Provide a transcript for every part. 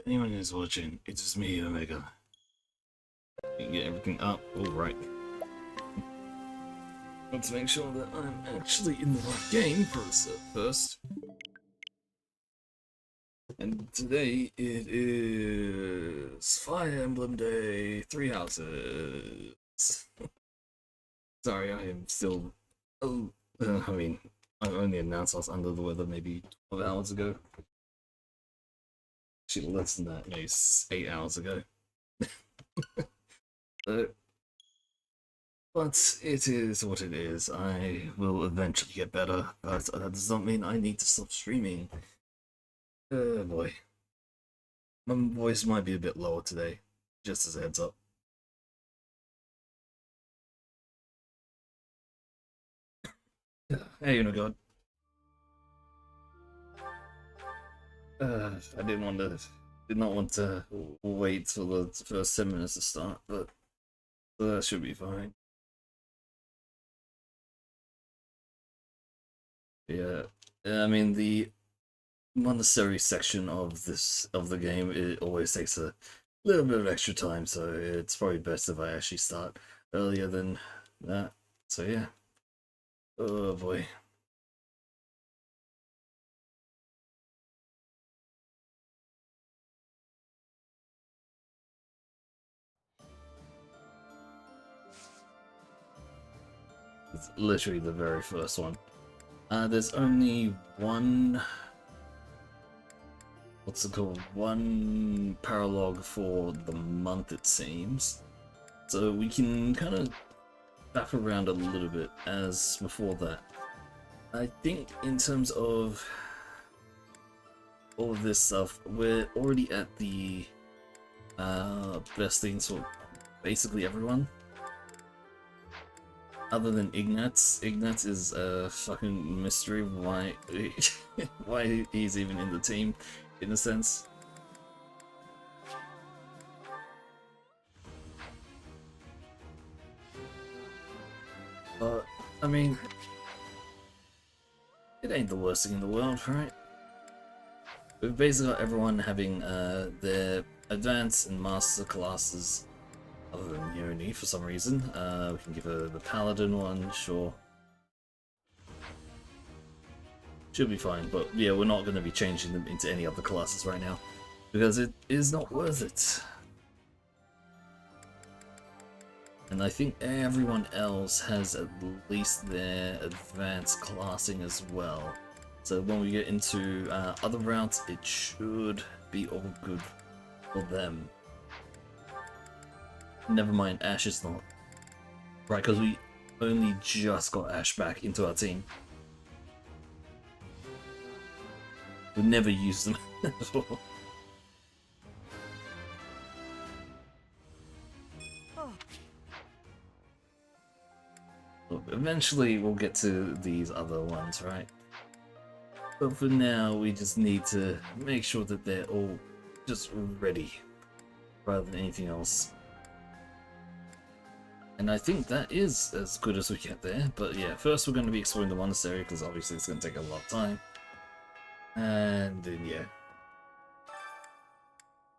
Anyone who's watching, it's just me, Omega. You can get everything up. Alright. Let's make sure that I'm actually in the right game first. And today it is Fire Emblem Day 3 Houses. Sorry, I am still. I mean, I only announced I was under the weather maybe 12 hours ago. Actually, less than that, maybe 8 hours ago. But it is what it is. I will eventually get better, but that does not mean I need to stop streaming. Oh boy. My voice might be a bit lower today, just as a heads up. Hey, you know, God. I did not want to wait till the first 10 minutes to start, but that should be fine. Yeah, I mean the monastery section of the game, it always takes a little bit of extra time, so it's probably best if I actually start earlier than that. So yeah. Oh boy. It's literally the very first one. There's only one, what's it called? One paralogue for the month, it seems. So we can kind of back around a little bit as before that. I think in terms of all of this stuff, we're already at the best things for basically everyone. Other than Ignatz. Ignatz is a fucking mystery why why he's even in the team, in a sense. But I mean, it ain't the worst thing in the world, right? We've basically got everyone having their advanced and master classes, other than Yoni for some reason. We can give her the paladin one, sure. Should be fine, but yeah, we're not going to be changing them into any other classes right now, because it is not worth it. And I think everyone else has at least their advanced classing as well. So when we get into other routes, it should be all good for them. Never mind, Ash is not. Right, because we only just got Ash back into our team. We never used them at all. Look, eventually we'll get to these other ones, right? But for now, we just need to make sure that they're all just ready, rather than anything else. And I think that is as good as we get there. But yeah, first we're going to be exploring the monastery, because obviously it's going to take a lot of time. And then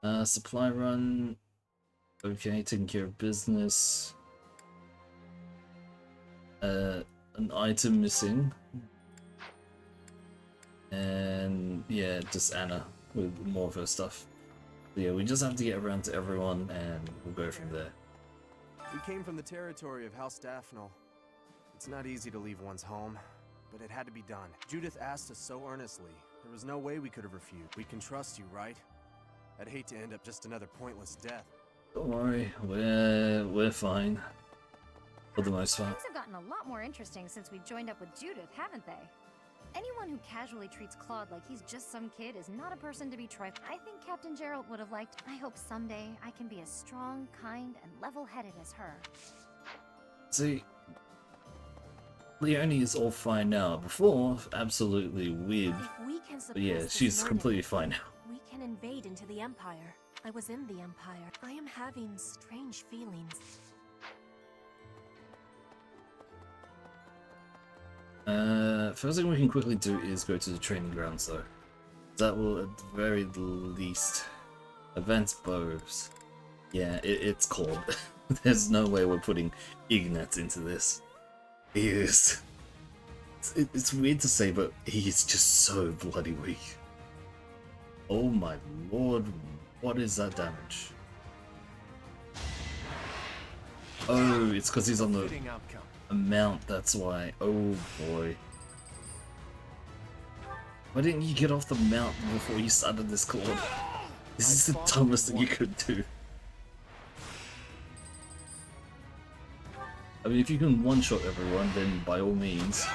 yeah. Supply run. Okay, taking care of business. An item missing. And yeah, just Anna with more of her stuff. So yeah, we just have to get around to everyone and we'll go from there. We came from the territory of House Daphnel. It's not easy to leave one's home, but it had to be done. Judith asked us so earnestly. There was no way we could have refused. We can trust you, right? I'd hate to end up just another pointless death. Don't worry, we're fine. For the most part. Things have gotten a lot more interesting since we joined up with Judith, haven't they? Anyone who casually treats Claude like he's just some kid is not a person to be trifled. I think Captain Jeralt would have liked. I hope someday I can be as strong, kind, and level-headed as her. See, Leonie is all fine now. Before, absolutely weird. But yeah, she's completely fine now. We can invade into the Empire. I was in the Empire. I am having strange feelings. First thing we can quickly do is go to the training grounds, though. That will, at the very least, Advanced bows. Yeah, it's called. There's no way we're putting Ignatz into this. He is. It's weird to say, but he is just so bloody weak. Oh my lord, what is that damage? Oh, it's because he's on the Fitting outcome. mount, that's why. Oh boy. Why didn't you get off the mount before you started this Claude? This is the dumbest thing you could do. I mean, if you can one-shot everyone, then by all means,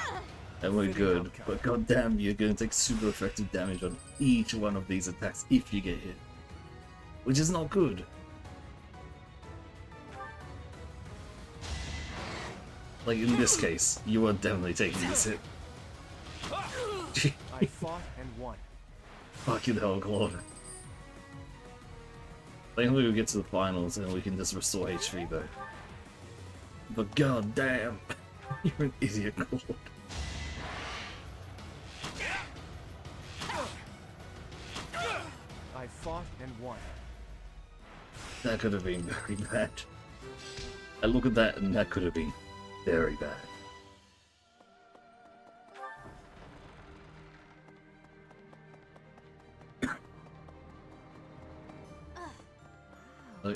and we're good. But goddamn, you're gonna take super effective damage on each one of these attacks if you get hit. Which is not good. Like in this case, you are definitely taking this hit. I fought and won. Fucking hell, Claude. Thankfully we get to the finals and we can just restore HP though. But goddamn, you're an idiot, Claude. I fought and won. That could have been very bad. I look at that and that could have been very bad.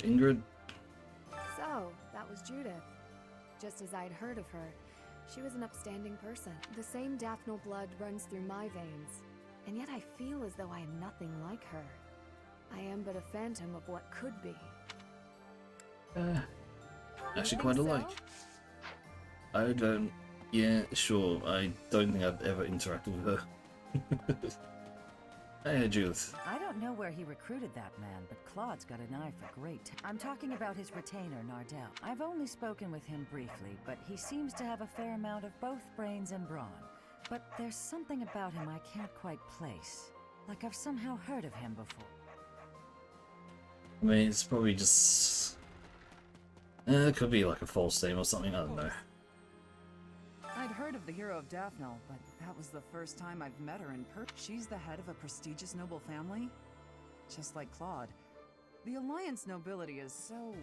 Ingrid? So, that was Judith. Just as I'd heard of her, she was an upstanding person. The same Daphnal blood runs through my veins, and yet I feel as though I am nothing like her. I am but a phantom of what could be. Actually You quite think alike. so? I don't... Yeah, sure. I don't think I've ever interacted with her. Hey, Judith. I don't know where he recruited that man, but Claude's got an eye for I'm talking about his retainer, Nardell. I've only spoken with him briefly, but he seems to have a fair amount of both brains and brawn. But there's something about him I can't quite place. Like I've somehow heard of him before. I mean, it's probably just... it could be like a false name or something, I don't know. I'd heard of the hero of Daphnal, but that was the first time I've met her in person. She's the head of a prestigious noble family, just like Claude. The Alliance nobility is so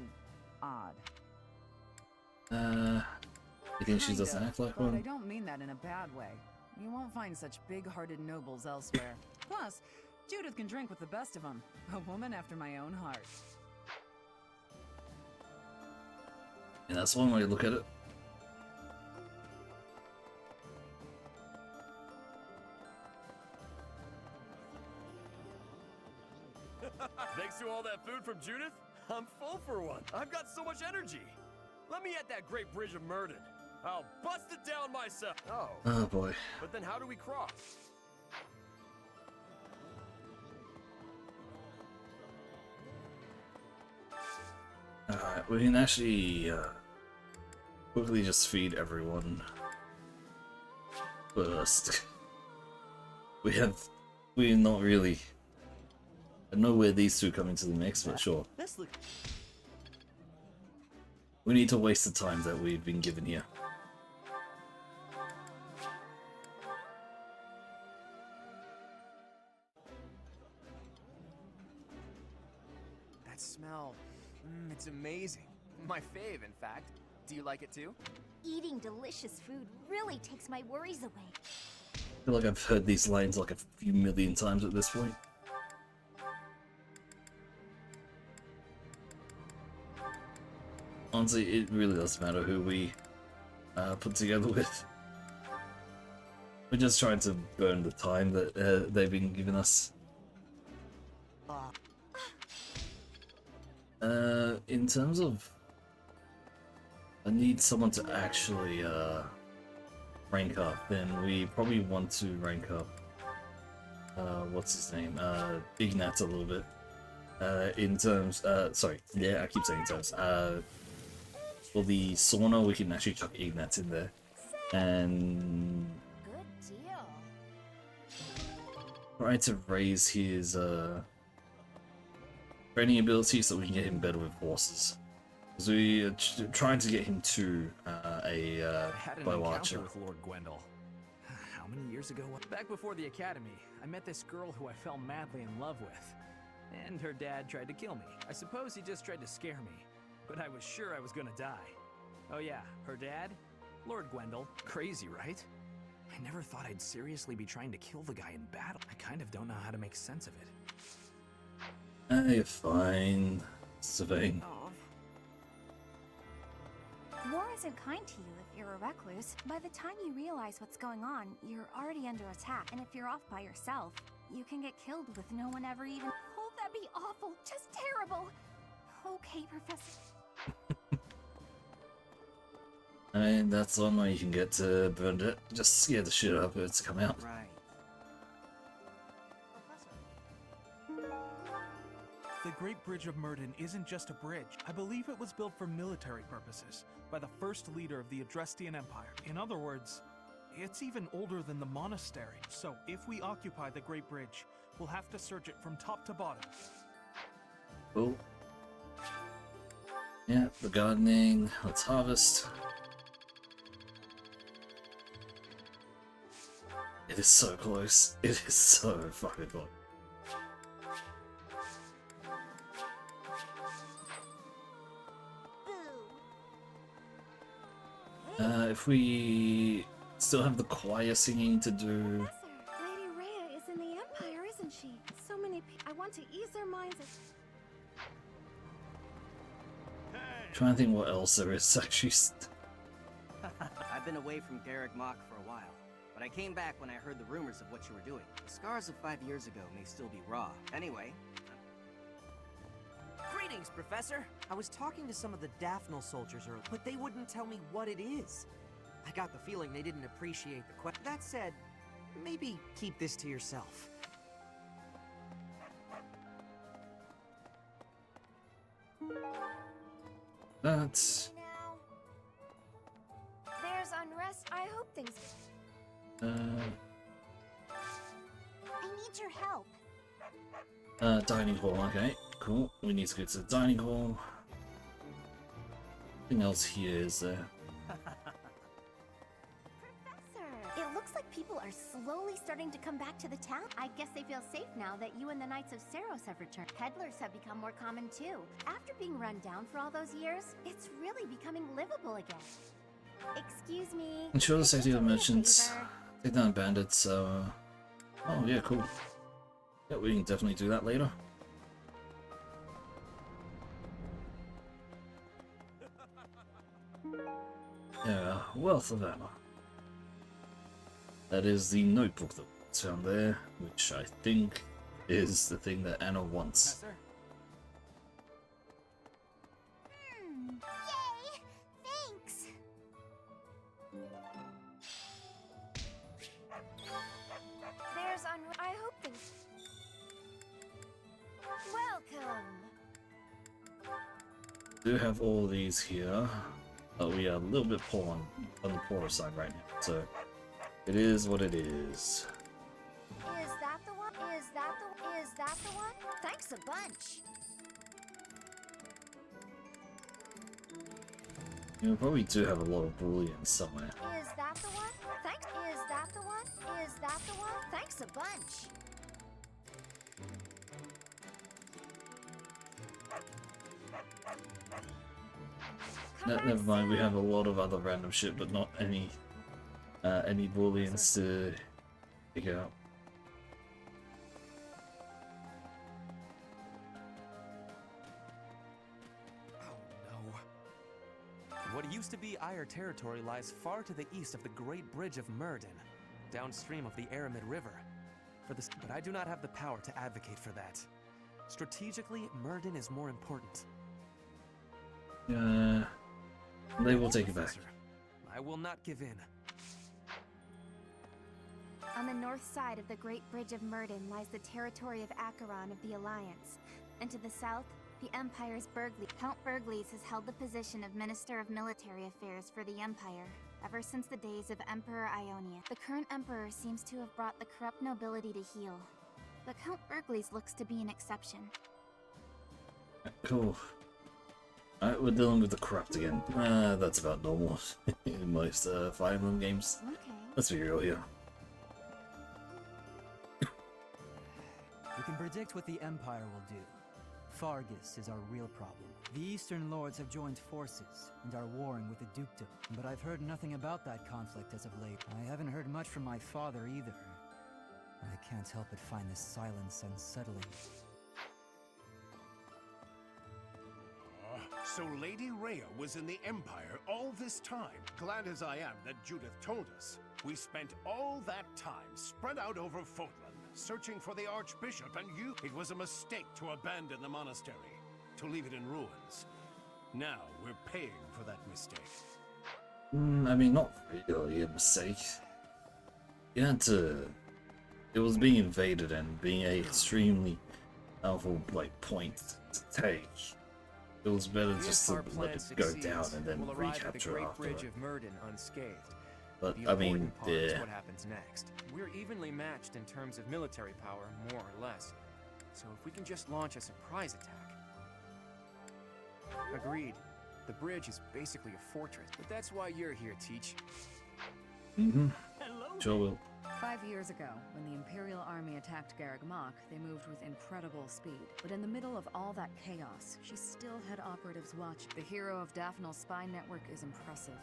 odd. You think she doesn't act like but I one? don't mean that in a bad way. You won't find such big-hearted nobles elsewhere. Plus, Judith can drink with the best of them. A woman after my own heart. Yeah, that's one way to look at it. Thanks to all that food from Judith, I'm full for one. I've got so much energy. Let me at that great bridge of Myrddin. I'll bust it down myself. Oh, Oh boy. but then how do we cross? Alright, we can actually quickly just feed everyone first. We're not really... I don't know where these two come into the mix, but sure. We need to waste the time that we've been given here. That smell, it's amazing. My fave, in fact. Do you like it too? Eating delicious food really takes my worries away. I feel like I've heard these lines like a few million times at this point. Honestly, it really doesn't matter who we put together with. We're just trying to burn the time that they've been giving us. In terms of... I need someone to actually rank up, then we probably want to rank up... what's his name? Ignatz a little bit. In terms... sorry, yeah, I keep saying in terms. For the sauna, we can actually chuck Ignatz in there. And... Good deal. try to raise his training ability so we can get him better with horses. Because we are trying to get him to a Had an bow encounter archer. with Lord Gwendol. How many years ago? Back before the academy, I met this girl who I fell madly in love with. And her dad tried to kill me. I suppose he just tried to scare me, but I was sure I was gonna die. Oh yeah, her dad? Lord Gwendol. Crazy, right? I never thought I'd seriously be trying to kill the guy in battle. I kind of don't know how to make sense of it. You're fine, Sylvain. War isn't kind to you if you're a recluse. By the time you realize what's going on, you're already under attack. And if you're off by yourself, you can get killed with no one ever even... Oh, that'd be awful. Just terrible. Okay, Professor. I mean, that's one way you can get to Bernadette. Just scare the shit out of her to come out. Right. The Great Bridge of Myrddin isn't just a bridge. I believe it was built for military purposes by the first leader of the Adrestian Empire. In other words, it's even older than the monastery. So if we occupy the Great Bridge, we'll have to search it from top to bottom. Cool. Yeah, the gardening. Let's harvest. It is so close. It is so fucking close. If we still have the choir singing to do. Professor, Lady Rhea is in the Empire, isn't she? So many people. I want to ease their minds. Trying to think what else there is actually. I've been away from Garreg Mach for a while, but I came back when I heard the rumors of what you were doing. The scars of 5 years ago may still be raw. Anyway. Greetings, Professor! I was talking to some of the Daphnel soldiers earlier, but they wouldn't tell me what it is. I got the feeling they didn't appreciate the question. That said, maybe keep this to yourself. That's. There's unrest. I hope things. Uh. I need your help. Dining hall. Okay, cool. We need to go to the dining hall. Nothing else here is there. It looks like people are slowly starting to come back to the town. I guess they feel safe now that you and the Knights of Seiros have returned. Peddlers have become more common too. After being run down for all those years, it's really becoming livable again. Excuse me. Ensure the safety of the merchants. Take down bandits, so... Oh yeah, cool. Yeah, we can definitely do that later. Yeah, wealth of ammo. That is the notebook that's found there, which I think is the thing that Anna wants. Professor? Yay! Thanks! There's I hope things... Welcome! Do have all these here, but we are a little bit poor on the poorer side right now, so it is what it is. Is that the one? Is that the one? Thanks a bunch! You probably do have a lot of bullion somewhere. Is that the one? Thanks. Is that the one? Is that the one? Thanks a bunch. Never mind, we have a lot of other random shit, but not any bullions to pick out. What used to be Ire territory lies far to the east of the Great Bridge of Myrddin, downstream of the Aramid River. But I do not have the power to advocate for that. Strategically, Myrddin is more important. They will take it back. I will not give in. On the north side of the Great Bridge of Myrddin lies the territory of Acheron of the Alliance, and to the south, the Empire's Burgleys. Count Burgleys has held the position of Minister of Military Affairs for the Empire ever since the days of Emperor Ionia. The current Emperor seems to have brought the corrupt nobility to heel, but Count Burgleys looks to be an exception. Cool. Alright, we're dealing with the corrupt again. That's about normal in most Fire Emblem games. Okay. Let's be real here. We can predict what the Empire will do. Fargus is our real problem. The Eastern Lords have joined forces and are warring with the Dukedom, but I've heard nothing about that conflict as of late. I haven't heard much from my father either. I can't help but find this silence unsettling. So Lady Rhea was in the Empire all this time. Glad as I am that Judith told us. We spent all that time spread out over Fodlan, searching for the Archbishop and you. It was a mistake to abandon the monastery, to leave it in ruins. Now we're paying for that mistake. I mean, not really a mistake. You had to... It was being invaded and being an extremely powerful, point to take. It was better just to let it go down and then recapture after. Bridge of Myrddin unscathed. But The I mean, important part is yeah. what happens next. We're evenly matched in terms of military power, more or less. So if we can just launch a surprise attack. Agreed. The bridge is basically a fortress, but that's why you're here, Teach. Sure will. 5 years ago, when the Imperial Army attacked Garreg Mach, they moved with incredible speed. But in the middle of all that chaos, she still had operatives watch. The hero of Daphnal's spy network is impressive.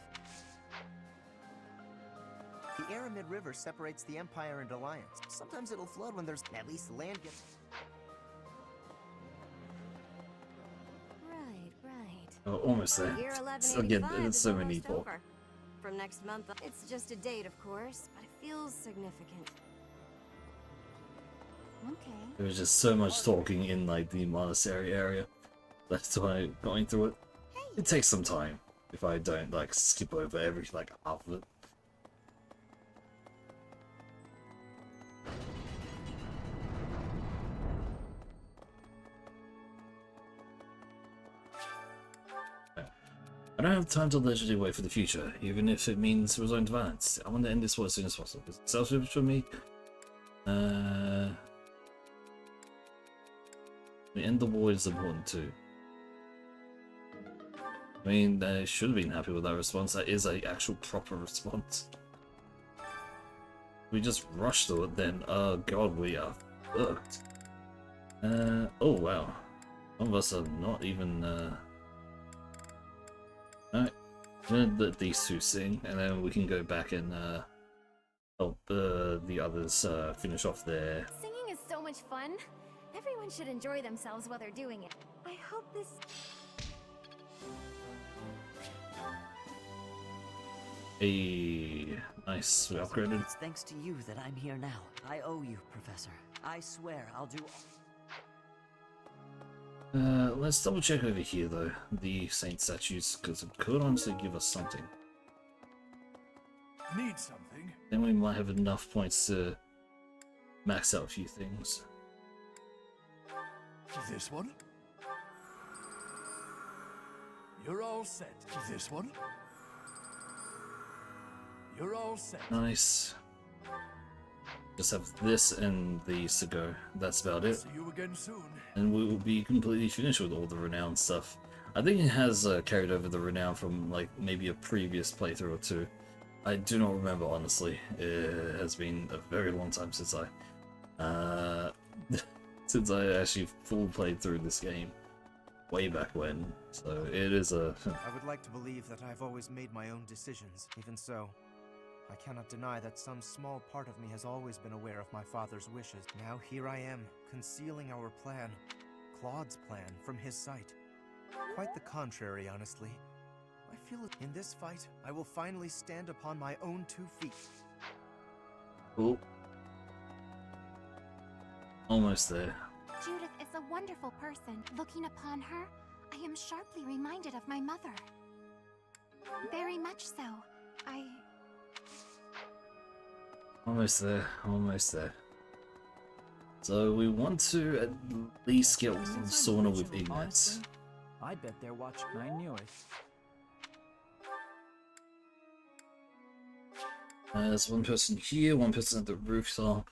The Aramid River separates the Empire and Alliance. Sometimes it'll flood when there's... At least the land gets... Right. Oh, almost there. Year So again, 1185 there's is so many almost people. over. From next month, it's just a date, of course, but it feels significant. Okay. There was just so much talking in the monastery area. That's why going through it. It takes some time if I don't skip over every half of it. I don't have time to leisurely wait for the future, even if it means resorting to violence. I want to end this war as soon as possible. It's selfish for me. The end the war is important too. I mean, they should have been happy with that response. That is an actual proper response. We just rushed through it then. Oh god, we are fucked. Oh wow. Some of us are not even, Alright, I'm gonna let these two sing, and then we can go back and help the others finish off their... Singing is so much fun. Everyone should enjoy themselves while they're doing it. I hope this... Hey, nice, we upgraded. It's thanks to you that I'm here now. I owe you, Professor. I swear I'll do... Let's double check over here though, the saint statues, because it could honestly give us something. Need something? Then we might have enough points to max out a few things. This one? You're all set. This one? You're all set. Nice. Just have this and these to go. That's about it. See you again soon. And we will be completely finished with all the renown stuff. I think it has carried over the renown from maybe a previous playthrough or two. I do not remember honestly. It has been a very long time since I since I actually full played through this game way back when. So it is a... I would like to believe that I've always made my own decisions. Even so, I cannot deny that some small part of me has always been aware of my father's wishes. Now here I am, concealing our plan, Claude's plan, from his sight. Quite the contrary, honestly. I feel in this fight, I will finally stand upon my own 2 feet. Cool. Almost there. Judith is a wonderful person. Looking upon her, I am sharply reminded of my mother. Very much so. Almost there, almost there. So we want to at least get Sorna with Ignatz. I bet they're watching. I knew it. There's one person here, one person at the rooftop,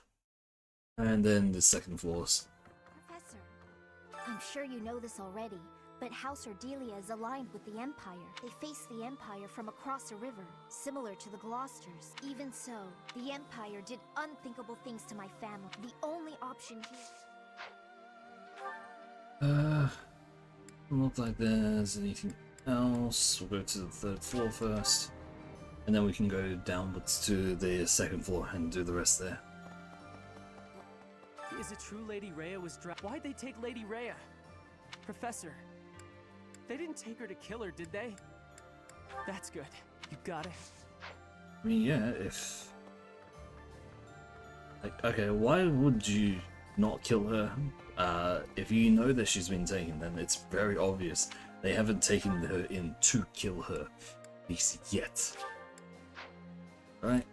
and then the second floors. Professor, I'm sure you know this already, but House Ordelia is aligned with the Empire. They face the Empire from across a river, similar to the Gloucesters. Even so, the Empire did unthinkable things to my family. The only option here... Not like there's anything else. We'll go to the 3rd floor first, and then we can go downwards to the 2nd floor and do the rest there. Is it true Lady Rhea was Why'd they take Lady Rhea? Professor, they didn't take her to kill her, did they? That's good. You got it. I mean, yeah, if... Like, okay, why would you not kill her? If you know that she's been taken, then it's very obvious they haven't taken her in to kill her. At least yet. Right?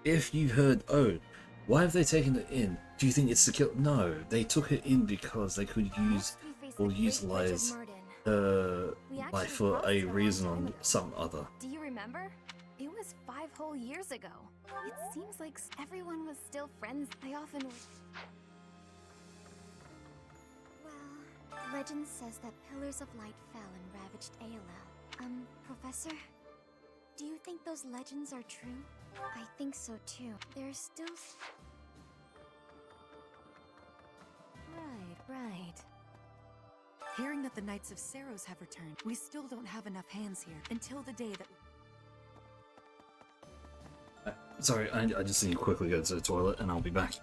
If you heard, oh, why have they taken her in? Do you think it's to kill? No, they took her in because they could use or utilize her life for a reason or some other. Do you remember? It was 5 whole years ago. It seems like everyone was still friends. I often... Well, legend says that pillars of light fell and ravaged ALL. Professor? Do you think those legends are true? I think so too. There's still... Right. Hearing that the Knights of Seiros have returned, we still don't have enough hands here until the day that... Sorry, I just need to quickly go to the toilet and I'll be back.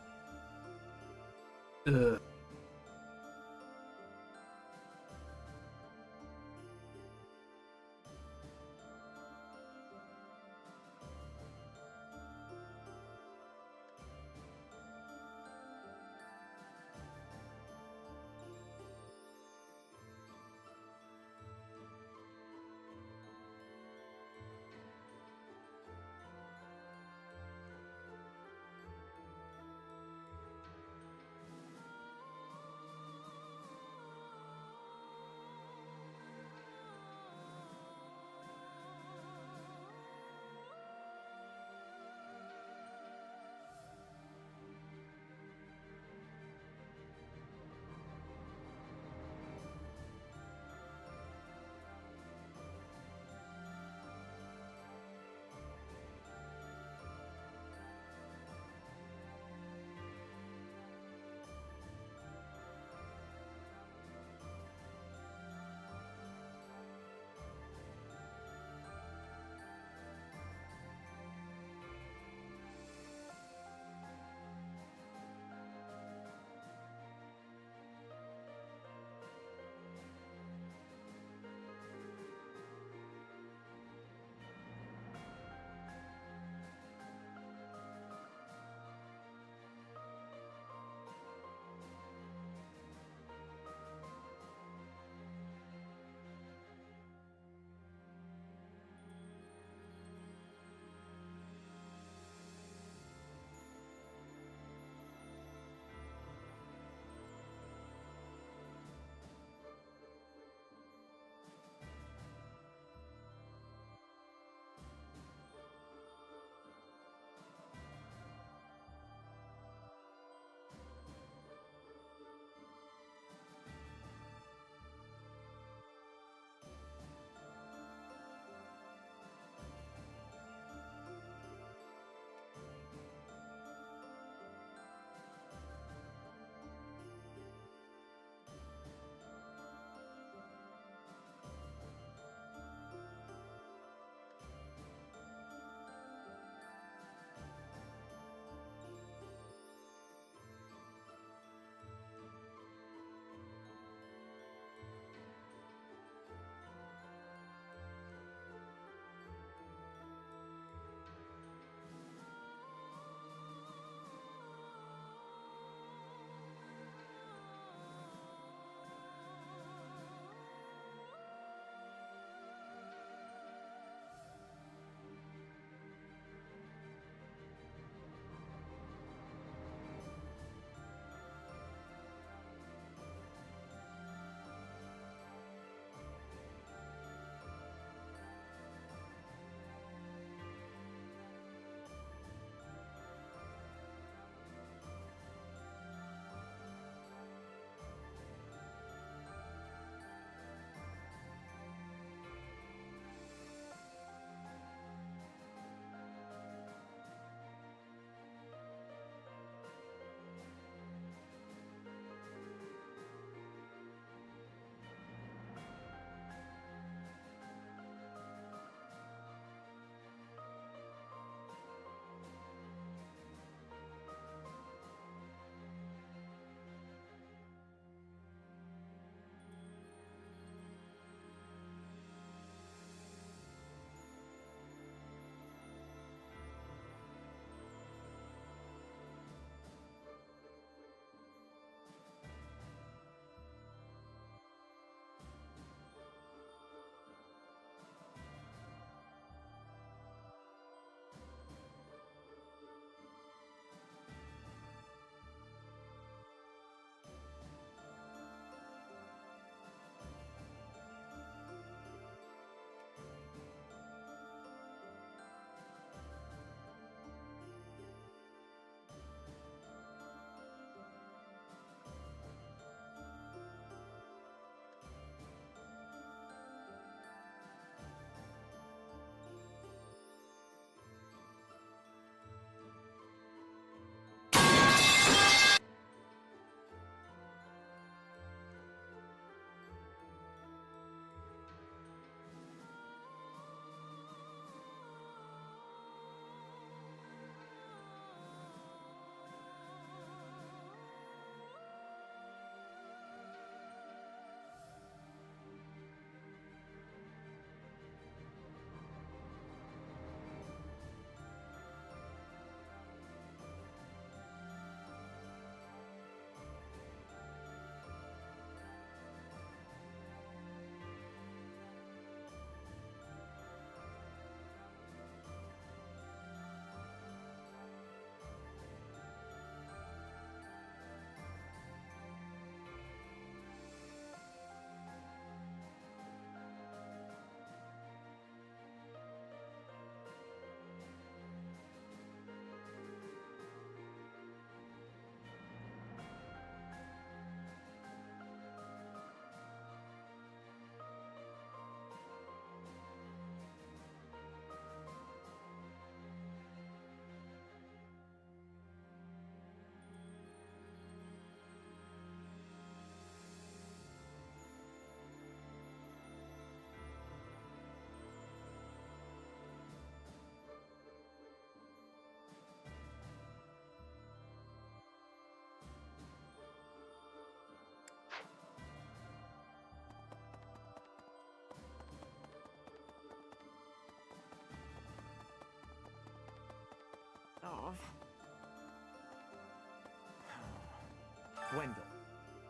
Gwendol,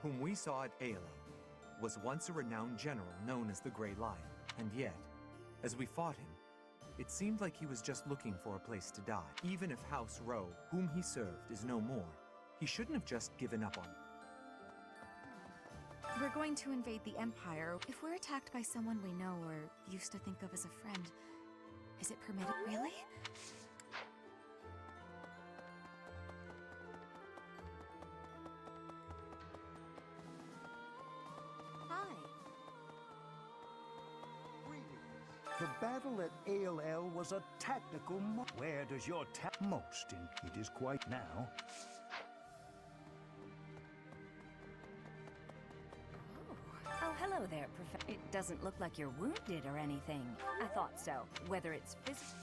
whom we saw at Aela, was once a renowned general known as the Grey Lion. And yet, as we fought him, it seemed like he was just looking for a place to die. Even if House Rowe, whom he served, is no more, he shouldn't have just given up on. We're going to invade the Empire. If we're attacked by someone we know or used to think of as a friend, is it permitted? Really? Hi. The battle at ALL was a tactical Where does your most in? It is quite now. Oh, hello there, Professor. It doesn't look like you're wounded or anything. I thought so. Whether it's physical...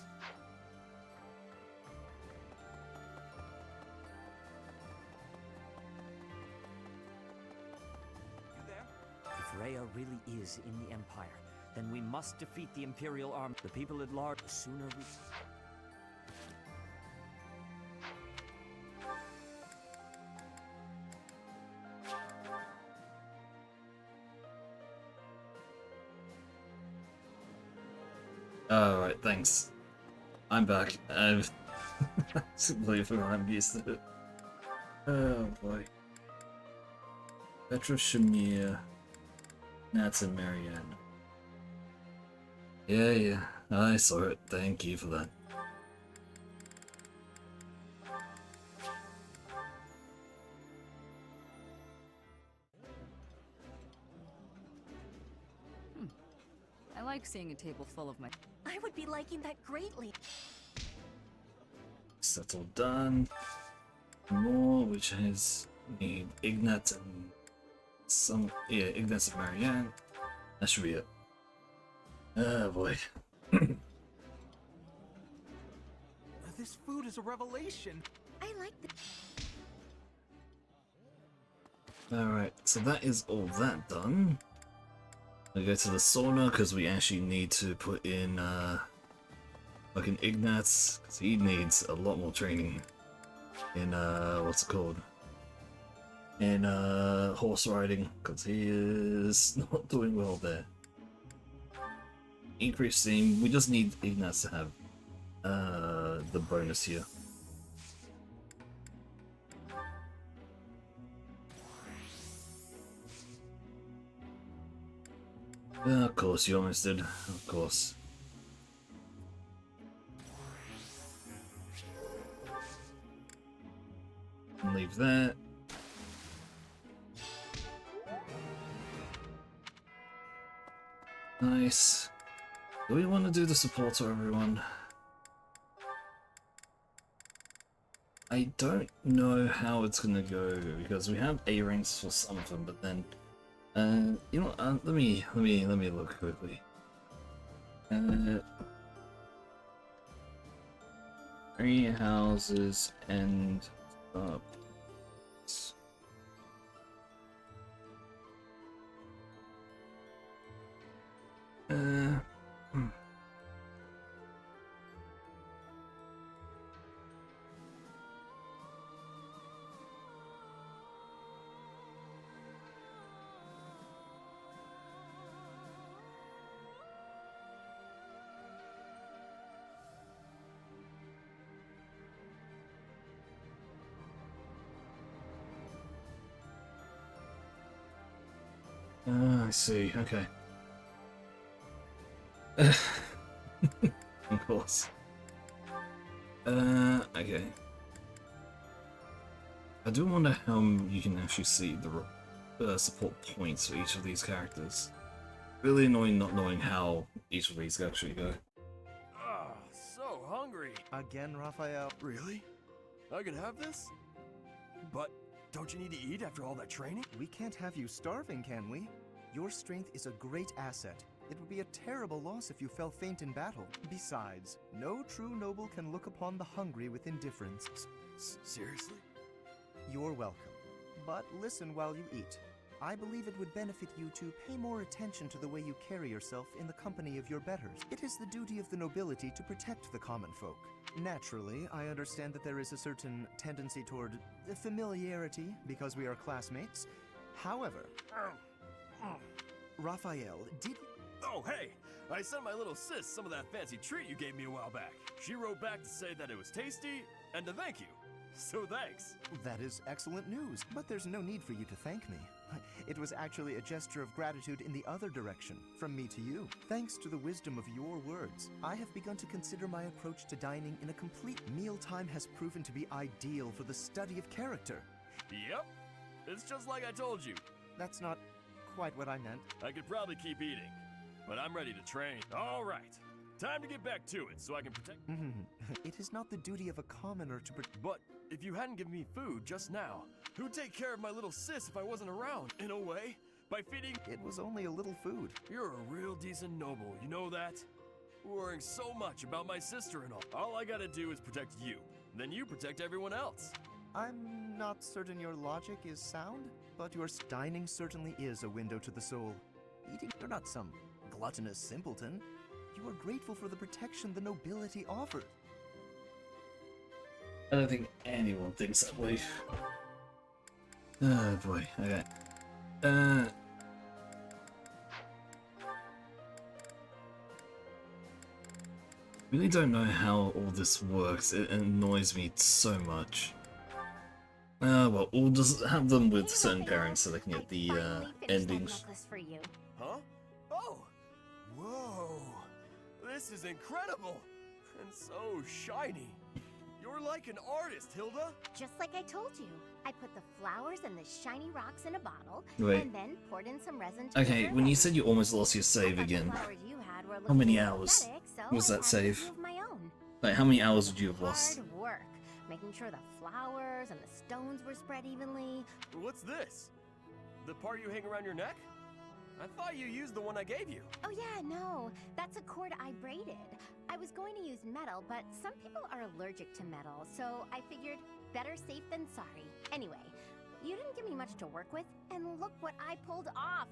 If Rhea really is in the Empire, then we must defeat the Imperial army. The people at large, sooner we... Alright, thanks. I'm back. I've completely forgot I'm used to it. Oh boy. Petra Shamir. Nats and Marianne. Yeah, I saw it. Thank you for that. I like seeing a table full of my... I would be liking that greatly. That's all done. More, which has need Ignat and some, yeah, Ignat and Marianne. That should be it. Oh boy. This food is a revelation. I like the... Alright, so that is all that done. We go to the sauna because we actually need to put in fucking Ignatz, because he needs a lot more training in what's it called? In horse riding, because he is not doing well there. Increasing, we just need Ignatz to have the bonus here. Of course, you almost did. Of course. Leave that. Nice. Do we want to do the support to everyone? I don't know how it's gonna go because we have A ranks for some of them, but then you know, let me look quickly. 3 houses and I see, okay. Of course. Okay. I do wonder how you can actually see the support points for each of these characters. Really annoying not knowing how each of these actually go. Ah, so hungry. Again, Raphael? Really? I can have this? But don't you need to eat after all that training? We can't have you starving, can we? Your strength is a great asset. It would be a terrible loss if you fell faint in battle. Besides, no true noble can look upon the hungry with indifference. Seriously? You're welcome. But listen while you eat. I believe it would benefit you to pay more attention to the way you carry yourself in the company of your betters. It is the duty of the nobility to protect the common folk. Naturally, I understand that there is a certain tendency toward familiarity because we are classmates. However, Raphael, did... Oh, hey! I sent my little sis some of that fancy treat you gave me a while back. She wrote back to say that it was tasty and to thank you. So thanks. That is excellent news, but there's no need for you to thank me. It was actually a gesture of gratitude in the other direction, from me to you. Thanks to the wisdom of your words, I have begun to consider my approach to dining in a complete mealtime has proven to be ideal for the study of character. Yep. It's just like I told you. That's not quite what I meant. I could probably keep eating, but I'm ready to train. All right. Time to get back to it so I can protect... It is not the duty of a commoner to But if you hadn't given me food just now, who'd take care of my little sis if I wasn't around? In a way, by feeding... It was only a little food. You're a real decent noble, you know that? Worrying so much about my sister and all. All I gotta do is protect you. Then you protect everyone else. I'm not certain your logic is sound, but your dining certainly is a window to the soul. Eating, you're not some gluttonous simpleton. You are grateful for the protection the nobility offers. I don't think anyone thinks that way. Oh boy, okay. Really don't know how all this works. It annoys me so much. Well, we'll just have them with certain pairings so they can get the endings. Huh? Oh! Whoa! This is incredible! And so shiny. You're like an artist, Hilda. Just like I told you. I put the flowers and the shiny rocks in a bottle, Wait. and then poured in some resin to Okay, preserve when you it. said you almost lost your save I thought the again, flowers you had were how many looking hours pathetic, so was I that had save? to move my own. Like, how many hours would you have lost? Hard work, making sure the flowers and the stones were spread evenly. What's this? The part you hang around your neck? I thought you used the one I gave you. Oh yeah, no, that's a cord I braided. I was going to use metal, but some people are allergic to metal, so I figured better safe than sorry. Anyway, you didn't give me much to work with, and look what I pulled off.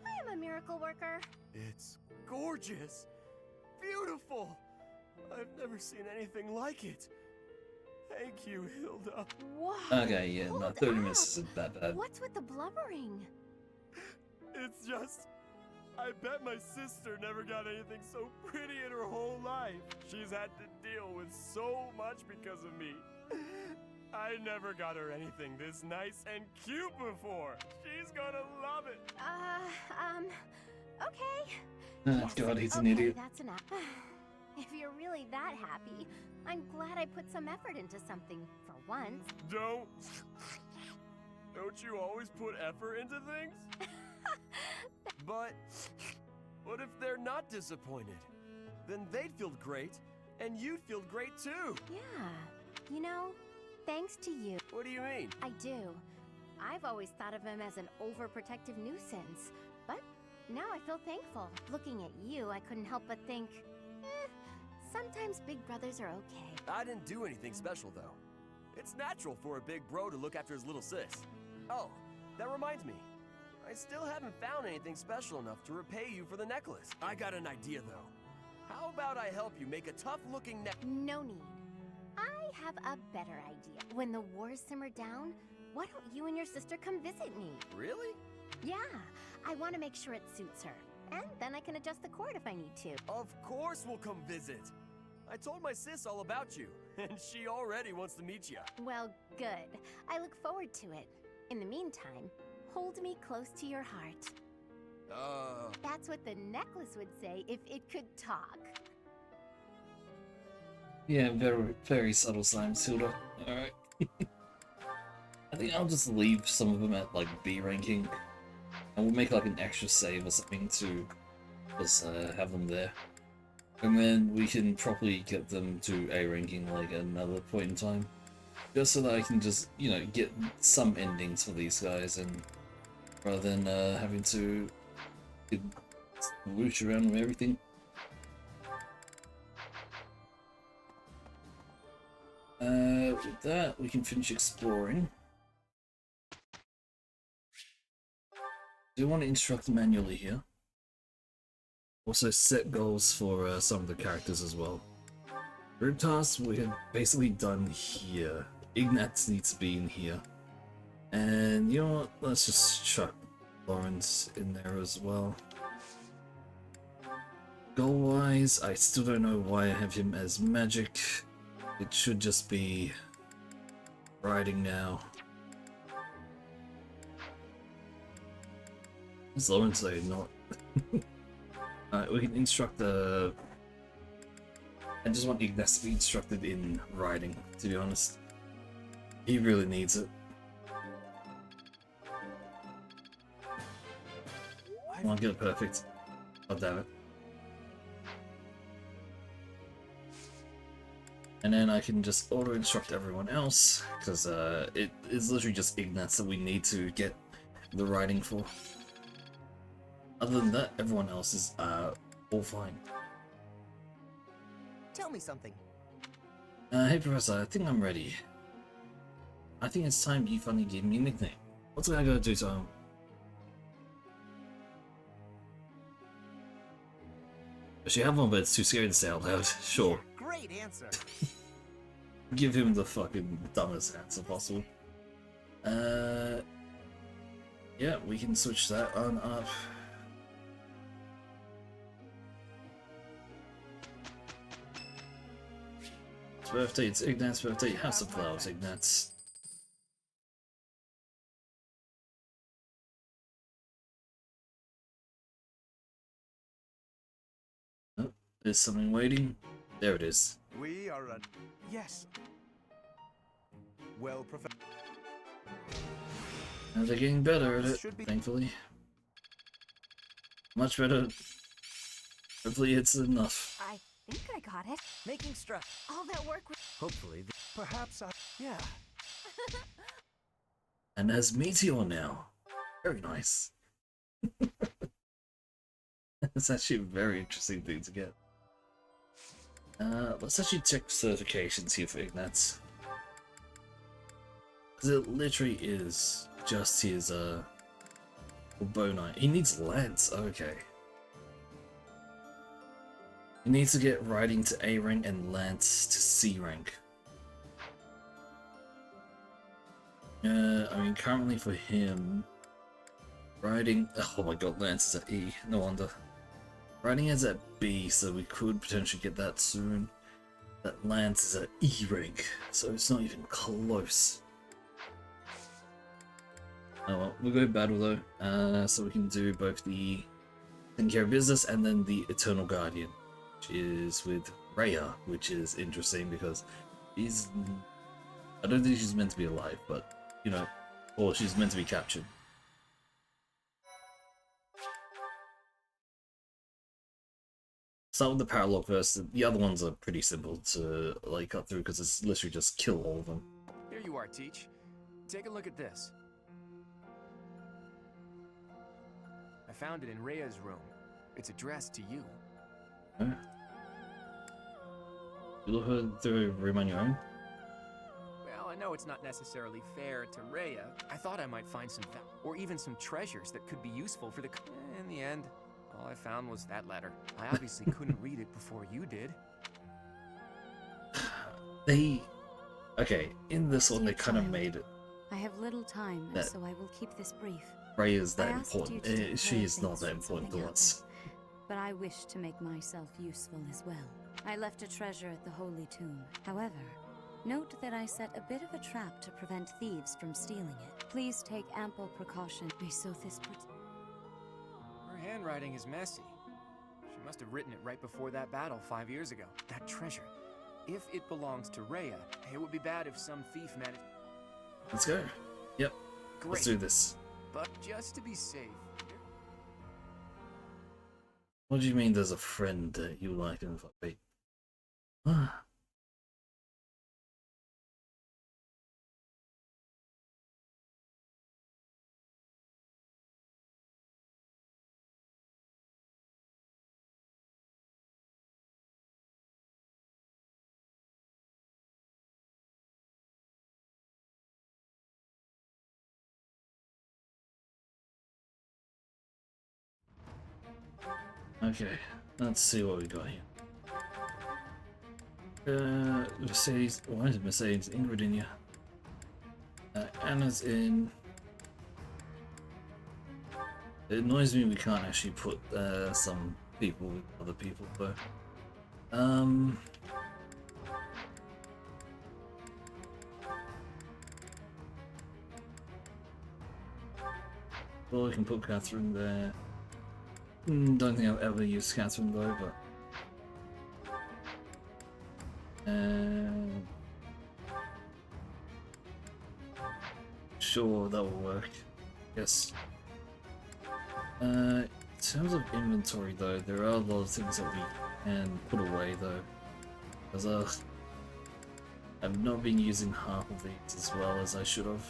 I am a miracle worker. It's gorgeous. Beautiful. I've never seen anything like it. Thank you, Hilda. Whoa. Okay, yeah, no, 30 minutes isn't that bad. What's with the blubbering? It's just... I bet my sister never got anything so pretty in her whole life. She's had to deal with so much because of me. I never got her anything this nice and cute before. She's gonna love it. Okay. Oh, God, he's an idiot. That's enough. If you're really that happy, I'm glad I put some effort into something for once. Don't you always put effort into things? But what if they're not disappointed? Then they'd feel great, and you'd feel great too. Yeah. You know, thanks to you. What do you mean? I do. I've always thought of him as an overprotective nuisance, but now I feel thankful. Looking at you, I couldn't help but think, sometimes big brothers are okay. I didn't do anything special, though. It's natural for a big bro to look after his little sis. Oh, that reminds me. I still haven't found anything special enough to repay you for the necklace. I got an idea, though. How about I help you make a tough-looking No need. I have a better idea. When the wars simmer down, why don't you and your sister come visit me? Really? Yeah, I want to make sure it suits her. And then I can adjust the cord if I need to. Of course we'll come visit. I told my sis all about you, and she already wants to meet you. Well, good. I look forward to it. In the meantime, hold me close to your heart. That's what the necklace would say if it could talk. Yeah, very, very subtle signs, Hilda. Alright. I think I'll just leave some of them at, like, B ranking. And we'll make, like, an extra save or something to just have them there. And then we can probably get them to A ranking, like, at another point in time. Just so that I can just, you know, get some endings for these guys, and rather than having to whoosh around with everything. With that, we can finish exploring. Do you want to instruct manually here? Also set goals for some of the characters as well. Group tasks we're basically done here. Ignatz needs to be in here. And you know what? Let's just chuck Lawrence in there as well. Goal-wise, I still don't know why I have him as magic. It should just be riding now. Is Lawrence though not? Alright, we can instruct the... I just want Ignatz to be instructed in riding, to be honest. He really needs it. I want to get it perfect. Oh damn it. And then I can just auto-instruct everyone else, because it is literally just Ignatz that we need to get the riding for. Other than that, everyone else is all fine. Tell me something. Hey Professor, I think I'm ready. I think it's time you finally gave me a nickname. What's I gotta do to him? Actually, I have one, but it's too scary to say out loud. Sure. Great answer. Give him the fucking dumbest answer possible. Yeah, we can switch that on up. It's birthday, it's Ignatz's birthday. Have some flowers, Ignatz. Oh, there's something waiting. There it is. We are a... Yes. Well, Professor. And they're getting better at it, thankfully. Much better. Hopefully it's enough. I think I got it. Making struck. All that work was... Hopefully, perhaps I... Yeah. And as Meteor now. Very nice. It's actually a very interesting thing to get. Let's actually check certifications here for Ignatz. Because it literally is just his, bow knight. He needs lance, okay. He needs to get riding to A rank and lance to C rank. I mean, currently for him, riding... Oh my god, lance is at E, no wonder. Riding is at B, so we could potentially get that soon. That lance is at E rank, so it's not even close. Oh well, we'll go battle though, so we can do both the taking care of business and then the Eternal Guardian, which is with Rhea, which is interesting because she's... I don't think she's meant to be alive, but, you know, or she's meant to be captured. Start with the Paralock first. The other ones are pretty simple to like cut through because it's literally just kill all of them. Here you are, Teach. Take a look at this. I found it in Rhea's room. It's addressed to you. Okay. You look through a room on your own? Well, I know it's not necessarily fair to Rhea. I thought I might find some or even some treasures that could be useful for the in the end, all I found was that letter. I obviously couldn't read it before you did. Okay, in this one they kind of made it. I have little time, That- so I will keep this brief. Rhea is that I asked you important. to take She care is of not things that when important something to us. But I wish to make myself useful as well. I left a treasure at the Holy Tomb. However, note that I set a bit of a trap to prevent thieves from stealing it. Please take ample precaution. May Sothis Her handwriting is messy. She must have written it right before that battle 5 years ago. That treasure, if it belongs to Rhea, it would be bad if some thief managed... Let's go. Yep. Let's do this. But just to be safe... What do you mean there's a friend that you like and wait? Okay, let's see what we got here. Mercedes, why is Mercedes? Ingrid in here. Anna's in. It annoys me we can't actually put some people with other people, but well, we can put Catherine there. Don't think I've ever used Catherine though, but sure, that will work. Yes. In terms of inventory though, there are a lot of things that we can put away though. Because I've not been using half of these as well as I should have.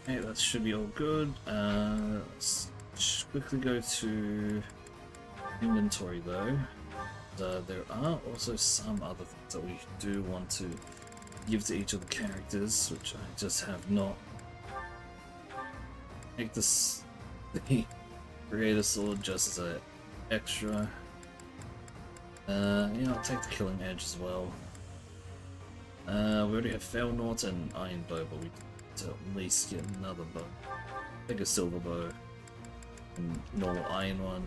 Okay, that should be all good. Let's just quickly go to inventory though. There are also some other things that we do want to give to each of the characters, which I just have not. Make this the Creator Sword just as an extra. I'll take the Killing Edge as well. We already have Felnort and Iron Bow, but we to at least get another bow. Like a silver bow and normal iron one.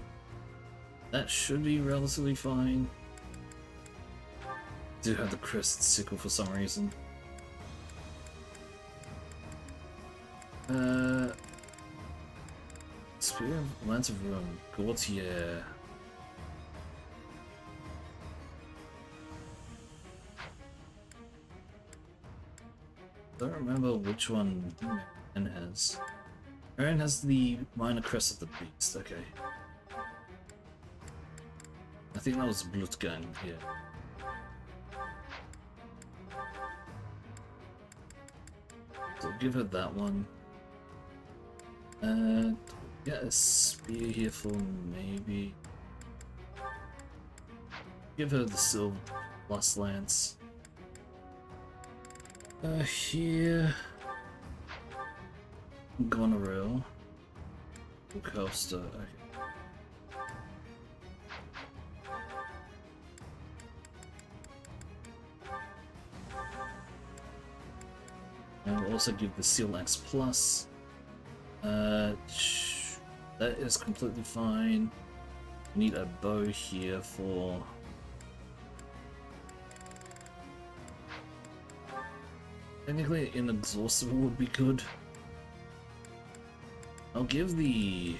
That should be relatively fine. Do have the Crested Sickle for some reason. Spear of Lance of Ruin, Gautier. Don't remember which one Aaron has. Aaron has the Minor Crest of the Beast, okay. I think that was Blutgang, yeah. So give her that one. Get a spear here for maybe. Give her the Silver Plus Lance. Here. Goneril. Coaster, okay. And we'll also give the Seal Axe Plus. That is completely fine. Need a bow here for. Technically, Inexhaustible would be good. I'll give the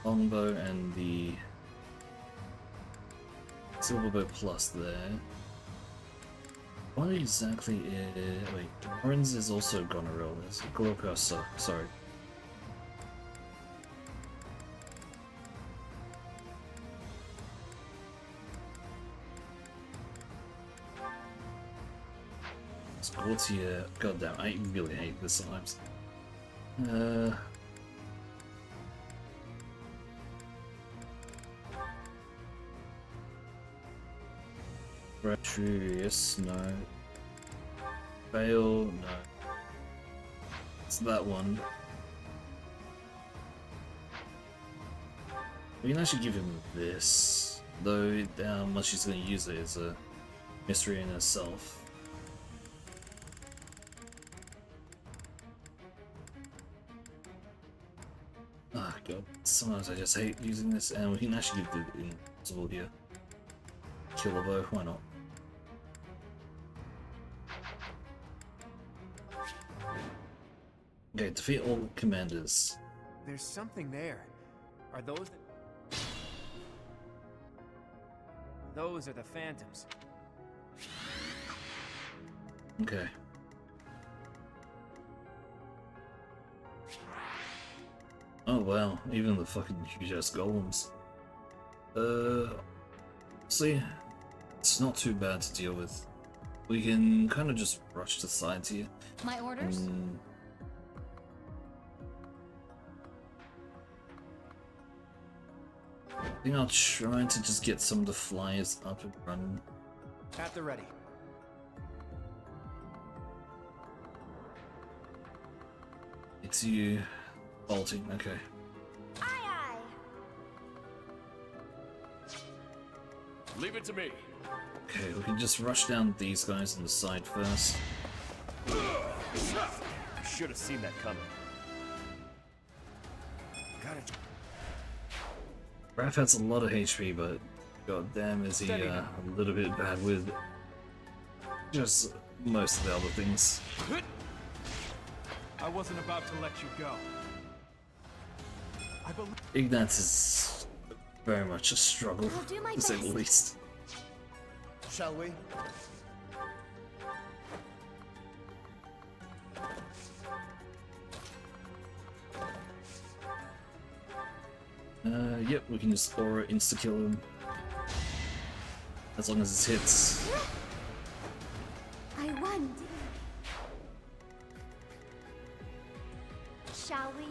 longbow and the Silverbow Plus there. What exactly is... wait, Orange is also Goneril. There's Glowcaster, sorry. Gautier, goddamn, I really hate this sometimes. Retruius, no. Fail, no. It's that one. We can actually give him this, though how much he's going to use it is a mystery in itself. Ah, God. Sometimes I just hate using this, and we can actually give the Invisible here. Killer Bow, why not? Okay, defeat all commanders. There's something there. Are those the... Those are the Phantoms. Okay. Oh wow, even the fucking huge ass golems. See, it's not too bad to deal with. We can kind of just rush to sides here. My orders? I think I'll try to just get some of the flyers up and running. At the ready. It's you bolting, okay. Leave it to me. Okay, we can just rush down these guys on the side first. Should have seen that coming. Got it. Raph has a lot of HP, but goddamn is he a little bit bad with just most of the other things. I wasn't about to let you go. I believe Ignatz is very much a struggle, I'll do my to say the best. least. Shall we? Yep, we can just aura insta-kill him. As long as it hits. I won. Shall we?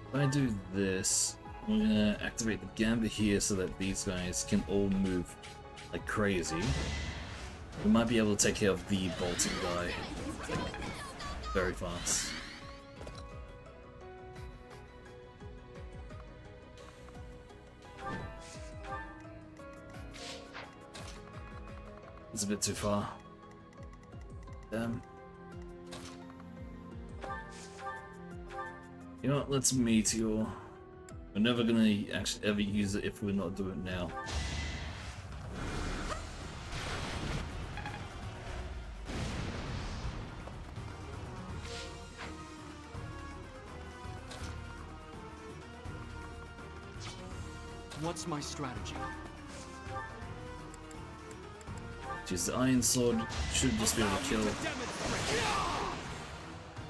If I do this, I'm gonna activate the Gambit here so that these guys can all move like crazy. We might be able to take care of the bolting guy very fast. It's a bit too far. Damn. You know what, let's Meteor. We're never gonna actually ever use it if we're not doing it now. What's my strategy? Jeez, the Iron Sword should just be able to kill.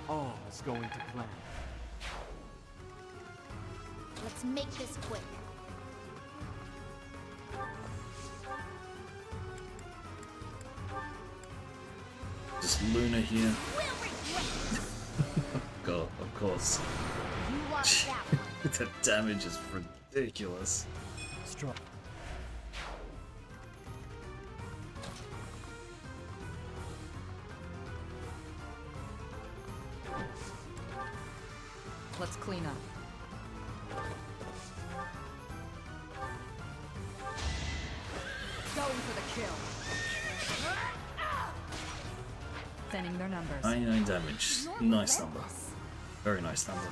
All is going to plan. Let's make this quick. Just Luna here. God, of course. You lost that one. The damage is ridiculous. Strong. Let's clean up. Going for the kill. Thinning their numbers. 99 damage. Nice number. Very nice number.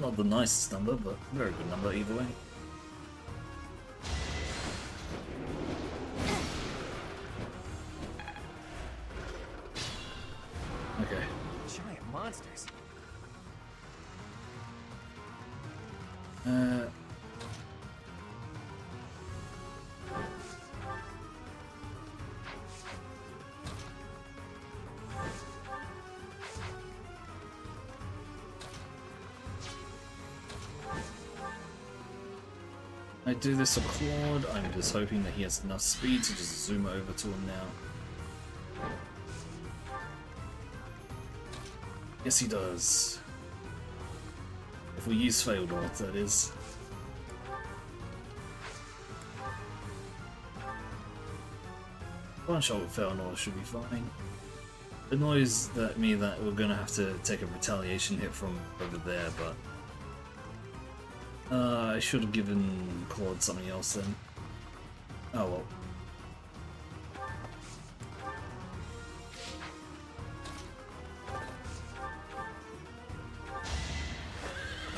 Not the nicest number, but very good number either way. Okay. Giant monsters. I do this for Claude, I'm just hoping that he has enough speed to just zoom over to him now. Yes, he does. If we use Failed North, that is. One shot with Failed North should be fine. It annoys me that we're gonna have to take a retaliation hit from over there, but I should have given Claude something else then. Oh well.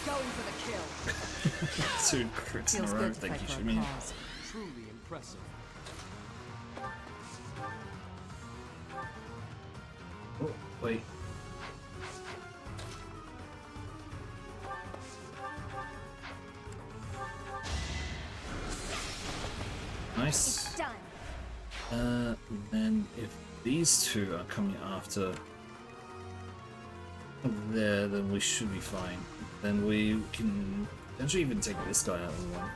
Going for the kill. 2 crits in a Feels row, good to thank fight you, for a Shamin. cause. Truly impressive. Oh, wait. Nice. It's done. Then if these two are coming after there, then we should be fine. Then we can potentially even take this guy out of one.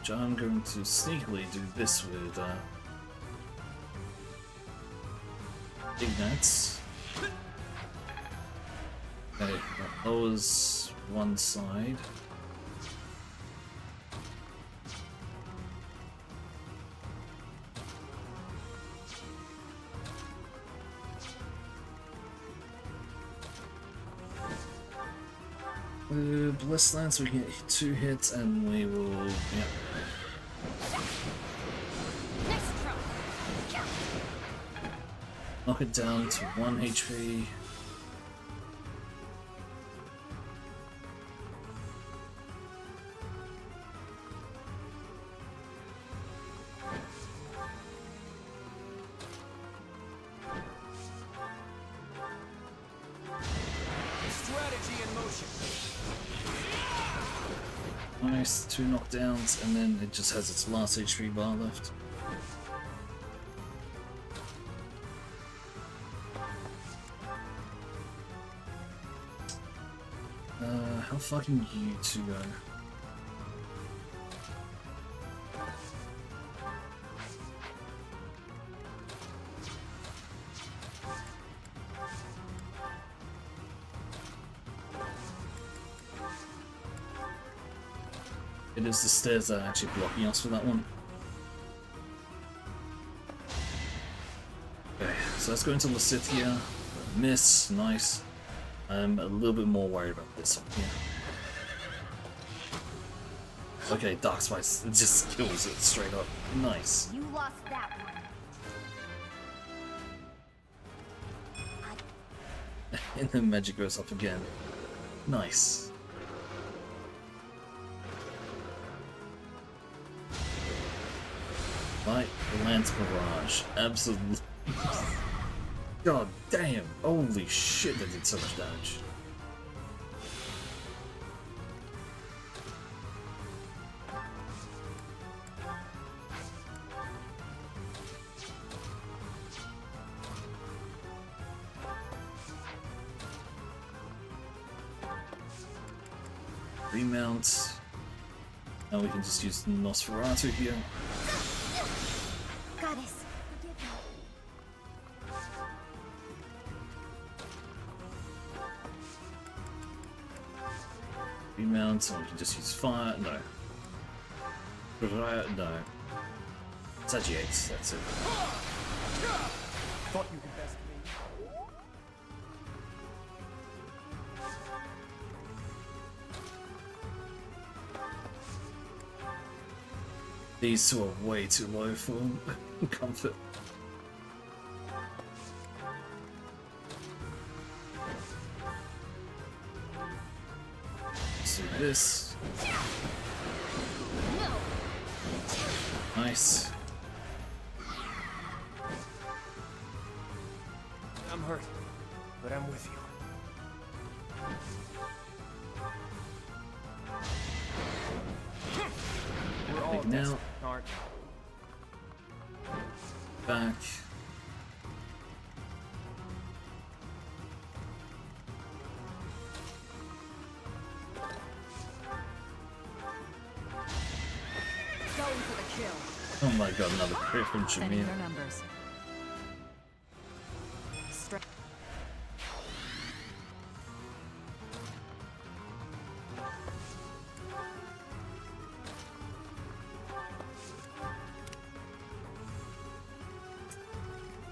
which I'm going to sneakily do this with Ignatz. Okay, that lowers one side. Bless Lance, we can get 2 hits and we will. Yeah. Knock it down to 1 HP. Nice, 2 knockdowns, and then it just has its last HP bar left. How far can you 2 go? It is the stairs that are actually blocking us for that one. Okay, so let's go into Lysithea. Miss, nice. I'm a little bit more worried about this one here. Okay, Dark Spice just kills it straight up. Nice. You lost that one. And then magic goes up again. Nice. Right, Lance Barrage. Absolutely. God damn. Holy shit, that did so much damage. Remount. Now we can just use Nosferatu here. Goddess, Remount, and we can just use fire. No. No. Satiates, that's it. Thought you could best me. These two are way too low for comfort. Let's do this. Nice. I'm hurt, but I'm with you. We're all Big now. desperate, aren't we? Back. Going for the kill. Oh my god, another crit from Sending Jameer. their numbers.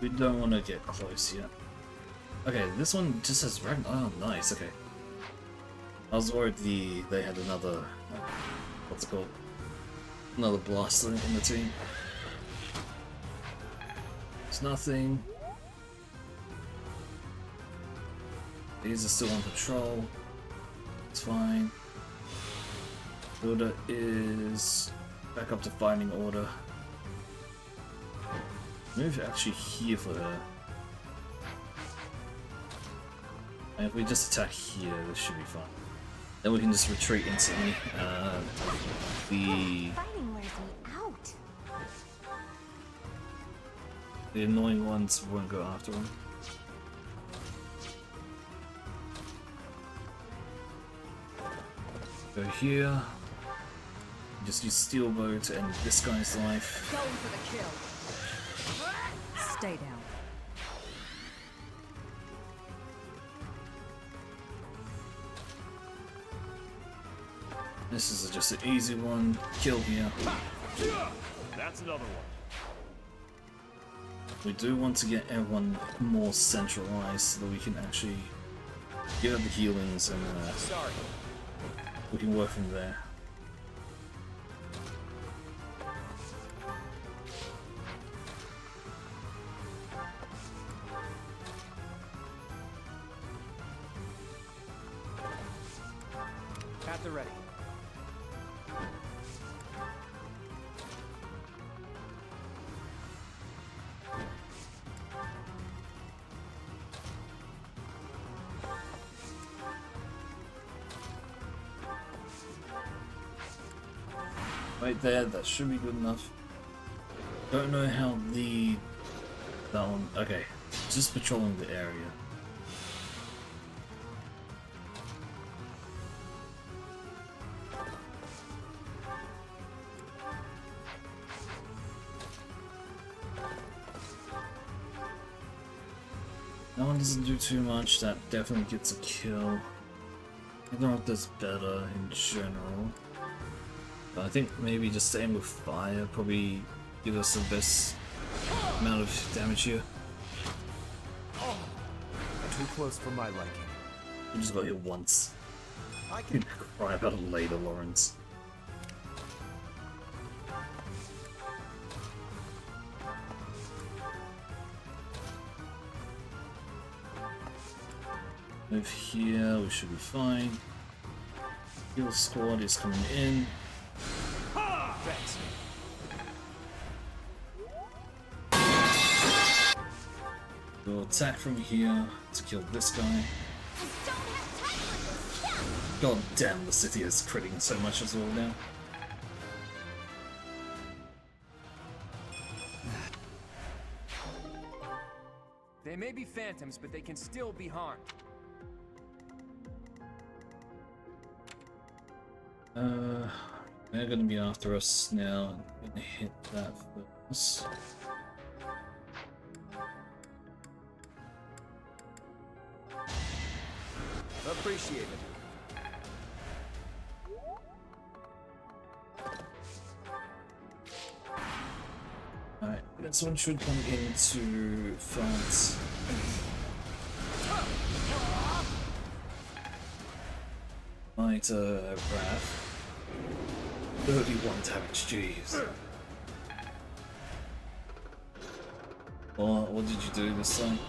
We don't want to get close yet. Okay, this one just has Ragnar. Oh, nice. Okay. I was worried they had another what's it called? Another blaster in the team. It's nothing. These are still on patrol. It's fine. Order is back up to fighting order. Move actually here for her. And if we just attack here, this should be fine. Then we can just retreat instantly. fighting wears me out. The annoying ones won't go after him. Go here. Just use Steel Bow to end this guy's life. Going for the kill. Stay down. This is just an easy one. Kill here. That's another one. We do want to get everyone more centralized so that we can actually get up the healings and Sorry. we can work from there. At the ready. Right there, that should be good enough. Don't know how that one. Okay, just patrolling the area. That one doesn't do too much. That definitely gets a kill. I don't know if that's better in general. But I think maybe just aim with fire probably give us the best amount of damage here. Too close for my liking. You just got hit once. I You can can cry about it later, Lawrence. Move here, we should be fine. Heal squad is coming in. Thanks. We'll attack from here to kill this guy. God damn, the city is critting so much as well now. They may be phantoms, but they can still be harmed. They're gonna be after us now. I'm gonna hit that first. Appreciate it. Alright, this one should come into France. Might, Wrath. 31 damage, jeez. What did you do this time?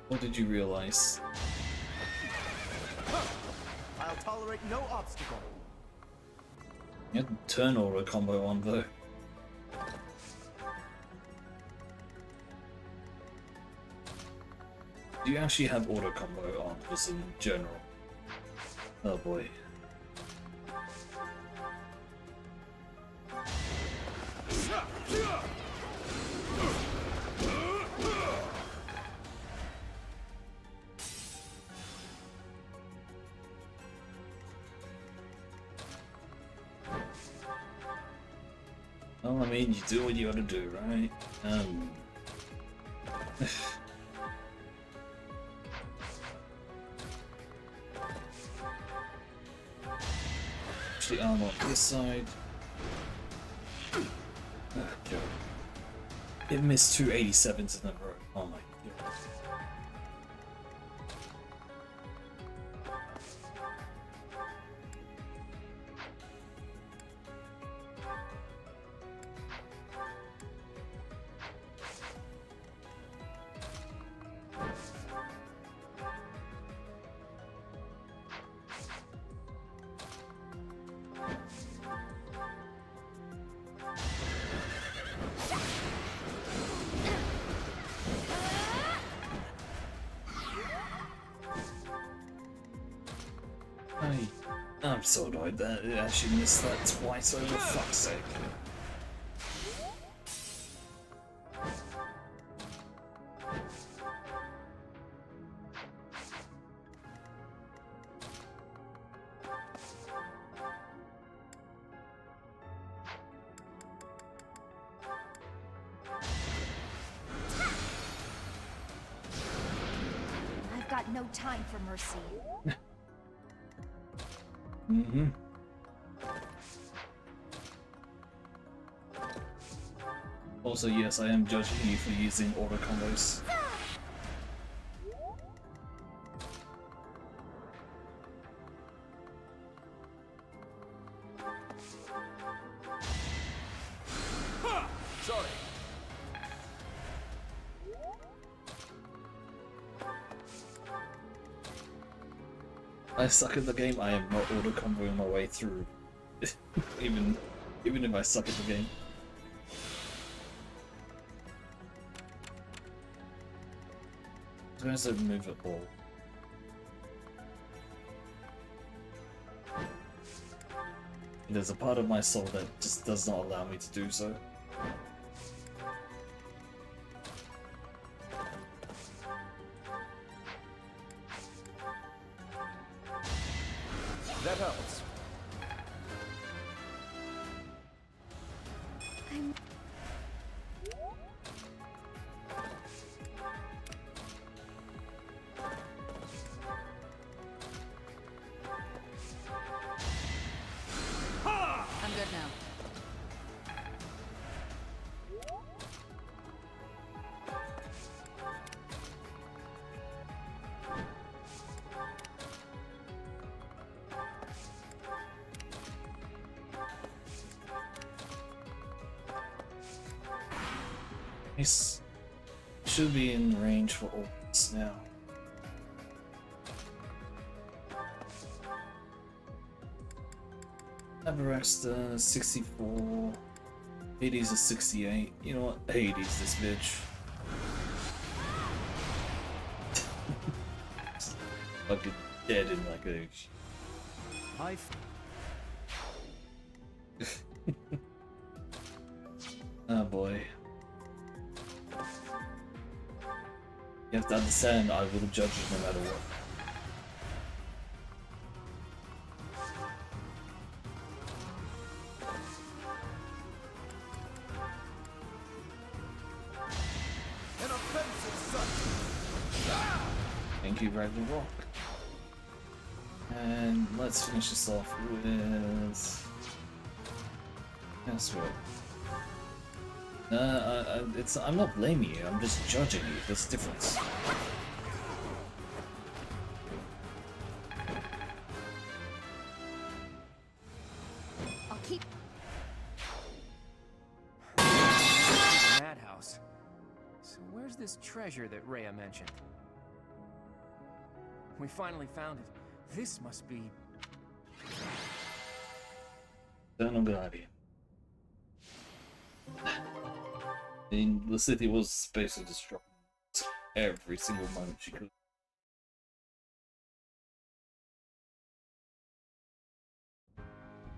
What did you realize? I'll tolerate no obstacle. You had to turn auto combo on though. Do you actually have auto combo on, just in general? Oh boy. Well, I mean, you do what you gotta do, right? Actually, armor on this side. Oh, God. It missed 2 87s in a row. Oh my God. I'm so annoyed that it actually missed that twice over fuck's sake. No time for mercy. Mm-hmm. Also, yes, I am judging you for using auto combos. Sorry. I suck at the game. I am not auto comboing my way through. even if I suck at the game. I was going to move it all. There's a part of my soul that just does not allow me to do so. That helps. I'm good now. Nice. Should be in range for all this now. Abraxta 64. Hades is 68. You know what? Hades this bitch. Fucking dead in like a. Oh boy. You have to understand, I will judge it no matter what. An offensive such. Thank you, Ragnarok. And let's finish this off with. Guess what? I'm not blaming you, I'm just judging you. There's a difference. I'll keep. Madhouse. So where's this treasure that Rhea mentioned? We finally found it. This must be... Eternal Guardian. I mean, the city was basically destroyed every single moment she could.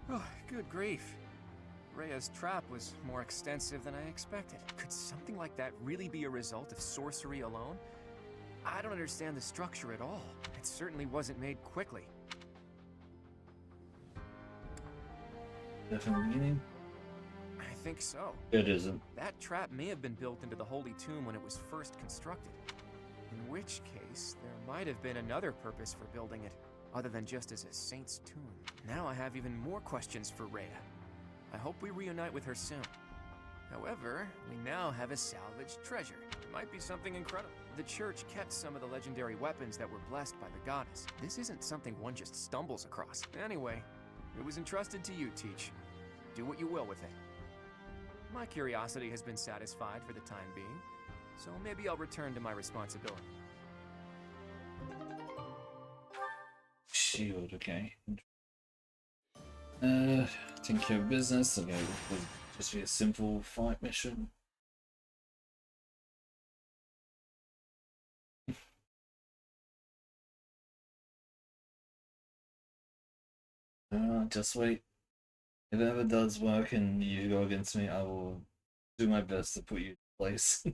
Oh, good grief. Rhea's trap was more extensive than I expected. Could something like that really be a result of sorcery alone? I don't understand the structure at all. It certainly wasn't made quickly. Definitely meaning? I think so. It isn't. That trap may have been built into the Holy Tomb when it was first constructed. In which case, there might have been another purpose for building it, other than just as a saint's tomb. Now I have even more questions for Rhea. I hope we reunite with her soon. However, we now have a salvaged treasure. It might be something incredible. The church kept some of the legendary weapons that were blessed by the goddess. This isn't something one just stumbles across. Anyway, it was entrusted to you, Teach. Do what you will with it. My curiosity has been satisfied for the time being, so maybe I'll return to my responsibility. Shield, okay. Take care of business. Okay, it will just be a simple fight mission. Just wait. If it ever does work and you go against me, I will do my best to put you in place.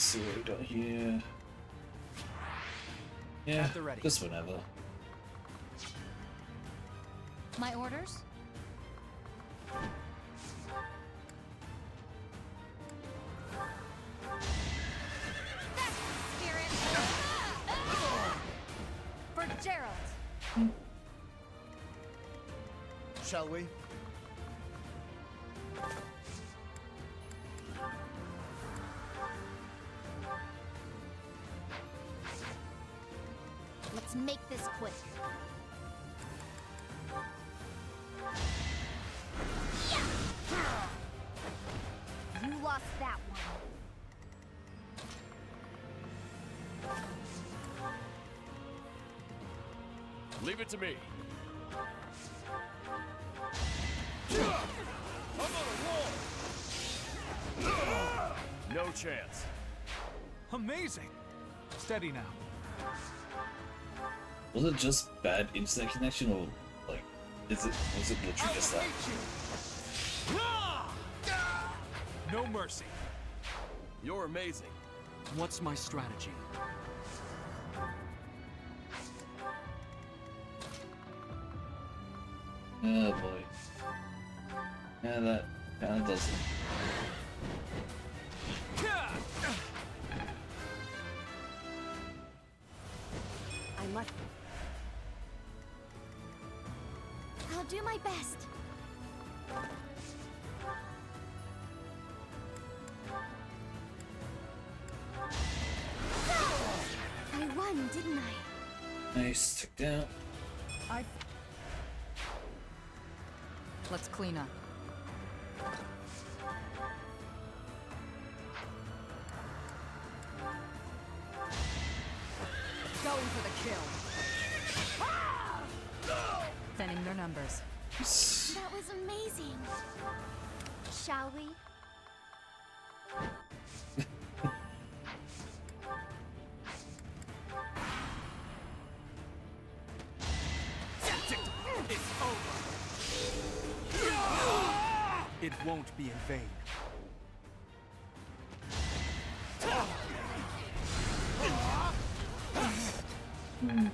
see what we got here. Yeah, At the ready. just whenever. My orders? Spirit! For Gerald! Shall we? Let's make this quick. You lost that one. Leave it to me. I'm on a roll. No chance. Amazing. Steady now. Was it just bad internet connection, or like, was it literally just that? No mercy. You're amazing. What's my strategy? Oh boy. Yeah, that kinda does it. I must. I'll do my best. I won, didn't I? Nice, took down. Let's clean up. Going for the kill. Thinning their numbers. That was amazing. Shall we? It's over. It won't be in vain.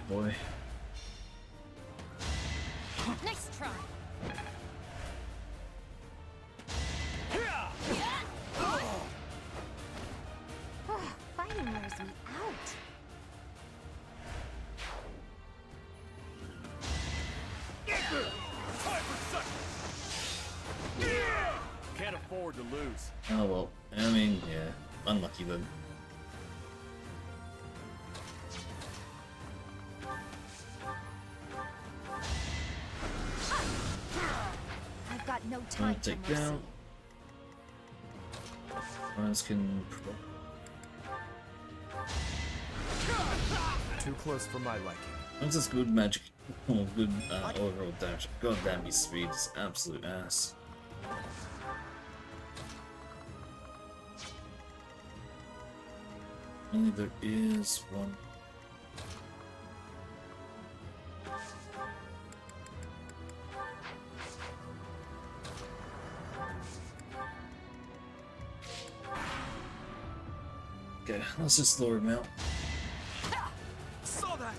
Boy. Nice try. Fighting wears me out. Can't afford to lose. Oh well, I mean, yeah, unlucky then. I've got no time for Take mercy. down. Ones can. Too close for my liking. That's just good magic. Oh, good overall damage. God damn, his speed is absolute ass. Only there is one. Okay, let's just lower him out. Saw that.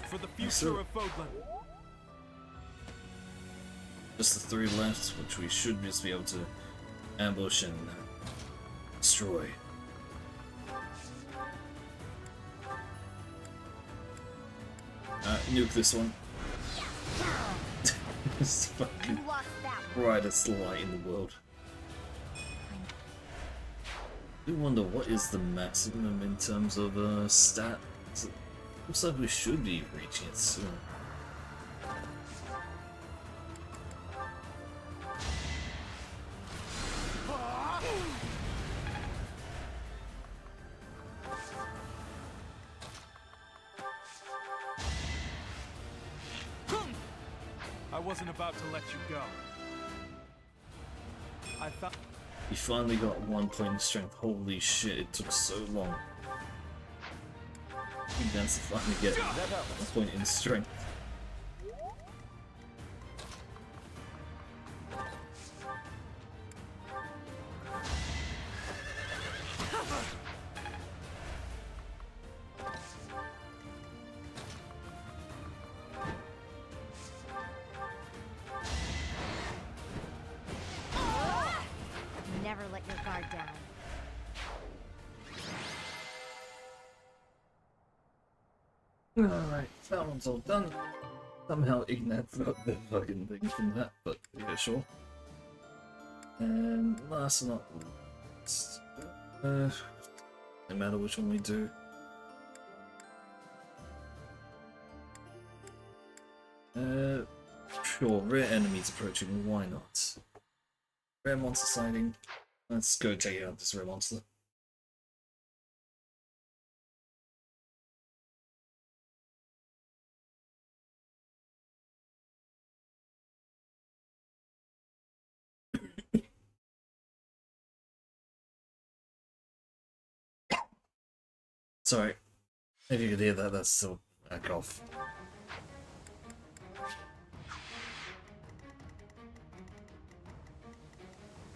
For the future of Fodlan. Just the three left, which we should just be able to ambush and destroy. Nuke this one. It's fucking You lost that brightest light in the world. I do wonder what is the maximum in terms of stat. Looks like we should be reaching it soon. I wasn't about to let you go. I thought. We finally got 1 point in strength. Holy shit, it took so long. We managed to finally get 1 point in strength. down. Alright, that one's all done. Somehow Ignat got the fucking thing from that, but yeah, sure. And last but not least, no matter which one we do. Sure, rare enemies approaching, why not? Rare monster sighting. Let's go take out this rare monster. Sorry, if you could hear that, that's still a cough.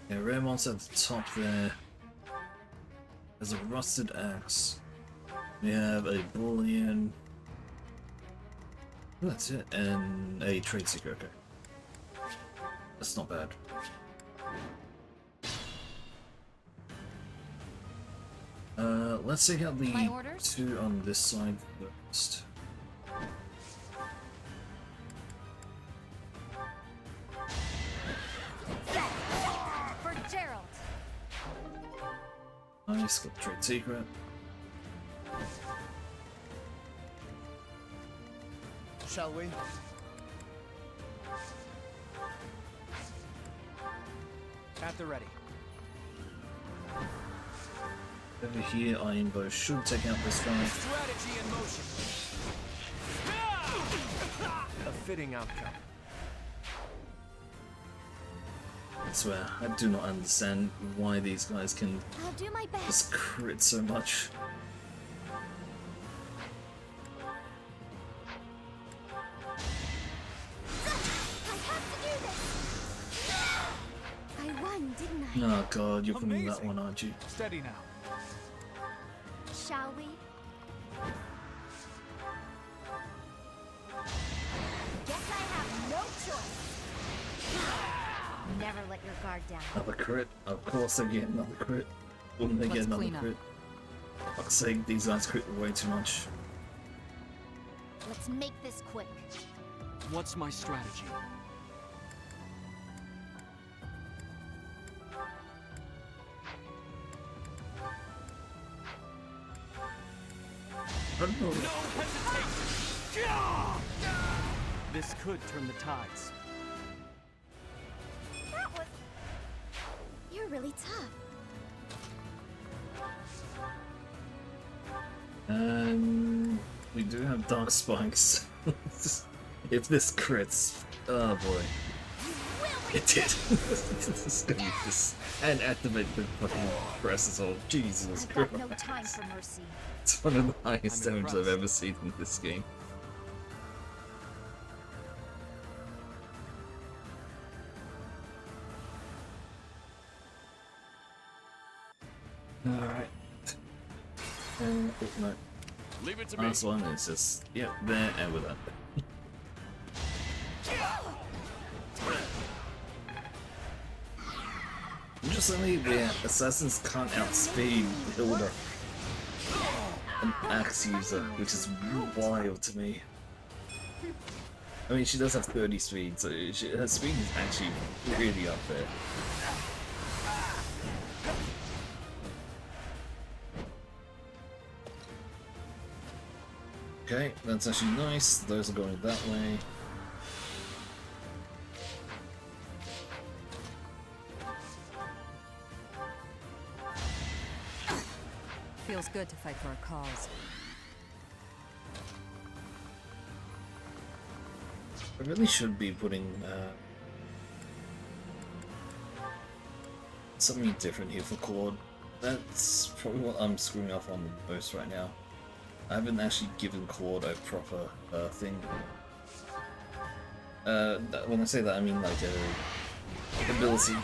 Yeah, rare monster at the top there. There's a rusted axe. We have a bullion. That's it, and a trade secret. Okay, that's not bad. Let's take out the two on this side first. For Gerald. Nice, got trade secret. Shall we? At the ready. Over here, Iron Bow should take out this guy. Strategy in motion. A fitting outcome. I swear, I do not understand why these guys can I'll do my best. just crit so much. I won, didn't I? Oh god, you're putting that one, aren't you? Steady now. Shall we? Guess I have no choice. Never let your guard down. Another crit. Of course they get another crit. Wouldn't they get another crit? For fuck's sake, these guys crit way too much. Let's make this quick. What's my strategy? No hesitation! This could turn the tides. That was... You're really tough. We do have dark spikes. If this crits, oh boy. It did. This is gonna be this. And activate the fucking presses all. Jesus I've Christ. got no time for mercy. It's one of the highest damage I've ever seen in this game. Alright. Oh no. Leave it to me. Last one is just, yep, there and with that. Interestingly, the assassins can't outspeed Hilda, an axe user, which is wild to me. I mean, she does have 30 speed, so her speed is actually really up there. Okay, that's actually nice. Those are going that way. Feels good to fight for a cause. I really should be putting something different here for Claude. That's probably what I'm screwing up on the most right now. I haven't actually given Claude a proper thing. When I say that, I mean like a ability.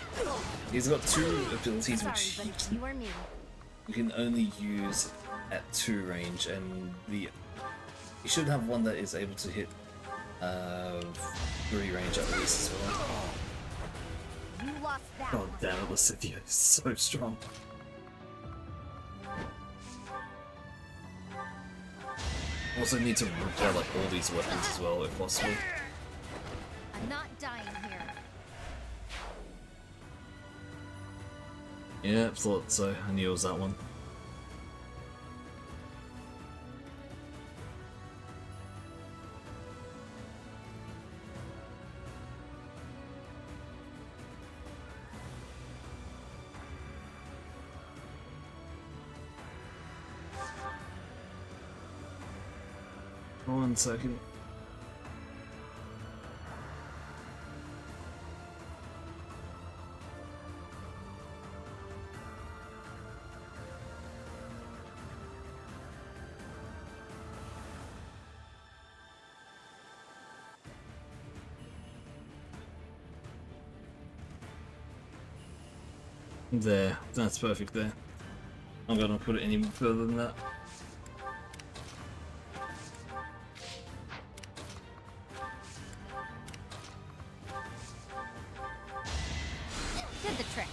He's got two abilities which You or me. you can only use at 2 range, and you should have one that is able to hit 3 range at least as well. You lost that God one. damn it, Lysithea is so strong. Also need to repair like all these weapons as well if possible. I'm not dying here. Yeah, thought so. I knew it was that one. One second. There, that's perfect there. I'm gonna put it any further than that. Did the trick.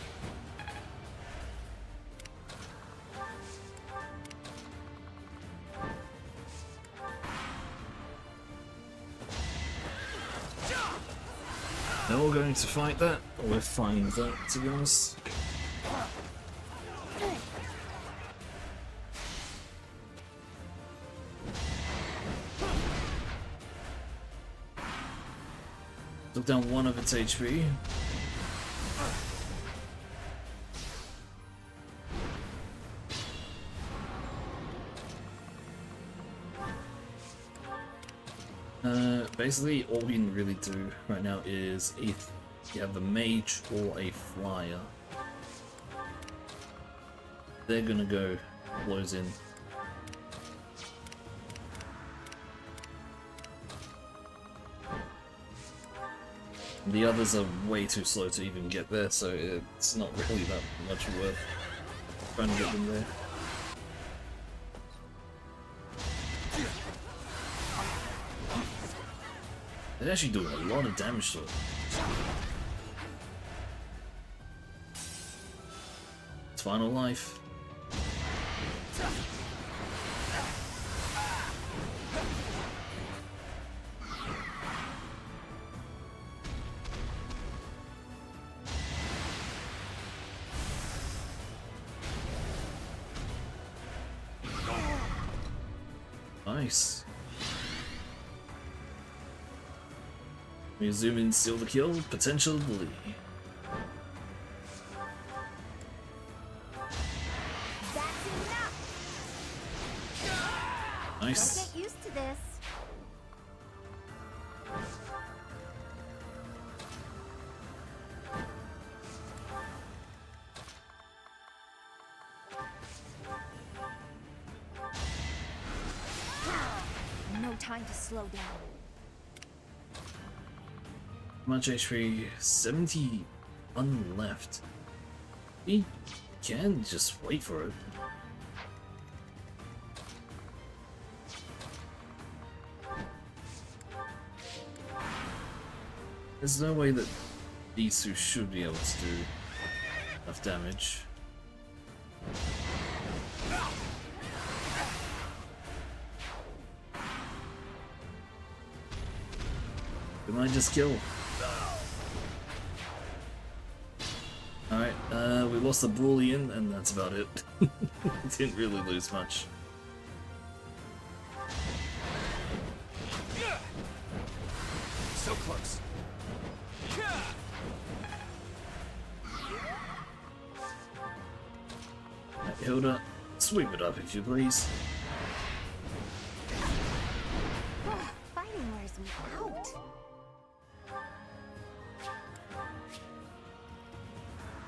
Now we're going to fight that. We're fine with that, to be honest. Took down one of its HP. Basically, all we can really do right now is if you have a mage or a flyer, they're gonna go blows in. The others are way too slow to even get there, so it's not really that much worth trying to get them there. They're actually doing a lot of damage to it. Its final life. Nice. We zoom in, steal the kill, potentially. That's enough. Nice. Don't get used to this. No time to slow down. How much HP? 70 left. We can just wait for it. There's no way that these two should be able to do enough damage. We might just kill. Alright, we lost the Brawlian, and that's about it. Didn't really lose much. So close. Hilda, sweep it up if you please. Fighting wears me out.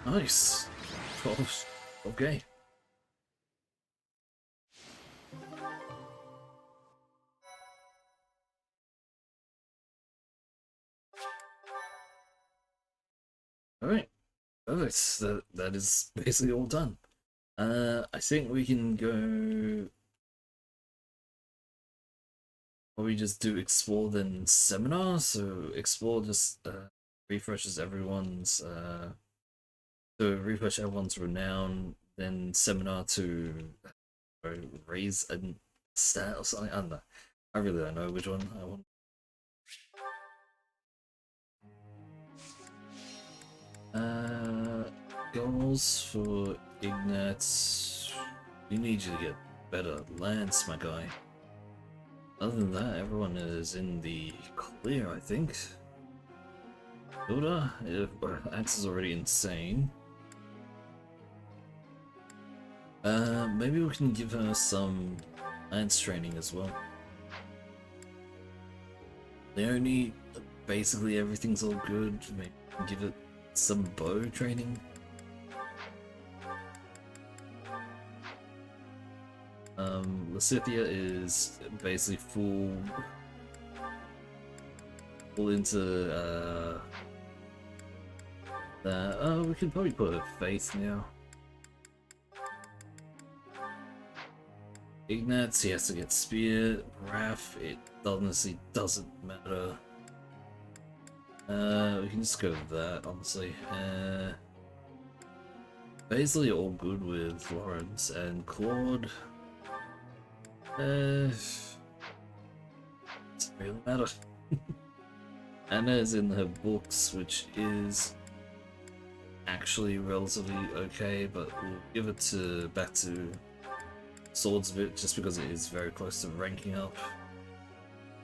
Nice. 12. Okay. Alright. Perfect. That is basically all done. I think we can go... Or we just do explore then seminar, so explore just refreshes everyone's to refresh everyone's renown, then seminar to raise a stat or something. I don't know. I really don't know which one I want. Goals for Ignatz. We need you to get better Lance, my guy. Other than that, everyone is in the clear, I think. Buddha? Axe is already insane. Maybe we can give her some Lance training as well. Leonie, basically everything's all good. Maybe give it some bow training. Lysithia is basically full into that. Oh, we can probably put her Faith now. Ignatz, he has to get Spear. Raph, it honestly doesn't matter. We can just go with that, honestly. Basically all good with Lawrence and Claude. Doesn't really matter. Anna is in her books, which is actually relatively okay, but we'll give it back to Swords a bit just because it is very close to ranking up.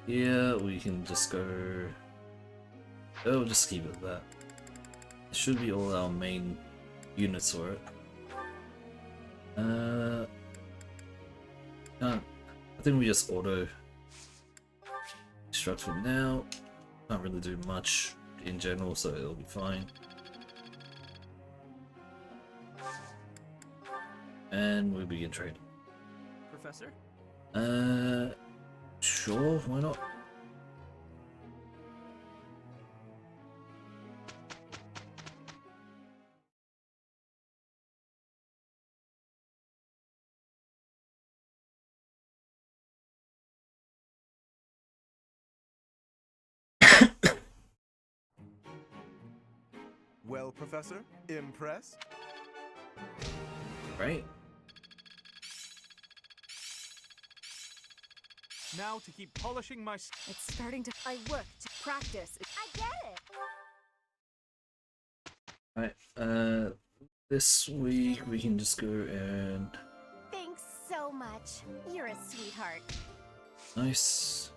Yeah, we can just go. Oh, we'll just keep it at that. It should be all our main units for it. I think we just auto destruct for now. Can't really do much in general, so it'll be fine. And we begin trading. Professor? Sure, why not? Well, Professor, impressed? Right. Now to keep polishing my... It's starting to... I work to practice. I get it! Alright, this week we can just go and... Thanks so much. You're a sweetheart. Nice.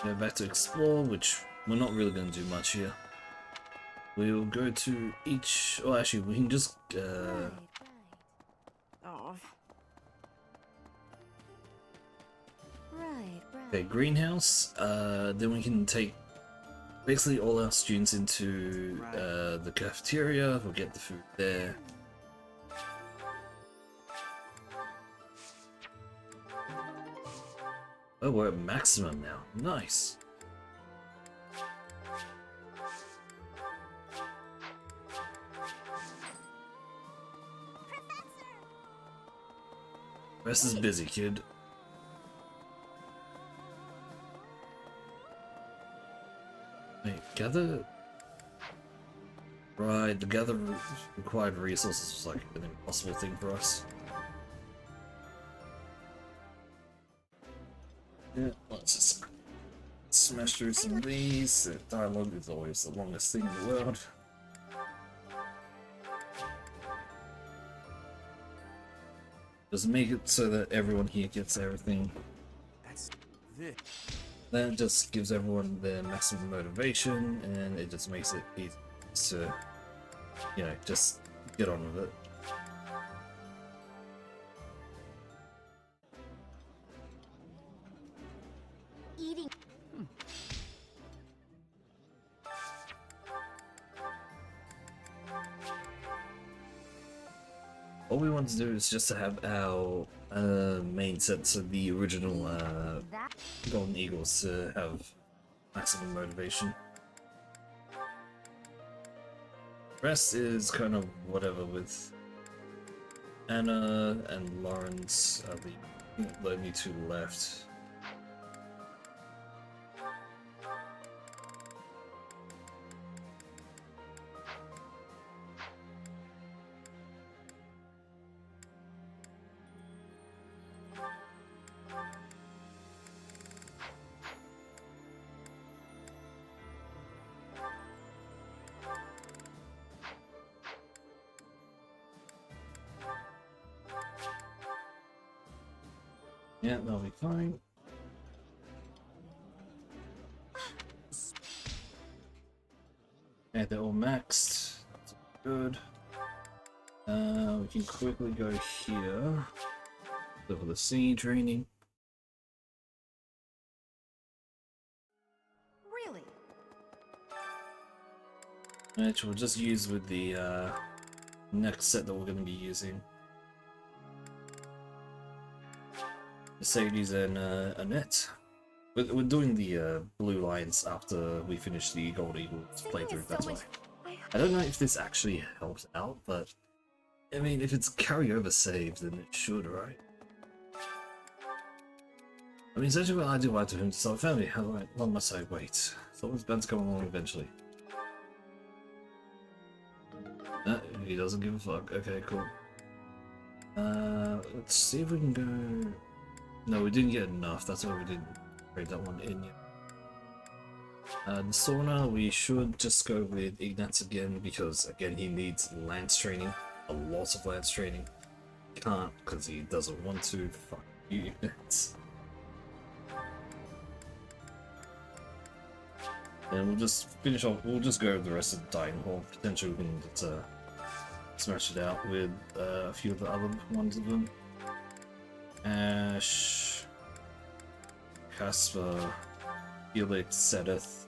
Go back to explore, which we're not really going to do much here. We'll go to each... Oh, actually, we can just... Oh. Okay, greenhouse. Then we can take basically all our students into the cafeteria. We'll get the food there. Oh, we're at maximum now. Nice. Rest is busy, kid. Wait, gather... Right, the gather required resources was like an impossible thing for us. Yeah, let's just smash through some of these. The dialogue is always the longest thing in the world. Just make it so that everyone here gets everything. That's this. That just gives everyone their maximum motivation, and it just makes it easy to, you know, just get on with it. Eating. All we want to do is just to have our main set, so the original Golden Eagles, to have maximum motivation. Rest is kind of whatever with Anna and Lawrence are the only two left. Yeah, that'll be fine. Yeah, they're all maxed. That's good. We can quickly go here. Look for the sea training. Really? Which we'll just use with the next set that we're going to be using. Mercedes and Annette. We're doing the Blue Lions after we finish the Gold Eagles playthrough, that's why. I don't know if this actually helps out, but I mean, if it's carryover save, then it should, right? I mean, essentially what I do want to him to start family. How long must I wait? Someone's bound to come along eventually. He doesn't give a fuck. Okay, cool. Let's see if we can go... No, we didn't get enough. That's why we didn't trade that one in yet. The sauna, we should just go with Ignatz again, because again he needs lance training. A lot of lance training. Can't, because he doesn't want to. Fuck you, Ignatz. And we'll just finish off, we'll just go with the rest of the Dying Hall. Potentially we can just, smash it out with a few of the other ones of them. Ash, Casper, Felix, Sedith.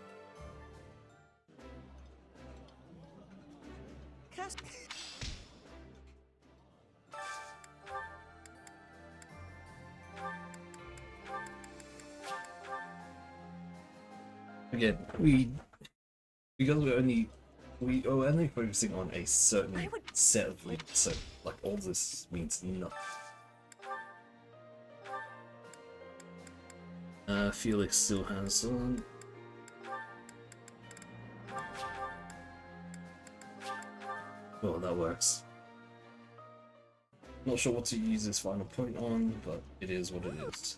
Again, because we are only focusing on a certain set of leads, so like all this means nothing. Felix still has on. Well, that works. Not sure what to use this final point on, but it is what it is.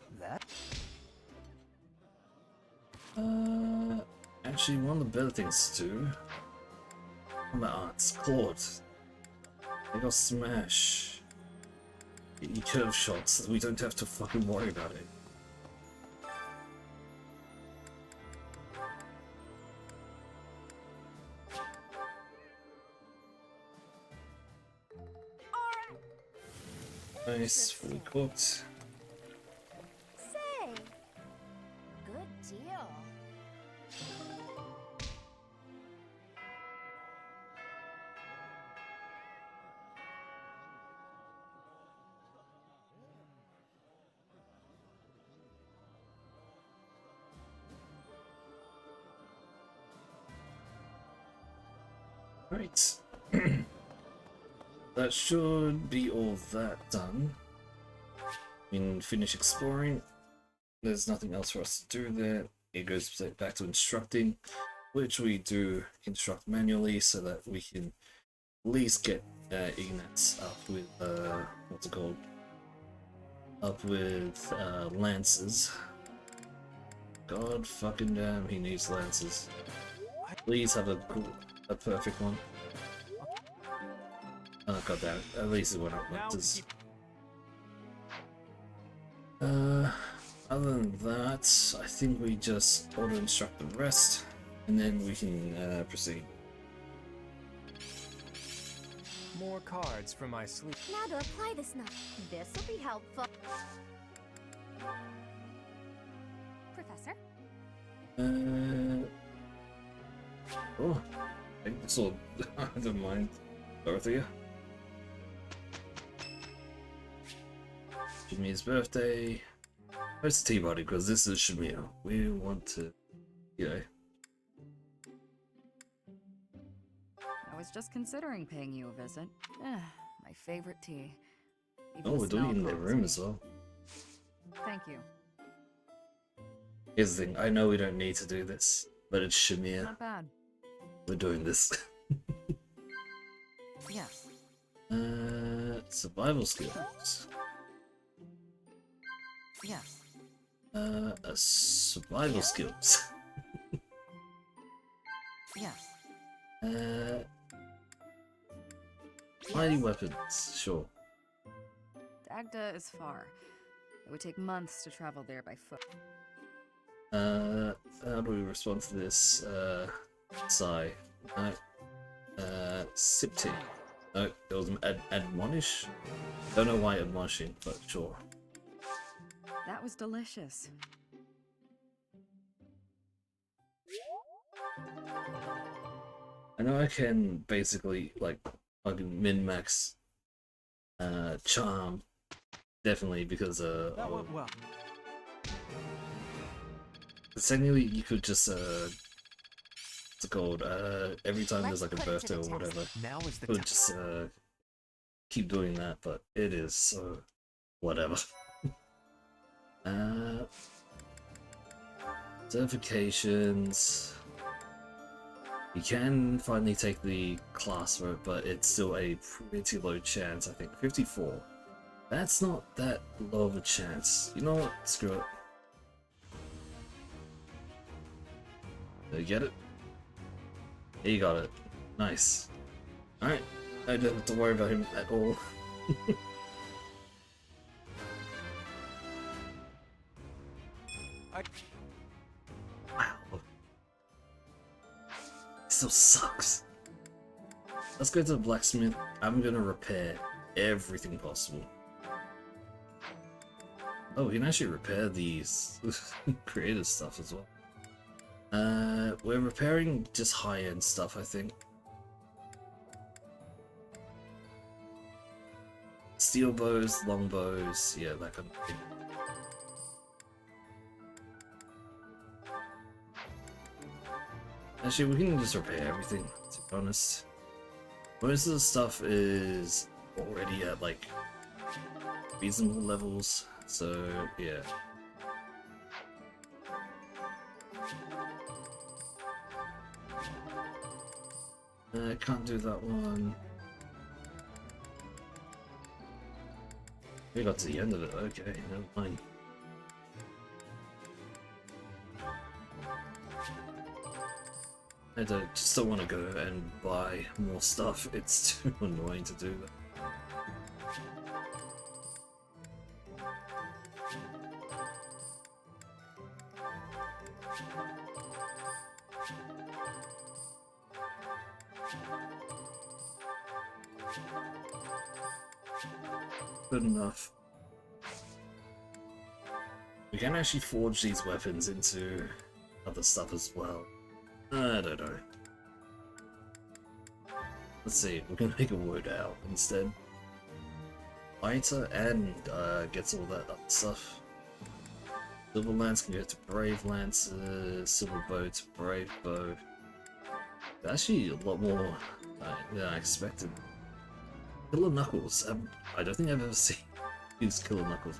Actually, one of the better things to do. Combat arts, Claude. They got smash. Get your curve shots so we don't have to fucking worry about it. Nice, fully cooked. Say, good deal. Right. That should be all that done. We can finish exploring. There's nothing else for us to do there. It goes back to instructing, which we do instruct manually so that we can at least get Ignatz up with, what's it called? Up with lances. God fucking damn, he needs lances. Please have a perfect one. Oh god damn it, at least it went up lances. Other than that, I think we just auto-instruct the rest, and then we can proceed. More cards for my sleep. Now to apply this nut. This'll be helpful. Professor? Oh, I think this will, I don't mind. Dorothea? Shamia's birthday. Where's the tea party? Because this is Shamia. We want to, you know. I was just considering paying you a visit. My favorite tea. Even Oh, the we're doing it in smell their calls room me. as well. Thank you. Here's the thing, I know we don't need to do this, but it's Shamia. Not bad. We're doing this. Yes. Survival skills. Yes. Survival skills. Yes. Mighty weapons, sure. Dagda is far. It would take months to travel there by foot. How do we respond to this? Sigh. No. Sip tea. No, it was admonish? Don't know why admonishing, but sure. That was delicious. I know I can basically, like, fucking min-max charm. Definitely, because, That went well. technically, you could just, what's it called? Every time there's like a birthday or whatever, Now is the you could just, keep doing that, but it is so whatever. Certifications. You can finally take the class for it, but it's still a pretty low chance, I think. 54. That's not that low of a chance. You know what? Screw it. Did you get it? Yeah, you got it. Nice. Alright. I don't have to worry about him at all. Wow. Still sucks. Let's go to the blacksmith. I'm gonna repair everything possible. Oh, we can actually repair these creative stuff as well. We're repairing just high-end stuff, I think. Steel bows, long bows, yeah, that kind of thing. Actually, we can just repair everything, to be honest. Most of the stuff is already at, like, reasonable levels, so, yeah. I can't do that one. We got to the end of it, okay, never mind. I just don't want to go and buy more stuff, it's too annoying to do that. Good enough. We can actually forge these weapons into other stuff as well. I don't know. Let's see, we're gonna make a word out instead. Fighter and gets all that other stuff. Silver Lance can go to Brave Lances, Silver Bow to Brave Bow. Actually, a lot more than I expected. Killer Knuckles. I don't think I've ever seen used Killer Knuckles.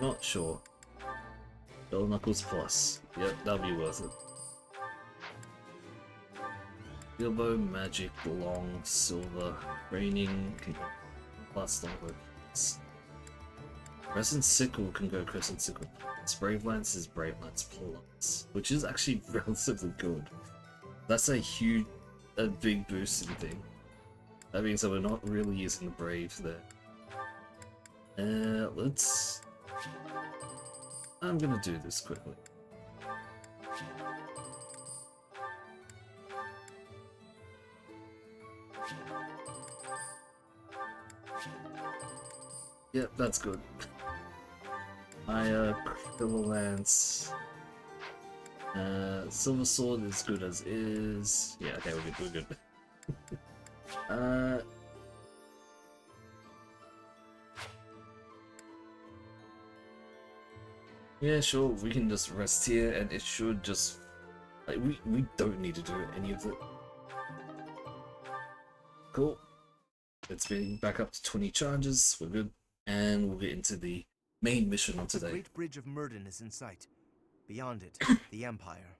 Not sure. Killer Knuckles Plus. Yep, that'll be worth it. Bilbo, Magic, Long, Silver, Raining, can go plus Longbow. Crescent Sickle can go Crescent Sickle. Brave Lance is Brave Lance Plus, which is actually relatively good. That's a big boosting thing. That means that we're not really using the Brave there. I'm gonna do this quickly. Yep, that's good. Silver Lance. Silver Sword is good as is. Yeah, okay, we're good. Yeah, sure, we can just rest here and it should just... Like, we don't need to do any of it. Cool. It's been back up to 20 charges, we're good. And we'll get into the main mission of today. The Great Bridge of Myrddin is in sight. Beyond it, the Empire.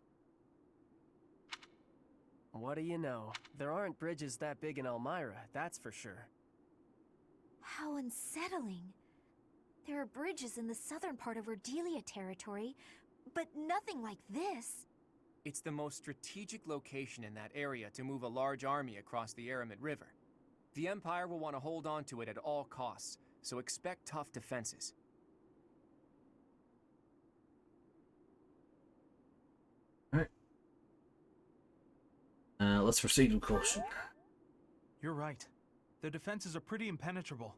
What do you know? There aren't bridges that big in Elmyra, that's for sure. How unsettling. There are bridges in the southern part of Ordelia territory, but nothing like this. It's the most strategic location in that area to move a large army across the Aramid River. The Empire will want to hold on to it at all costs, so expect tough defenses. let's proceed with caution. You're right. The defenses are pretty impenetrable.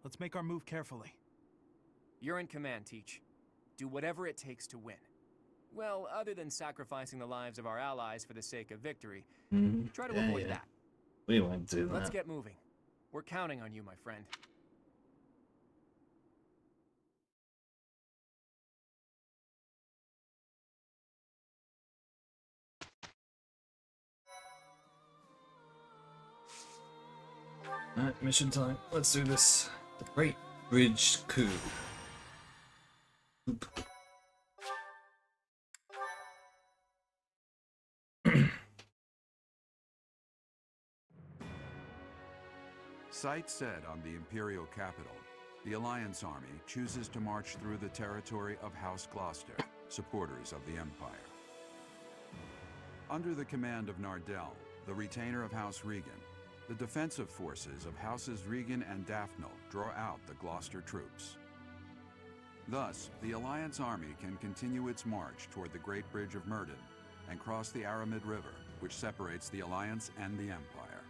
Let's make our move carefully. You're in command, Teach. Do whatever it takes to win. Well, other than sacrificing the lives of our allies for the sake of victory, try to avoid that. We won't do that. Let's get moving. We're counting on you, my friend. Alright, mission time. Let's do this. The Great Bridge Coup. Oop. Sight said on the Imperial capital, the Alliance army chooses to march through the territory of House Gloucester, supporters of the Empire. Under the command of Nardell, the retainer of House Regan, the defensive forces of Houses Regan and Daphnel draw out the Gloucester troops. Thus, the Alliance army can continue its march toward the Great Bridge of Myrddin and cross the Aramid River, which separates the Alliance and the Empire.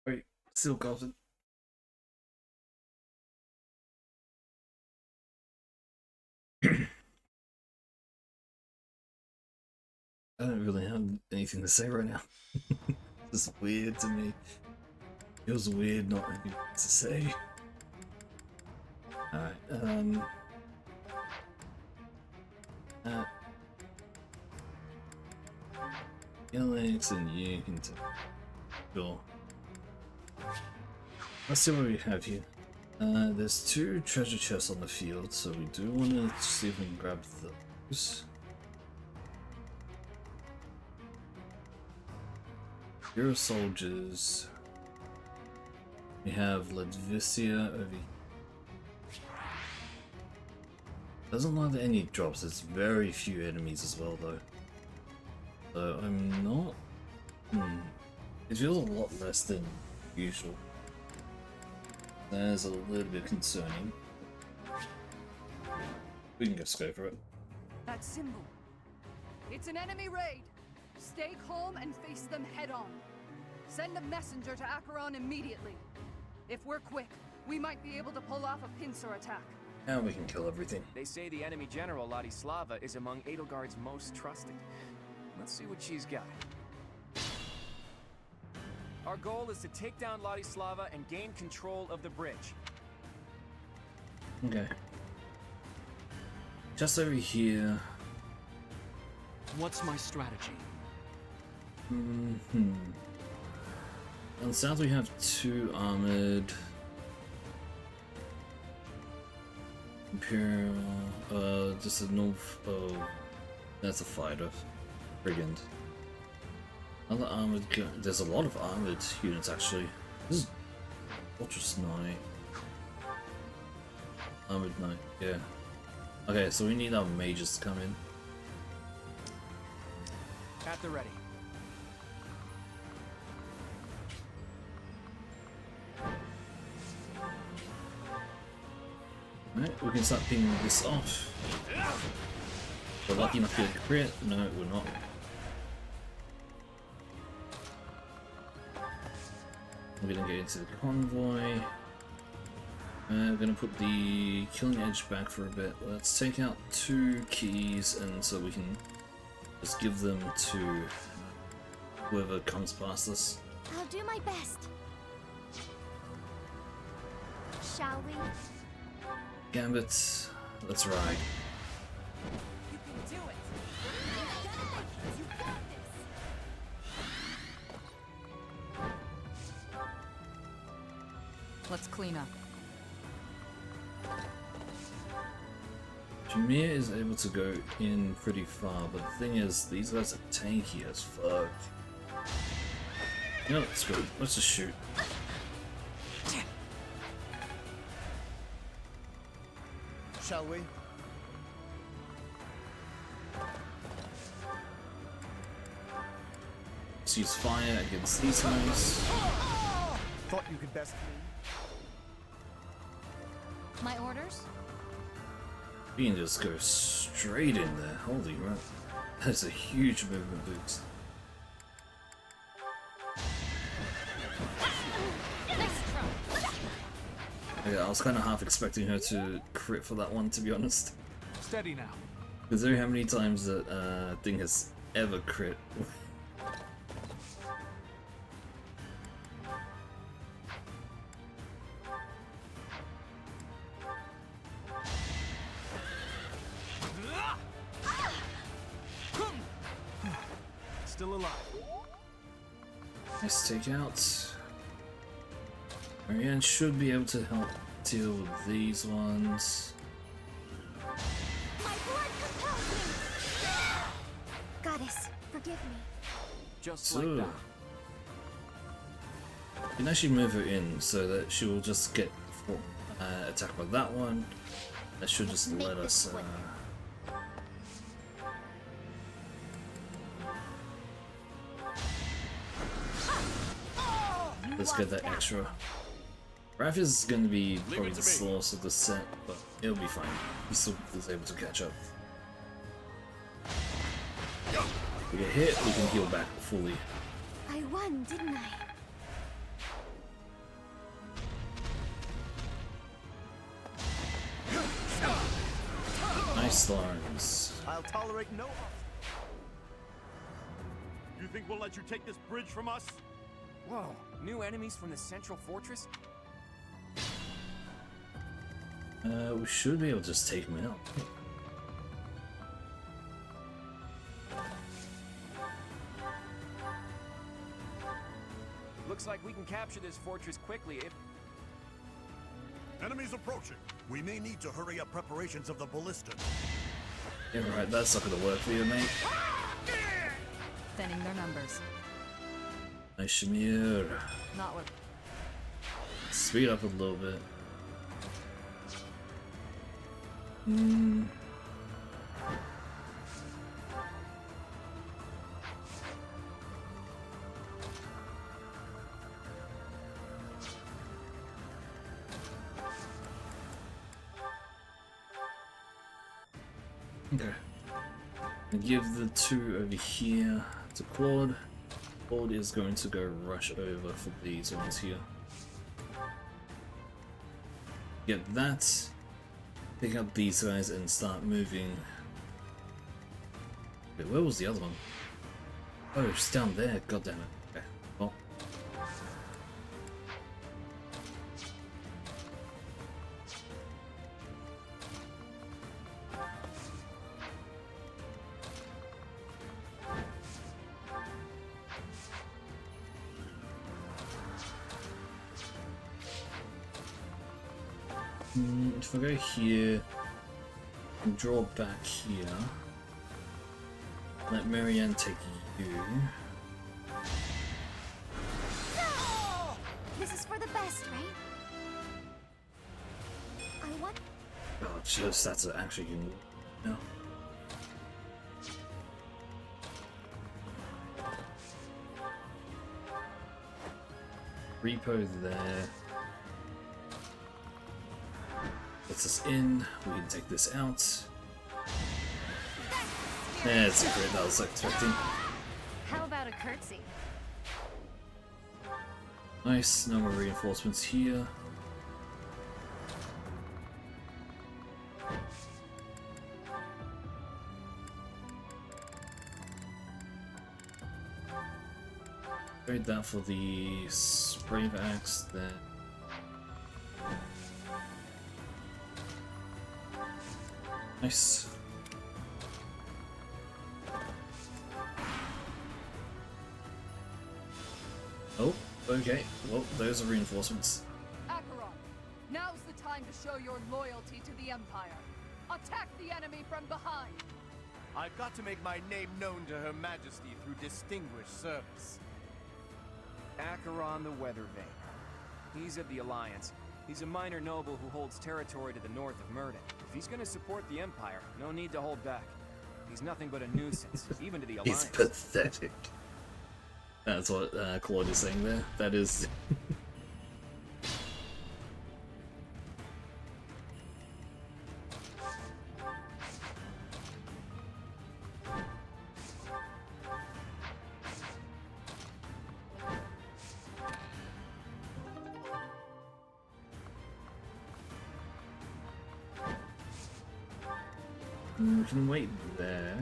Wait, still got it. I don't really have anything to say right now. It's weird to me. Feels weird not having to say. Alright, Alex and you can sure. Let's see what we have here. There's 2 treasure chests on the field, so we do want to see if we can grab those. Hero soldiers. We have Ledvicia over here. Doesn't look like any drops, there's very few enemies as well though. So I'm not... It feels a lot less than usual. That's a little bit concerning. We can just go for it. That symbol. It's an enemy raid. Stay calm and face them head on. Send a messenger to Acheron immediately. If we're quick, we might be able to pull off a pincer attack. And we can kill everything. They say the enemy general, Ladislava, is among Edelgard's most trusted. Let's see what she's got. Our goal is to take down Ladislava and gain control of the bridge. Okay. Just over here. What's my strategy? On the south we have 2 armored Imperial, just the north, oh, that's a fighter. Brigand. Other armored, there's a lot of armored units actually. This is Fortress Knight. Armored Knight, yeah. Okay, so we need our mages to come in. At the ready. Alright, we can start picking this off. We're lucky enough to get a crit. No, we're not. We're gonna get into the convoy. We're gonna put the killing edge back for a bit. Let's take out 2 keys, and so we can just give them to whoever comes past us. I'll do my best. Shall we? Gambit, let's ride. You can do it. You got this. Let's clean up. Jameer is able to go in pretty far, but the thing is, these guys are tanky as fuck. You know, let's go. Let's just shoot. Shall we? Let's use fire against these guys. Thought you could best me. My orders? We can just go straight in there. Holy crap. That's a huge movement boost. Yeah, I was kind of half expecting her to crit for that one, to be honest. Steady now. Considering how many times that thing has ever crit. Still alive. Nice takeout. Marianne should be able to help deal with these ones. My blood compels me! Goddess, forgive me. Just So, like that. you can actually move her in so that she will just get attacked by that one. That should just let us. Let's get that extra. Raph is going to be probably the slowest of the set, but it'll be fine. He still is able to catch up. We get hit, we can heal back fully. I won, didn't I? Nice Lawrence. I'll tolerate no. You think we'll let you take this bridge from us? Whoa, new enemies from the central fortress? We should be able to just take him out. Looks like we can capture this fortress quickly if... Enemies approaching. We may need to hurry up preparations of the ballista. Yeah, right, that's not gonna work for you, mate. Thinning their numbers. Nice Shamir. Not with... Speed up a little bit. Hmm. Okay. I'll give the two over here to Claude. Claude is going to go rush over for these ones here. Get that. Pick up these guys and start moving. Wait, where was the other one? Oh, it's down there. God damn it. Okay. Well. If I go here and draw back here, let Marianne take you. This is for the best, right? I want. Oh, just that's actually unique. No. Repo there. Gets us in. We can take this out. That's a crit that I was expecting. How about a curtsy? Nice. No more reinforcements here. Trade that for the Brave Axe then. Nice. Oh, okay. Well, those are reinforcements. Acheron, now's the time to show your loyalty to the Empire. Attack the enemy from behind. I've got to make my name known to Her Majesty through distinguished service. Acheron the Weathervane. He's of the Alliance. He's a minor noble who holds territory to the north of Murden. If he's gonna support the Empire, no need to hold back. He's nothing but a nuisance, even to the Alliance. He's pathetic. That's what Claude is saying there. That is. We can wait there.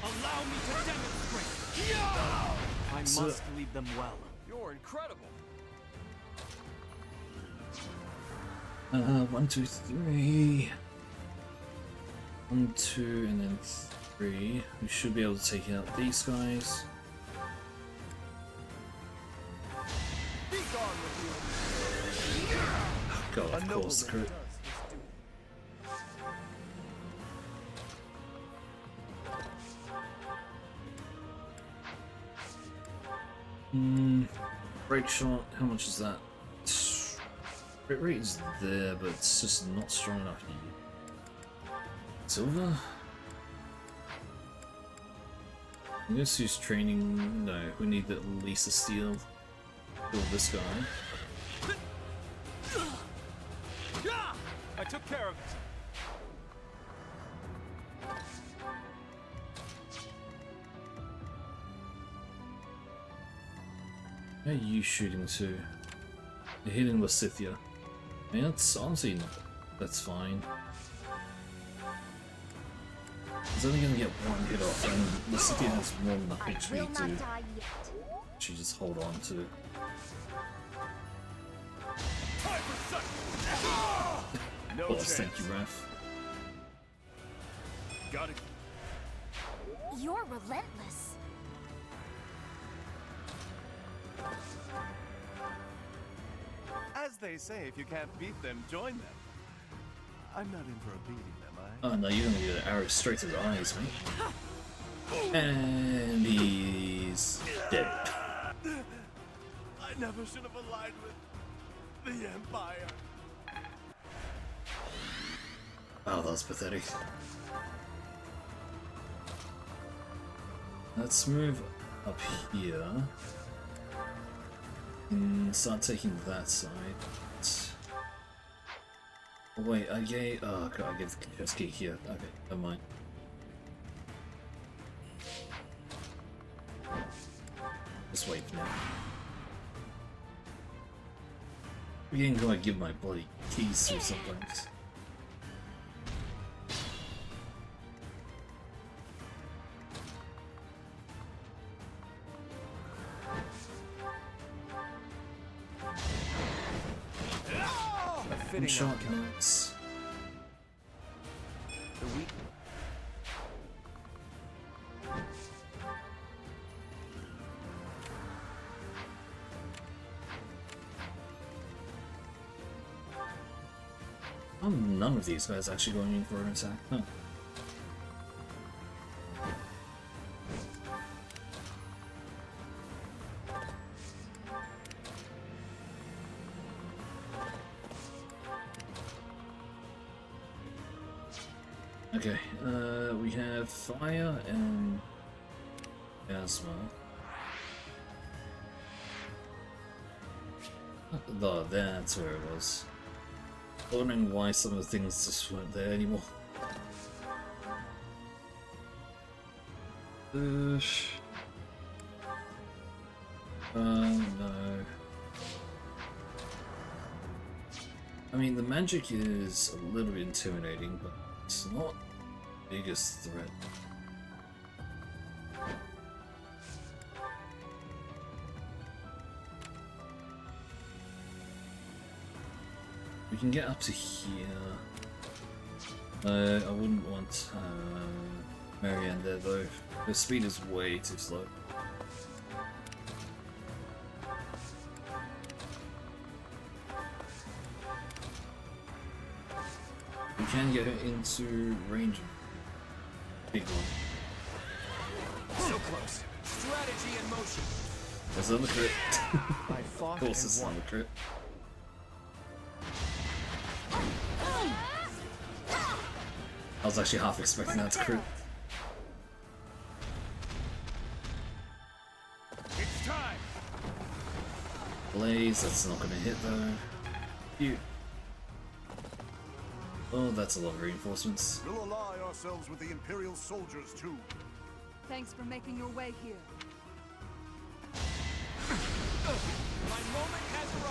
Allow me to demonstrate. I So- must lead them well. You're incredible. 1, 2, 3. 1, 2, and then 3. We should be able to take out these guys. Be gone with you. God, of course, crit. Break shot, how much is that? Crit rate is there, but it's just not strong enough here. Silver? I'm gonna use training. No, we need at least a steel. Kill this guy. I took care of it. Where are you shooting to? You're hitting Lysithia. I mean, that's honestly, that's fine. He's only gonna get one hit off, and Lysithia has more than the HP to actually just hold on to. No Boss, chance. thank you, Ref. Got it. You're relentless. As they say, if you can't beat them, join them. I'm not in for a beating, am I? Oh no, you're gonna get an arrow straight to the eyes, mate. And he's dead. I never should have aligned with the Empire. Oh, that was pathetic. Let's move up here and start taking that side. Oh, wait, I gave. Oh god, I gave the chest key here. Okay, never mind. Just wait for now. We ain't gonna give my bloody keys through sometimes. Fitting Shotguns. The weak. Oh, none of these guys actually going in for an attack. Huh. Okay, we have fire and asthma. Oh, that's where it was. Wondering why some of the things just weren't there anymore. No. I mean, the magic is a little bit intimidating, but it's not the biggest threat. We can get up to here. I wouldn't want Marianne there though. Her speed is way too slow. We can get her into range. Big one. So close. Strategy in motion. There's another crit. I fought Of course, it's and won. another crit. I was actually half expecting that to crit. Blaze, that's not gonna hit though. Cute. Oh, that's a lot of reinforcements. We'll ally ourselves with the Imperial soldiers too. Thanks for making your way here.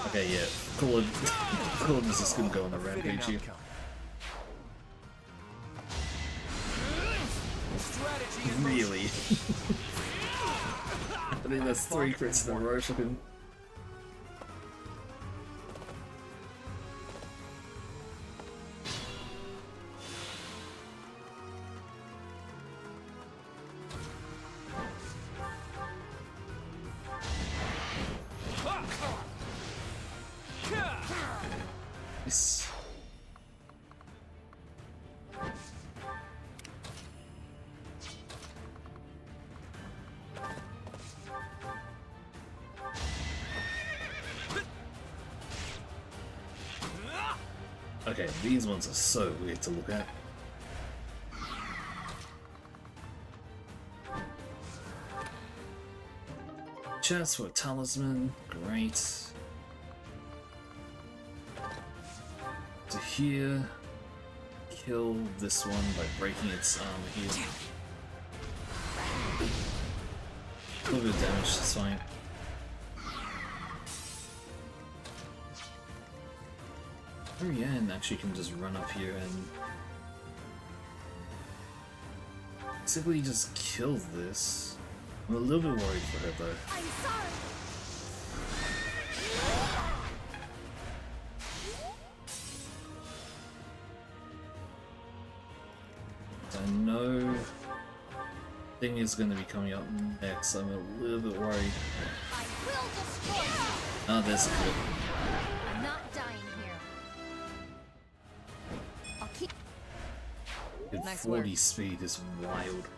Okay, yeah. Claude is just gonna go on a rampage here. Really? I think that's 3 crits in a row for him. Nice. Okay, these ones are so weird to look at. Chance for a talisman, great. To here, kill this one by breaking its armor here. A little bit of damage, that's fine. Brienne actually can just run up here and basically just kill this. I'm a little bit worried for her though. I'm sorry. I know thing is going to be coming up next. I'm a little bit worried. I will destroy you. Ah, there's a clip. I'm not dying here. I'll keep. Good Nice 40 work. speed is wild.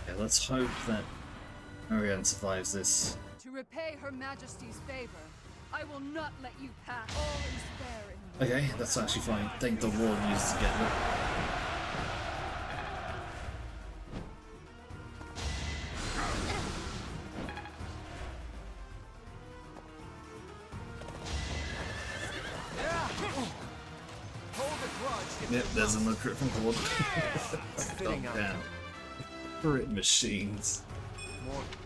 Yeah, let's hope that Marianne survives this. To repay Her Majesty's favor, I will not let you pass. All is fair in Okay, that's actually fine. Thank the Lord we used to get it. Yep, there's another crit from Claude. Fitting Oh, outcome. damn. Crit machines.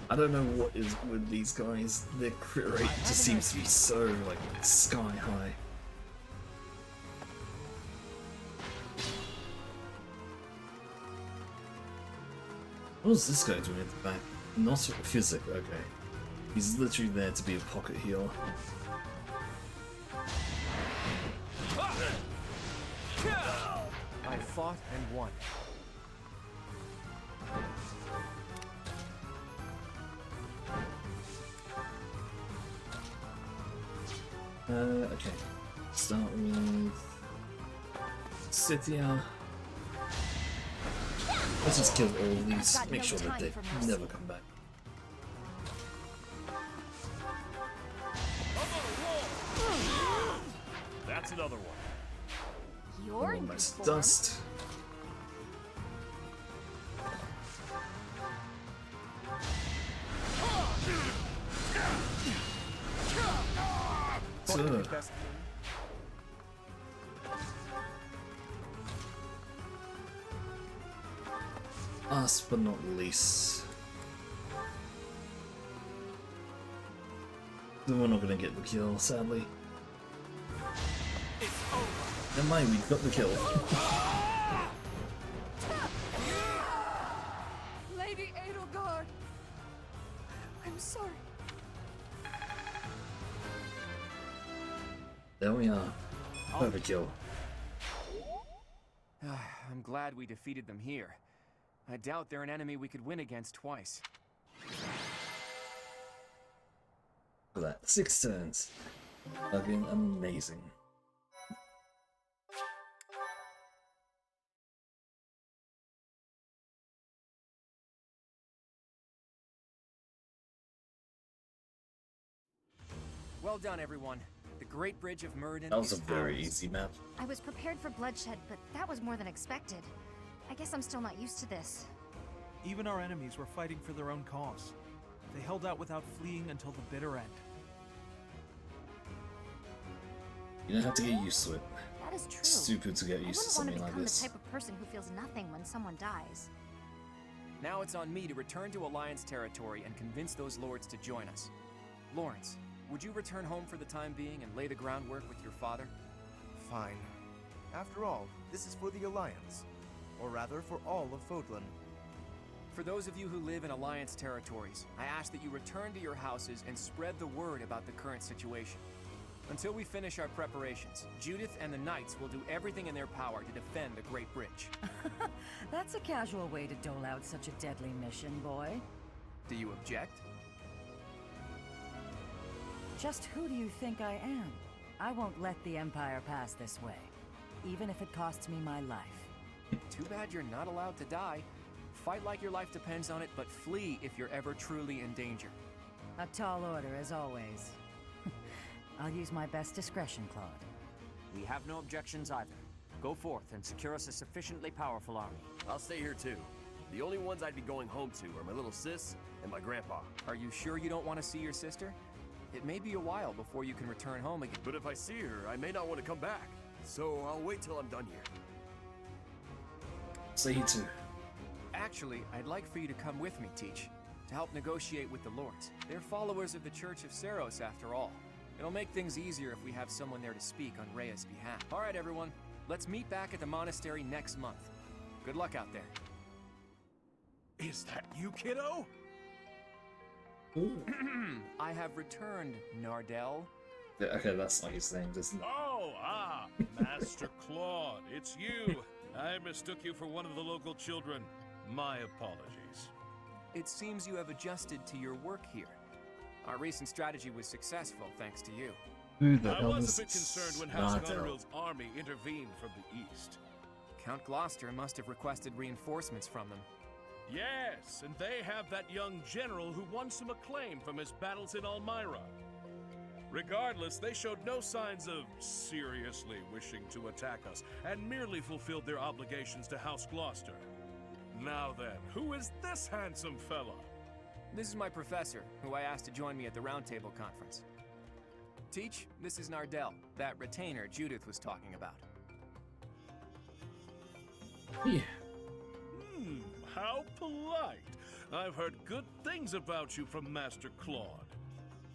I don't know what is with these guys. Their crit rate just seems to be so, like, sky high. What was this guy doing at the back? Not physic, okay. He's literally there to be a pocket healer. I fought and won. Okay. Start with Scythia. Let's just kill all of these. Got Make no sure that time they for mercy. never come back. That's another one. You're in good Almost form. dust. Ugh. Last but not least, then we're not gonna get the kill, sadly. Never mind, we got the kill. Lady Edelgard! I'm sorry. There we are. Perfect kill. I'm glad we defeated them here. I doubt they're an enemy we could win against twice. Look at that. 6 turns. Fucking amazing. Well done, everyone. The Great Bridge of Myrddin That was is a very ours. easy map. I was prepared for bloodshed, but that was more than expected. I guess I'm still not used to this. Even our enemies were fighting for their own cause. They held out without fleeing until the bitter end. You don't have to get used to it. That is true. It's stupid to get used to I something wouldn't like want to this. become the type of person who feels nothing when someone dies. Now it's on me to return to Alliance territory and convince those lords to join us. Lawrence, would you return home for the time being and lay the groundwork with your father? Fine. After all, this is for the Alliance. Or rather, for all of Fodlan. For those of you who live in Alliance territories, I ask that you return to your houses and spread the word about the current situation. Until we finish our preparations, Judith and the Knights will do everything in their power to defend the Great Bridge. That's a casual way to dole out such a deadly mission, boy. Do you object? Just who do you think I am? I won't let the Empire pass this way, even if it costs me my life. Too bad you're not allowed to die. Fight like your life depends on it, but flee if you're ever truly in danger. A tall order, as always. I'll use my best discretion, Claude. We have no objections either. Go forth and secure us a sufficiently powerful army. I'll stay here too. The only ones I'd be going home to are my little sis and my grandpa. Are you sure you don't want to see your sister? It may be a while before you can return home again. But if I see her, I may not want to come back. So I'll wait till I'm done here. See you too. Actually, I'd like for you to come with me, Teach, to help negotiate with the lords. They're followers of the Church of Seiros, after all. It'll make things easier if we have someone there to speak on Rhea's behalf. All right, everyone. Let's meet back at the monastery next month. Good luck out there. Is that you, kiddo? I have returned, Nardell. Yeah, okay, that's not his name, isn't it? Oh, Master Claude, it's you. I mistook you for one of the local children. My apologies. It seems you have adjusted to your work here. Our recent strategy was successful, thanks to you. Who the I hell was is a bit concerned when House Nardell? Goneril's army intervened from the east. Count Gloucester must have requested reinforcements from them. Yes, and they have that young general who won some acclaim from his battles in Almyra. Regardless, they showed no signs of seriously wishing to attack us, and merely fulfilled their obligations to House Gloucester. Now then, who is this handsome fella? This is my professor, who I asked to join me at the Roundtable Conference. Teach, this is Nardell, that retainer Judith was talking about. Yeah. How polite. I've heard good things about you from Master Claude.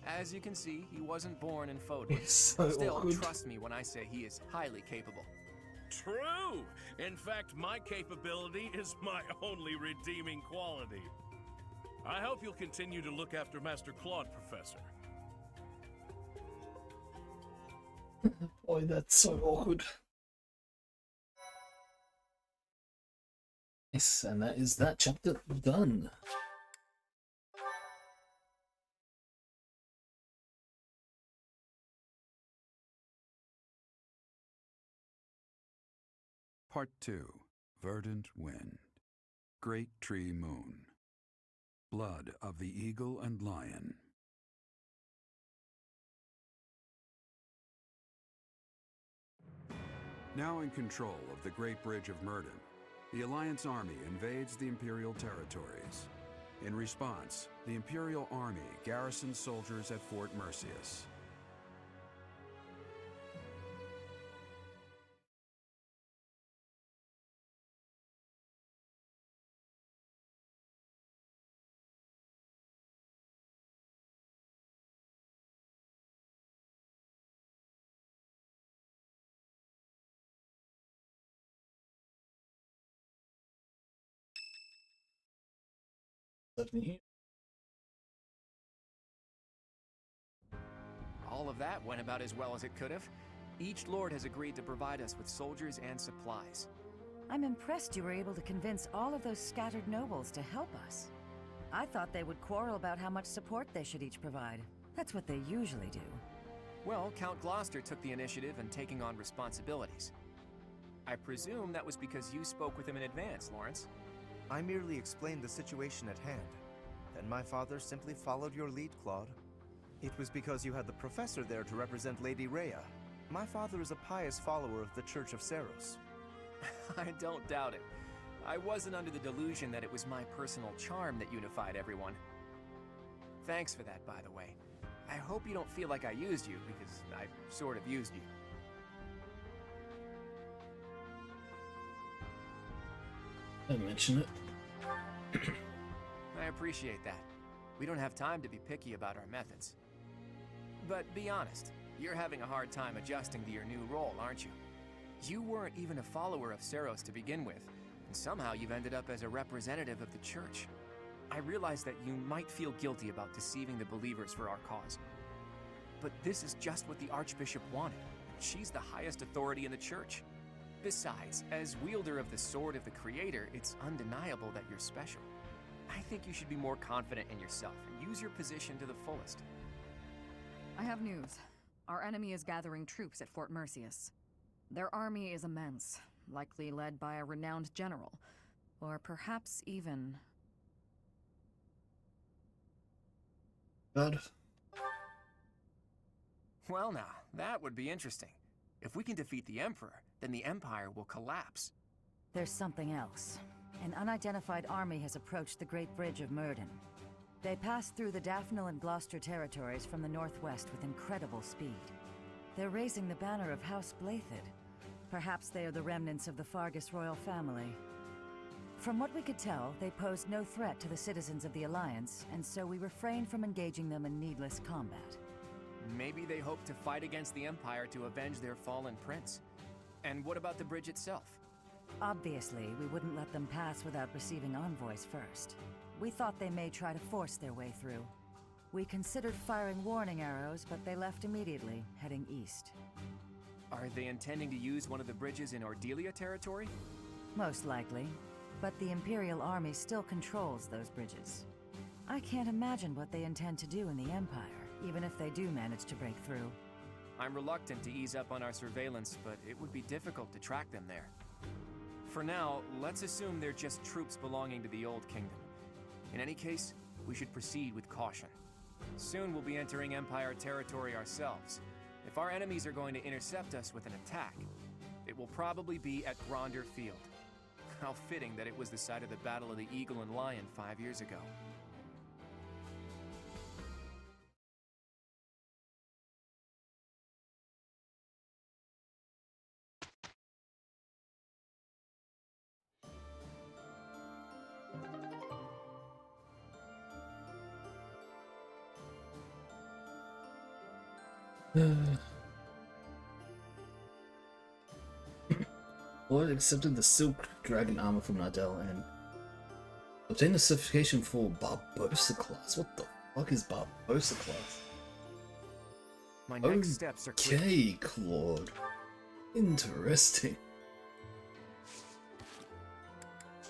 As you can see, he wasn't born in Fodlan. It's so Still, awkward. trust me when I say he is highly capable. True! In fact, my capability is my only redeeming quality. I hope you'll continue to look after Master Claude, Professor. Boy, that's so awkward. Yes, and that is that chapter done. Part 2. Verdant Wind. Great Tree Moon. Blood of the Eagle and Lion. Now in control of the Great Bridge of Myrddin, the Alliance army invades the Imperial territories. In response, the Imperial army garrisons soldiers at Fort Mercius. All of that went about as well as it could have. Each lord has agreed to provide us with soldiers and supplies. I'm impressed you were able to convince all of those scattered nobles to help us. I thought they would quarrel about how much support they should each provide. That's what they usually do. Well, Count Gloucester took the initiative in taking on responsibilities. I presume that was because you spoke with him in advance, Lawrence. I merely explained the situation at hand. Then my father simply followed your lead, Claude. It was because you had the professor there to represent Lady Rhea. My father is a pious follower of the Church of Seiros. I don't doubt it. I wasn't under the delusion that it was my personal charm that unified everyone. Thanks for that, by the way. I hope you don't feel like I used you, because I sort of used you. Don't mention it. I appreciate that. We don't have time to be picky about our methods. But be honest, you're having a hard time adjusting to your new role, aren't you? You weren't even a follower of Seiros to begin with, and somehow you've ended up as a representative of the Church. I realize that you might feel guilty about deceiving the believers for our cause. But this is just what the Archbishop wanted. She's the highest authority in the Church. Besides, as wielder of the Sword of the Creator, it's undeniable that you're special. I think you should be more confident in yourself and use your position to the fullest. I have news. Our enemy is gathering troops at Fort Merceus. Their army is immense, likely led by a renowned general, or perhaps even... God. Well now, that would be interesting. If we can defeat the Emperor, then the Empire will collapse. There's something else. An unidentified army has approached the Great Bridge of Myrddin. They passed through the Daphnel and Gloucester territories from the northwest with incredible speed. They're raising the banner of House Blathid. Perhaps they are the remnants of the Fargus royal family. From what we could tell, they posed no threat to the citizens of the Alliance, and so we refrained from engaging them in needless combat. Maybe they hope to fight against the Empire to avenge their fallen prince. And what about the bridge itself? Obviously, we wouldn't let them pass without receiving envoys first. We thought they may try to force their way through. We considered firing warning arrows, but they left immediately, heading east. Are they intending to use one of the bridges in Ordelia territory? Most likely, but the Imperial Army still controls those bridges. I can't imagine what they intend to do in the Empire, even if they do manage to break through. I'm reluctant to ease up on our surveillance, but it would be difficult to track them there. For now, let's assume they're just troops belonging to the Old Kingdom. In any case, we should proceed with caution. Soon we'll be entering Empire territory ourselves. If our enemies are going to intercept us with an attack, it will probably be at Gronder Field. How fitting that it was the site of the Battle of the Eagle and Lion 5 years ago. Lord accepted the Silk Dragon armor from Nardell and obtained a certification for Barbossa class. What the fuck is Barbossa class? My next steps are clear. Okay, Claude. Interesting.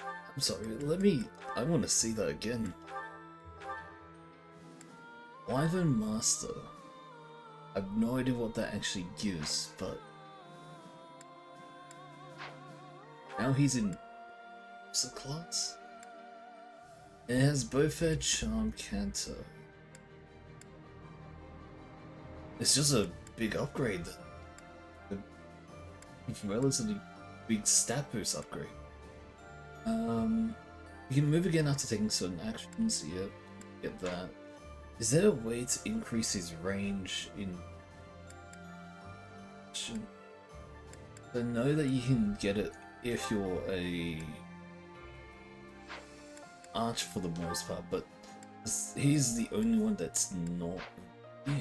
I'm sorry, I want to see that again. Wyvern Master. I have no idea what that actually gives, but now he's in class. It has Bowfair, Charm, Canto. It's just a big upgrade. A relatively big stat boost upgrade. You can move again after taking certain actions. Yep, get that. Is there a way to increase his range in... I know that you can get it if you're a arch for the most part, but he's the only one that's not. Yeah.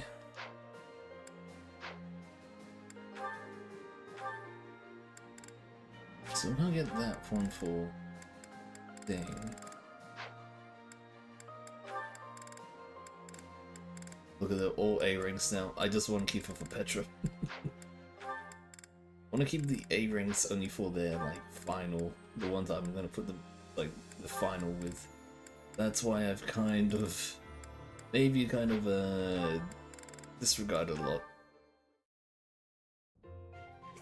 So I'm gonna get that one for Dane. Look at the all A rings now. I just want to keep it for Petra. I want to keep the A rings only for their like final, the ones I'm gonna put them like the final with. That's why I've kind of disregarded a lot.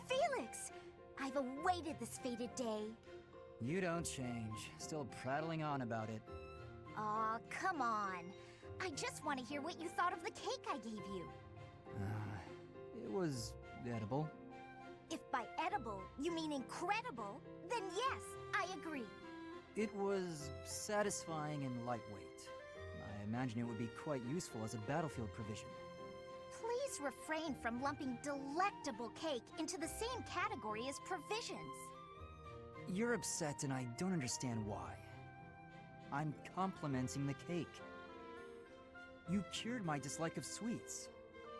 Felix! I've awaited this fated day. You don't change. Still prattling on about it. Aw, come on. I just want to hear what you thought of the cake I gave you. It was edible. If by edible you mean incredible, then yes, I agree. It was satisfying and lightweight. I imagine it would be quite useful as a battlefield provision. Please refrain from lumping delectable cake into the same category as provisions. You're upset and I don't understand why. I'm complimenting the cake. You cured my dislike of sweets.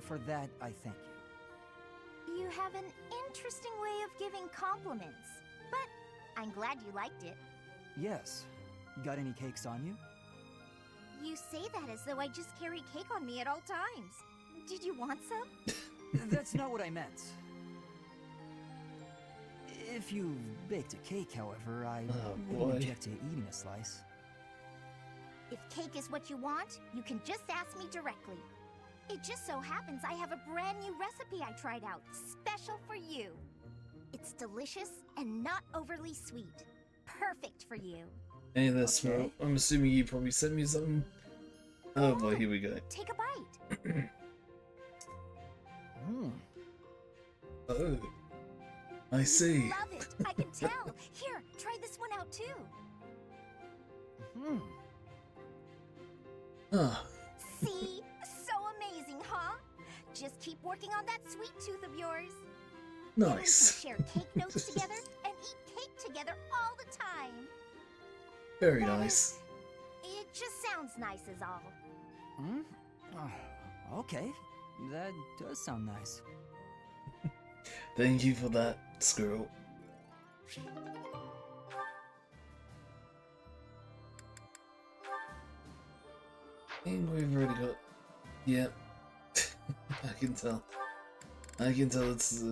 For that, I thank you. You have an interesting way of giving compliments, but I'm glad you liked it. Yes. Got any cakes on you? You say that as though I just carry cake on me at all times. Did you want some? That's not what I meant. If you baked a cake, however, I wouldn't object to eating a slice. If cake is what you want, you can just ask me directly. It just so happens I have a brand new recipe I tried out, special for you. It's delicious and not overly sweet. Perfect for you. Hey there, Smurl. I'm assuming you probably sent me something. Oh boy, here we go. Take a bite. Oh, I see. Love it. I can tell. Here, try this one out too. See? So amazing, huh? Just keep working on that sweet tooth of yours. Nice. Share cake notes together and eat cake together all the time. Very nice. It just sounds nice is all. Okay. That does sound nice. Thank you for that, squirrel. I think we've already got... Yep. I can tell. I can tell it's...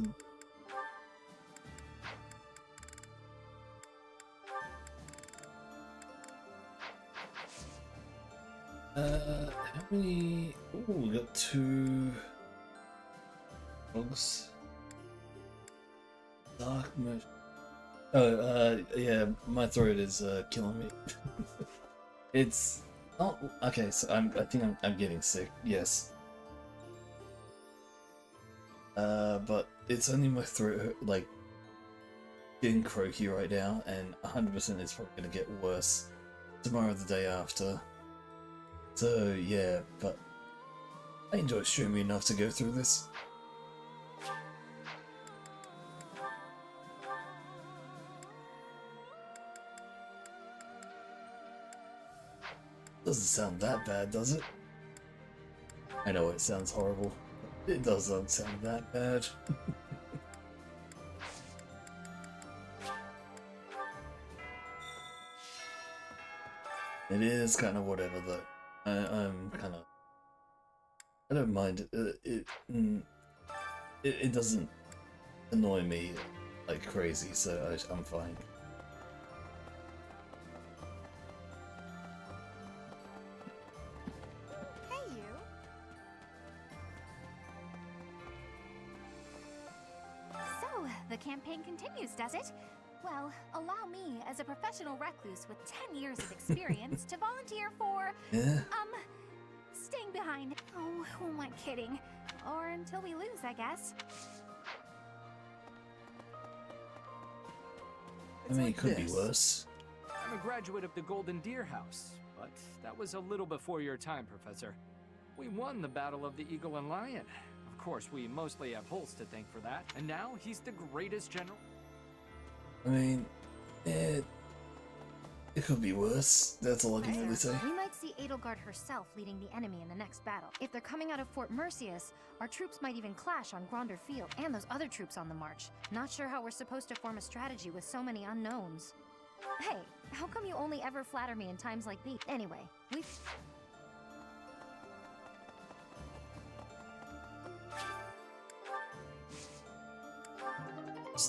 how many... Oh, we got 2... dogs. Dark merch. Oh, yeah, my throat is killing me. It's... Oh, okay, so I think I'm getting sick, yes. But it's only my throat, like, getting croaky right now, and 100% it's probably gonna get worse tomorrow or the day after. So, yeah, but I enjoy streaming enough to go through this. Doesn't sound that bad, does it? I know it sounds horrible, but it doesn't sound that bad. It is kind of whatever though. I'm kind of... I don't mind it. It doesn't annoy me like crazy, so I'm fine. The campaign continues, does it? Well, allow me, as a professional recluse with 10 years of experience, to volunteer for, staying behind. Oh, who am I kidding? Or until we lose, I guess. I mean, it could be worse. I'm a graduate of the Golden Deer House, but that was a little before your time, Professor. We won the Battle of the Eagle and Lion. Of course, we mostly have Holst to thank for that, and now he's the greatest general. I mean, it could be worse. That's all I can really say. We might see Edelgard herself leading the enemy in the next battle. If they're coming out of Fort Mercius, our troops might even clash on Gronder Field, and those other troops on the march. Not sure how we're supposed to form a strategy with so many unknowns. Hey, how come you only ever flatter me in times like these? Anyway, we've...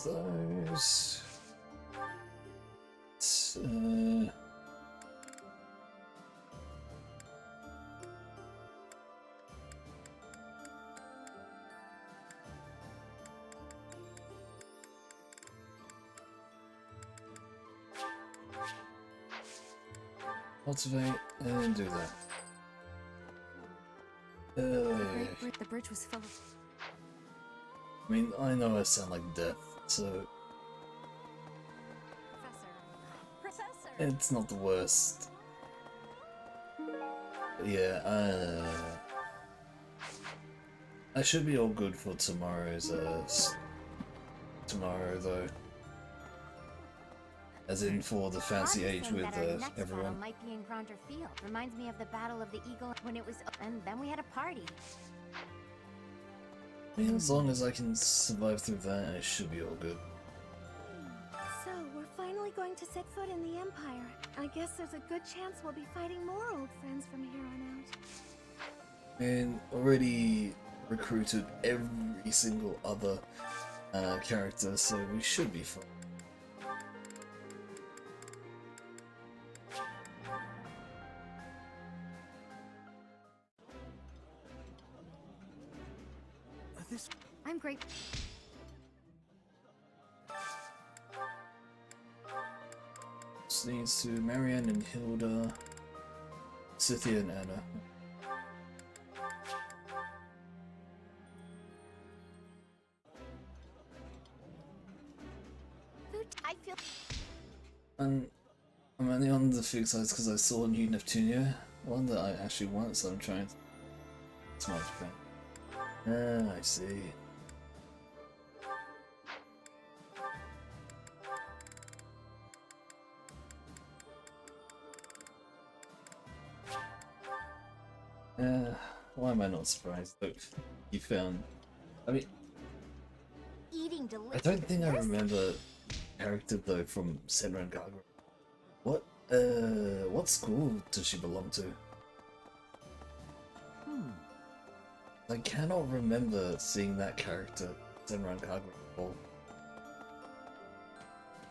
Those. Cultivate and do that. The bridge was full of... I mean, I know I sound like death, so Professor. it's not the worst. But yeah, I should be all good for tomorrow's, tomorrow though. As in for the Fancy Age with everyone. Might be in Gronder Field. Reminds me of the Battle of the Eagle when it was, and then we had a party. I mean, as long as I can survive through that, I should be all good. So, we're finally going to set foot in the Empire. I guess there's a good chance we'll be fighting more old friends from here on out. And already recruited every single other character, so we should be fine. I'm great. This needs to Marianne and Hilda, Cynthia and Anna. I feel. And I'm only on the fig sides because I saw New Neptunia, one that I actually want, so I'm trying to smart Japan. Ah, I see. Why am I not surprised? Look, you found. I mean, Eating I delicious. don't think I remember character though from Senran Kagura. What school does she belong to? I cannot remember seeing that character, Senran Kagura, before.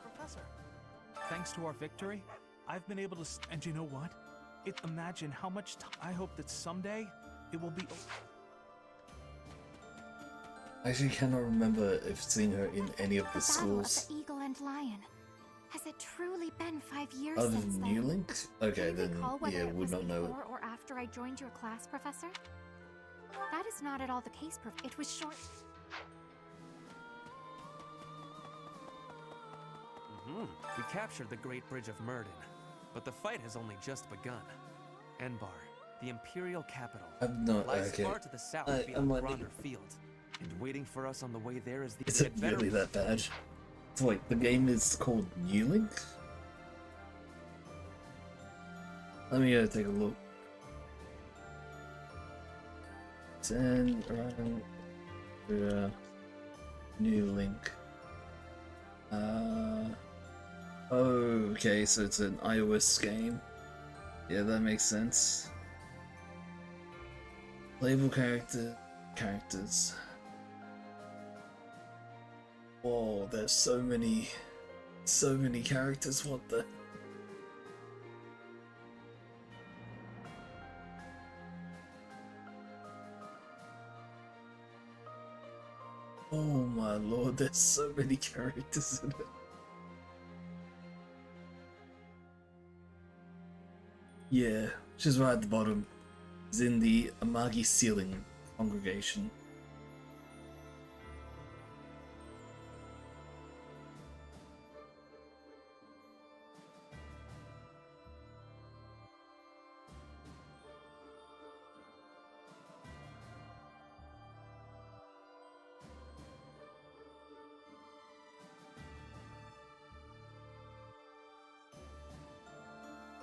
Professor, thanks to our victory, I've been able to. And you know what? Imagine how much time. I hope that someday it will be. I actually cannot remember if seeing her in any of the schools. The Eagle and Lion. Has it truly been 5 years Other since than then? New Link? Okay, Do you then recall whether yeah, it would was not know. before or after I joined your class, Professor? That is not at all the case, It was short. We captured the Great Bridge of Murden, but the fight has only just begun. Enbar, the Imperial capital, I'm not lies okay. far to the south I'm beyond like- Gronder Field. And waiting for us on the way there is the Is it really that bad? So wait, the game is called New Link? Let me take a look. 10 around New Link. Oh, okay, so it's an iOS game. Yeah, that makes sense. Playable characters. Whoa, there's so many characters, what the? Oh my lord, there's so many characters in it. Yeah, she's right at the bottom. Is in the Amagi Ceiling congregation.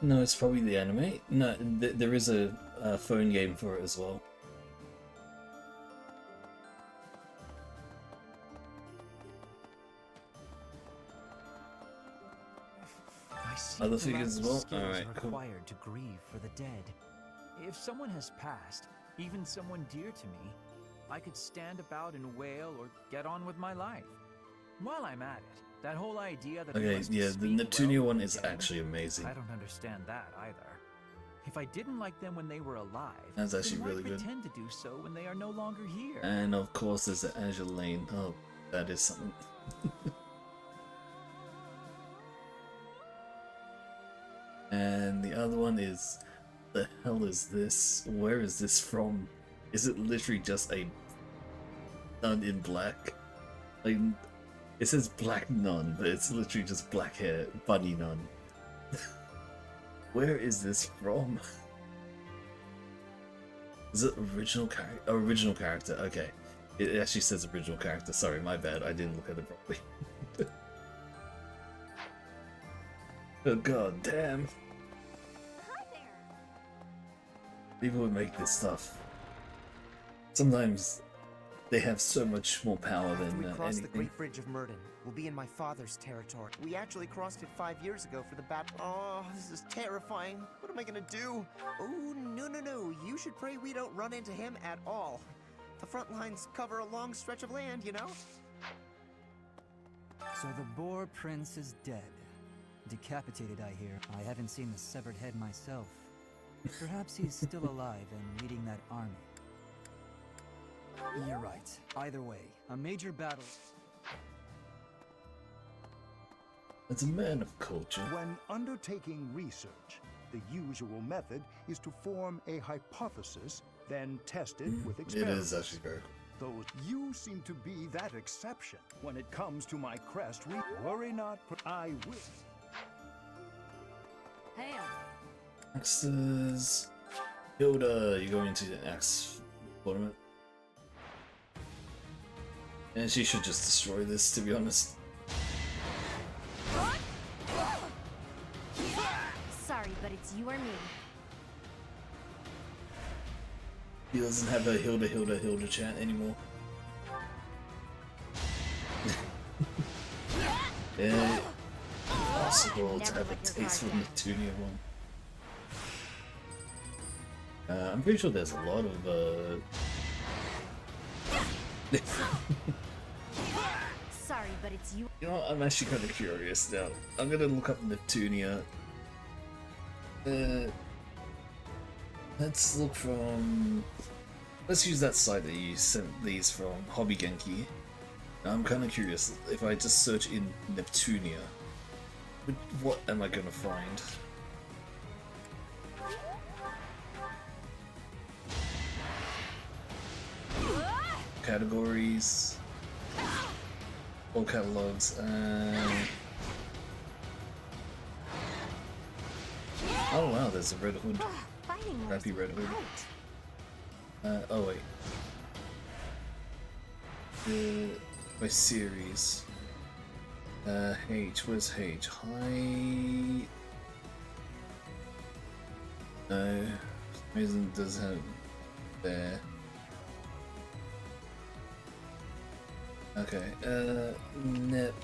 No, it's probably the anime. No, there is a phone game for it as well. I see Other the figures as last well? skills Alright, cool. required to grieve for the dead. If someone has passed, even someone dear to me, I could stand about and wail or get on with my life. While I'm at it, that whole idea that we Okay, must yeah, the speak Neptunia well one of is the dead, actually amazing. I don't understand that either. If I didn't like them when they were alive, That's actually then why really good. pretend to do so when they are no longer here? And of course there's the Azure Lane. Oh, that is something. And the other one is, the hell is this? Where is this from? Is it literally just a nun in black? Like, it says black nun, but it's literally just black hair, bunny nun. Where is this from? Is it original character? Oh, original character, okay. It actually says original character, sorry, my bad, I didn't look at it properly. Oh god damn. People who make this stuff, sometimes they have so much more power After than we cross the anything. Great Bridge of Murden, we'll be in my father's territory. We actually crossed it 5 years ago for the bat. Oh, this is terrifying. What am I gonna do? Oh, no. You should pray we don't run into him at all. The front lines cover a long stretch of land, you know? So the Boar Prince is dead. Decapitated, I hear. I haven't seen the severed head myself. Perhaps he's still alive and leading that army. You're right. Either way, a major battle. As a man of culture. When undertaking research, the usual method is to form a hypothesis, then test it with It experiments. is actually very cool. Though you seem to be that exception when it comes to my crest. Worry not, I will. Ham. Axes. Hilda, you're going to the axe tournament. And she should just destroy this, to be honest. Sorry, but it's you or me. He doesn't have a Hilda chant anymore. Yeah, possible to have a taste from the Neptunia one. I'm pretty sure there's a lot of Sorry, but it's you. You know what, I'm actually kind of curious now. I'm gonna look up Neptunia. Let's look from... Let's use that site that you sent these from, Hobby Genki. Now I'm kind of curious, if I just search in Neptunia, what am I gonna find? Categories, all catalogs, oh wow, there's a Red Hood. Crappy Red Hood. Oh wait. My series. H, where's H? High... No, for some reason it does have there. Okay, Nep...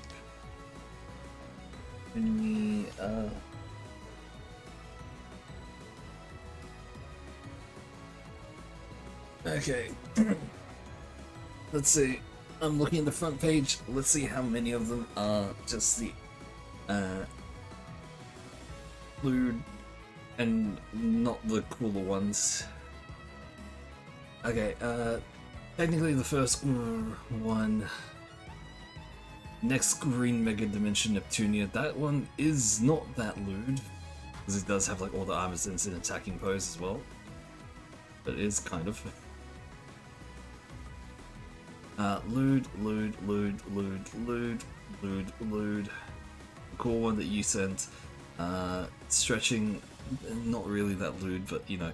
Okay. Let's see. I'm looking at the front page. Let's see how many of them are just the lewd and not the cooler ones. Okay, technically the first one, Next Green Mega Dimension Neptunia, that one is not that lewd, because it does have like all the armor sense in attacking pose as well, but it is kind of. Lewd. The cool one that you sent. Stretching, not really that lewd, but you know.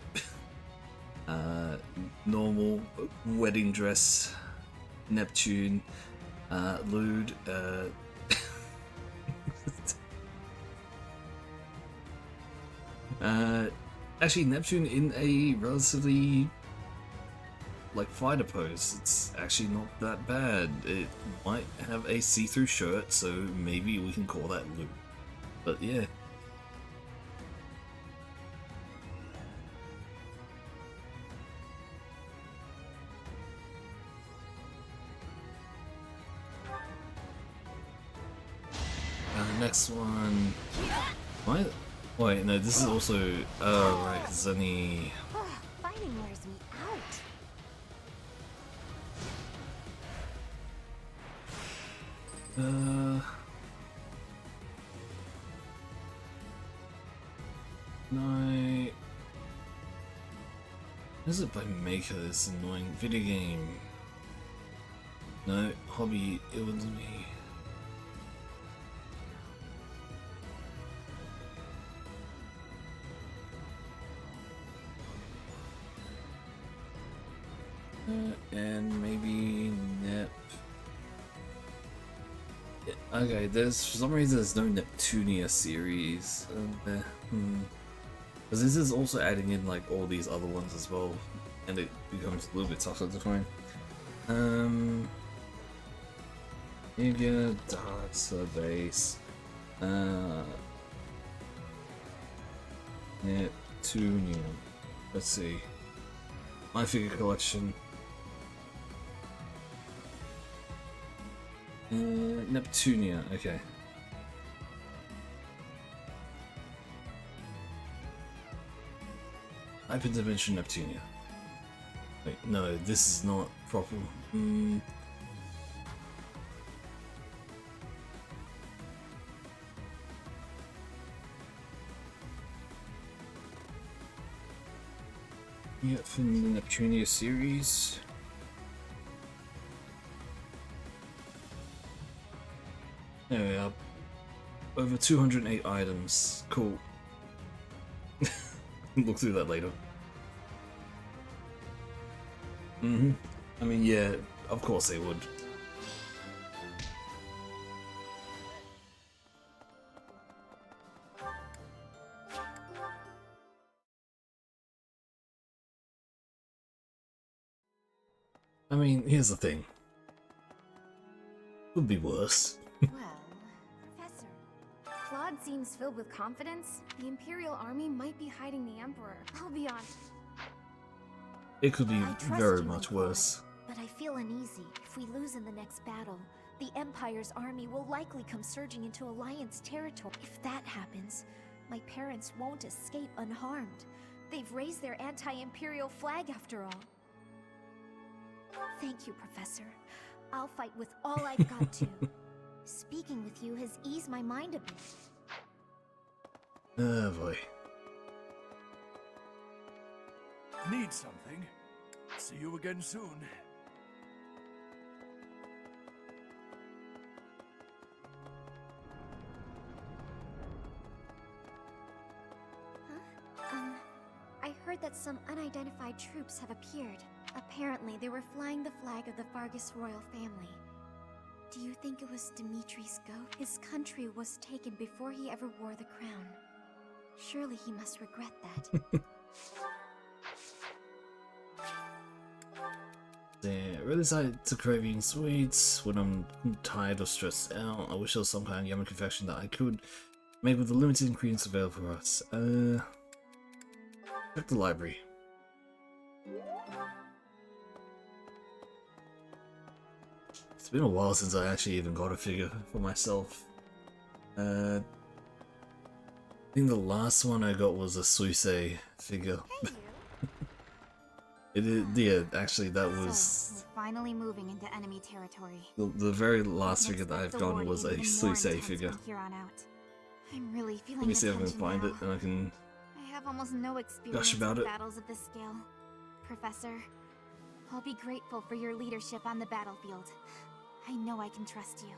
Normal, wedding dress, Neptune, lewd, actually Neptune in a relatively like fighter pose, it's actually not that bad. It might have a see-through shirt, so maybe we can call that lewd. But yeah. Next one. Why? Wait, no, this is also. Oh, right, because only. Fighting wears me out. No. Is it by Maker, this annoying video game? No, hobby, it was me. And maybe Nep. Yeah, okay, there's for some reason there's no Neptunia series. Because this is also adding in like all these other ones as well, and it becomes a little bit tougher to find. You get a database. Neptunia. Let's see. My figure collection. Neptunia, okay. Hyperdimension Neptunia. Wait, no, this is not proper. Yeah, from the Neptunia series. There we are. Over 208 items. Cool. Look through that later. I mean, yeah, of course they would. I mean, here's the thing. Could be worse. Well, Professor, Claude seems filled with confidence. The Imperial Army might be hiding the Emperor. I'll be honest. It could be I trust very you, much Claude, worse. But I feel uneasy. If we lose in the next battle, the Empire's army will likely come surging into Alliance territory. If that happens, my parents won't escape unharmed. They've raised their anti-Imperial flag after all. Thank you, Professor. I'll fight with all I've got to. Speaking with you has eased my mind a bit. Oh boy. Need something? See you again soon. I heard that some unidentified troops have appeared. Apparently, they were flying the flag of the Fargus royal family. Do you think it was Dimitri's goat? His country was taken before he ever wore the crown. Surely he must regret that. Yeah, really excited to craving sweets when I'm tired or stressed out. I wish there was some kind of yummy confection that I could make with the limited ingredients available for us. Check the library. It's been a while since I actually even got a figure for myself. I think the last one I got was a Suisei figure. It is, yeah, actually that was... So, we're finally moving into enemy territory. The very last figure that I've gotten was a Suisei figure. From here on out. I'm really feeling Let me see if I can tension find now. it and I can... I have almost no experience about with it. battles of this scale. Professor, I'll be grateful for your leadership on the battlefield. I know I can trust you.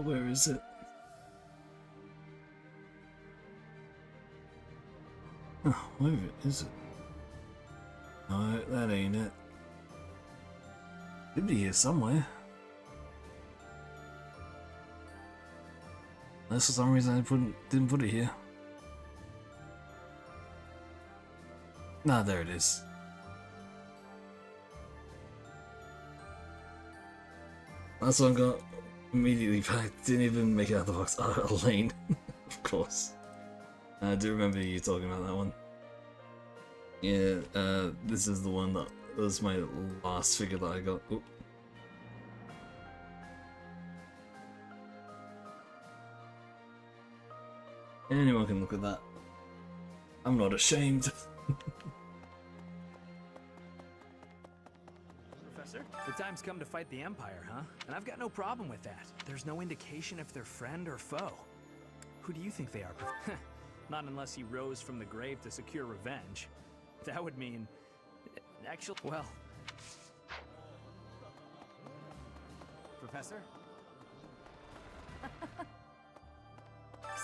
Where is it? Oh, where is it? No, that ain't it. It'd be here somewhere. Unless for some reason I didn't put it here. Nah, there it is. That's what I got immediately back. Didn't even make it out of the box. Elaine, of course. I do remember you talking about that one. Yeah, this is the one that was my last figure that I got. Oop. Anyone can look at that. I'm not ashamed. Professor, the time's come to fight the Empire, huh? And I've got no problem with that. There's no indication if they're friend or foe. Who do you think they are? Not unless he rose from the grave to secure revenge. That would mean... Actually, well... Professor?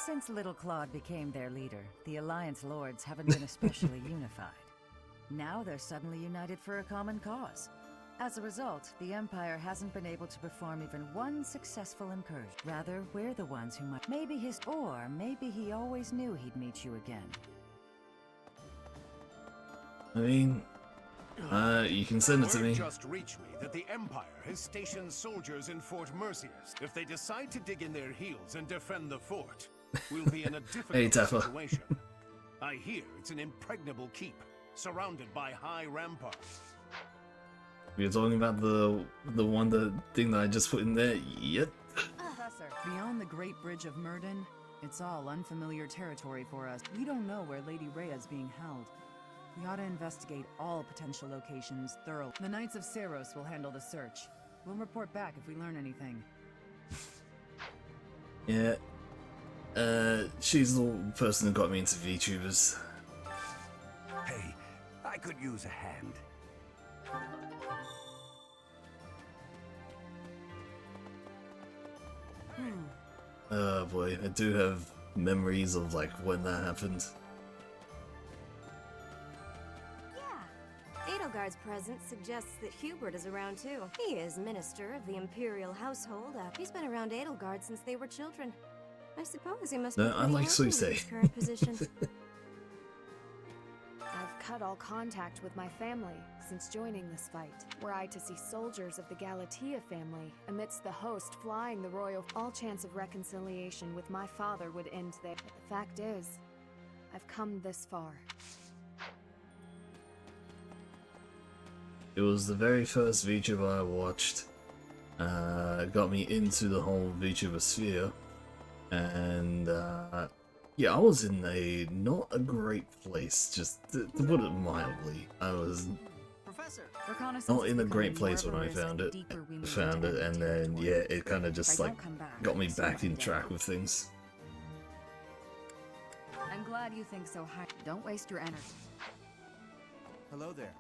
Since Little Claude became their leader, the Alliance Lords haven't been especially unified. Now they're suddenly united for a common cause. As a result, the Empire hasn't been able to perform even one successful incursion. Rather, we're the ones who might... Maybe he always knew he'd meet you again. I mean, you can send it to Word me. just reached me that the Empire has stationed soldiers in Fort Mercius. If they decide to dig in their heels and defend the fort, we'll be in a Hey, difficult Taffa. situation. I hear it's an impregnable keep, surrounded by high ramparts. You're talking about the thing that I just put in there? Yep. Professor, beyond the Great Bridge of Murden, it's all unfamiliar territory for us. We don't know where Lady Rhea's being held. We ought to investigate all potential locations thoroughly. The Knights of Seiros will handle the search. We'll report back if we learn anything. Yeah. She's the person who got me into VTubers. Hey, I could use a hand. Oh boy, I do have memories of like when that happened. Edelgard's presence suggests that Hubert is around too. He is Minister of the Imperial Household. He's been around Edelgard since they were children. I suppose he must be No, pretty unlike happy with Suisei. his current position. I've cut all contact with my family since joining this fight. Were I to see soldiers of the Galatea family amidst the host flying the royal, all chance of reconciliation with my father would end there. But the fact is, I've come this far. It was the very first VTuber I watched. Got me into the whole VTuber sphere. And yeah, I was in not a great place, just to put it mildly. I was not in a great place when I found it. And then yeah, it kind of just like got me back in track with things. I'm glad you think so high. Don't waste your energy. Hello there.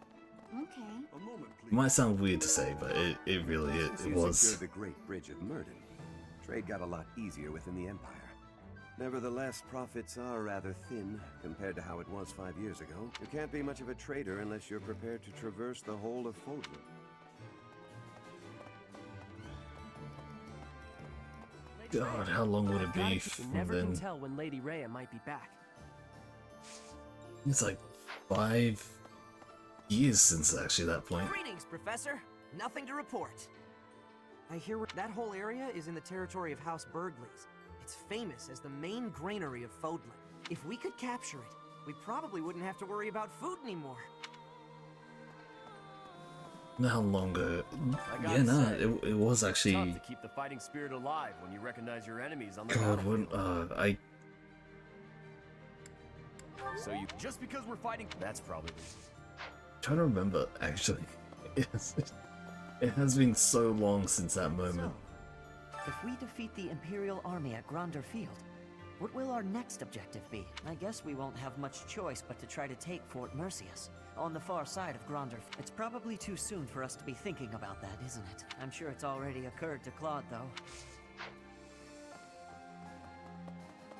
Okay. A moment, please. It might sound weird to say, but it really Since it you was. secured the Great Bridge of Murden, trade got a lot easier within the Empire. Nevertheless, profits are rather thin compared to how it was 5 years ago. You can't be much of a trader unless you're prepared to traverse the whole of Fodlan. God, how long would it be You from never then? can tell when Lady Rhea might be back. It's like 5 years since actually that point. Greetings, Professor. Nothing to report. I hear that whole area is in the territory of House Burgleys. It's famous as the main granary of Fodlan. If we could capture it, we probably wouldn't have to worry about food anymore. How long ago? I Yeah, gotta no, say, it was Tough actually. to keep the fighting spirit alive when you recognize your enemies on the God, battlefield. when I So you just because we're fighting, that's probably. trying to remember actually. It has been so long since that moment. If we defeat the Imperial army at Gronder Field, what will our next objective be? I guess we won't have much choice but to try to take Fort Mercius, on the far side of Gronder. It's probably too soon for us to be thinking about that, isn't it? I'm sure it's already occurred to Claude, though.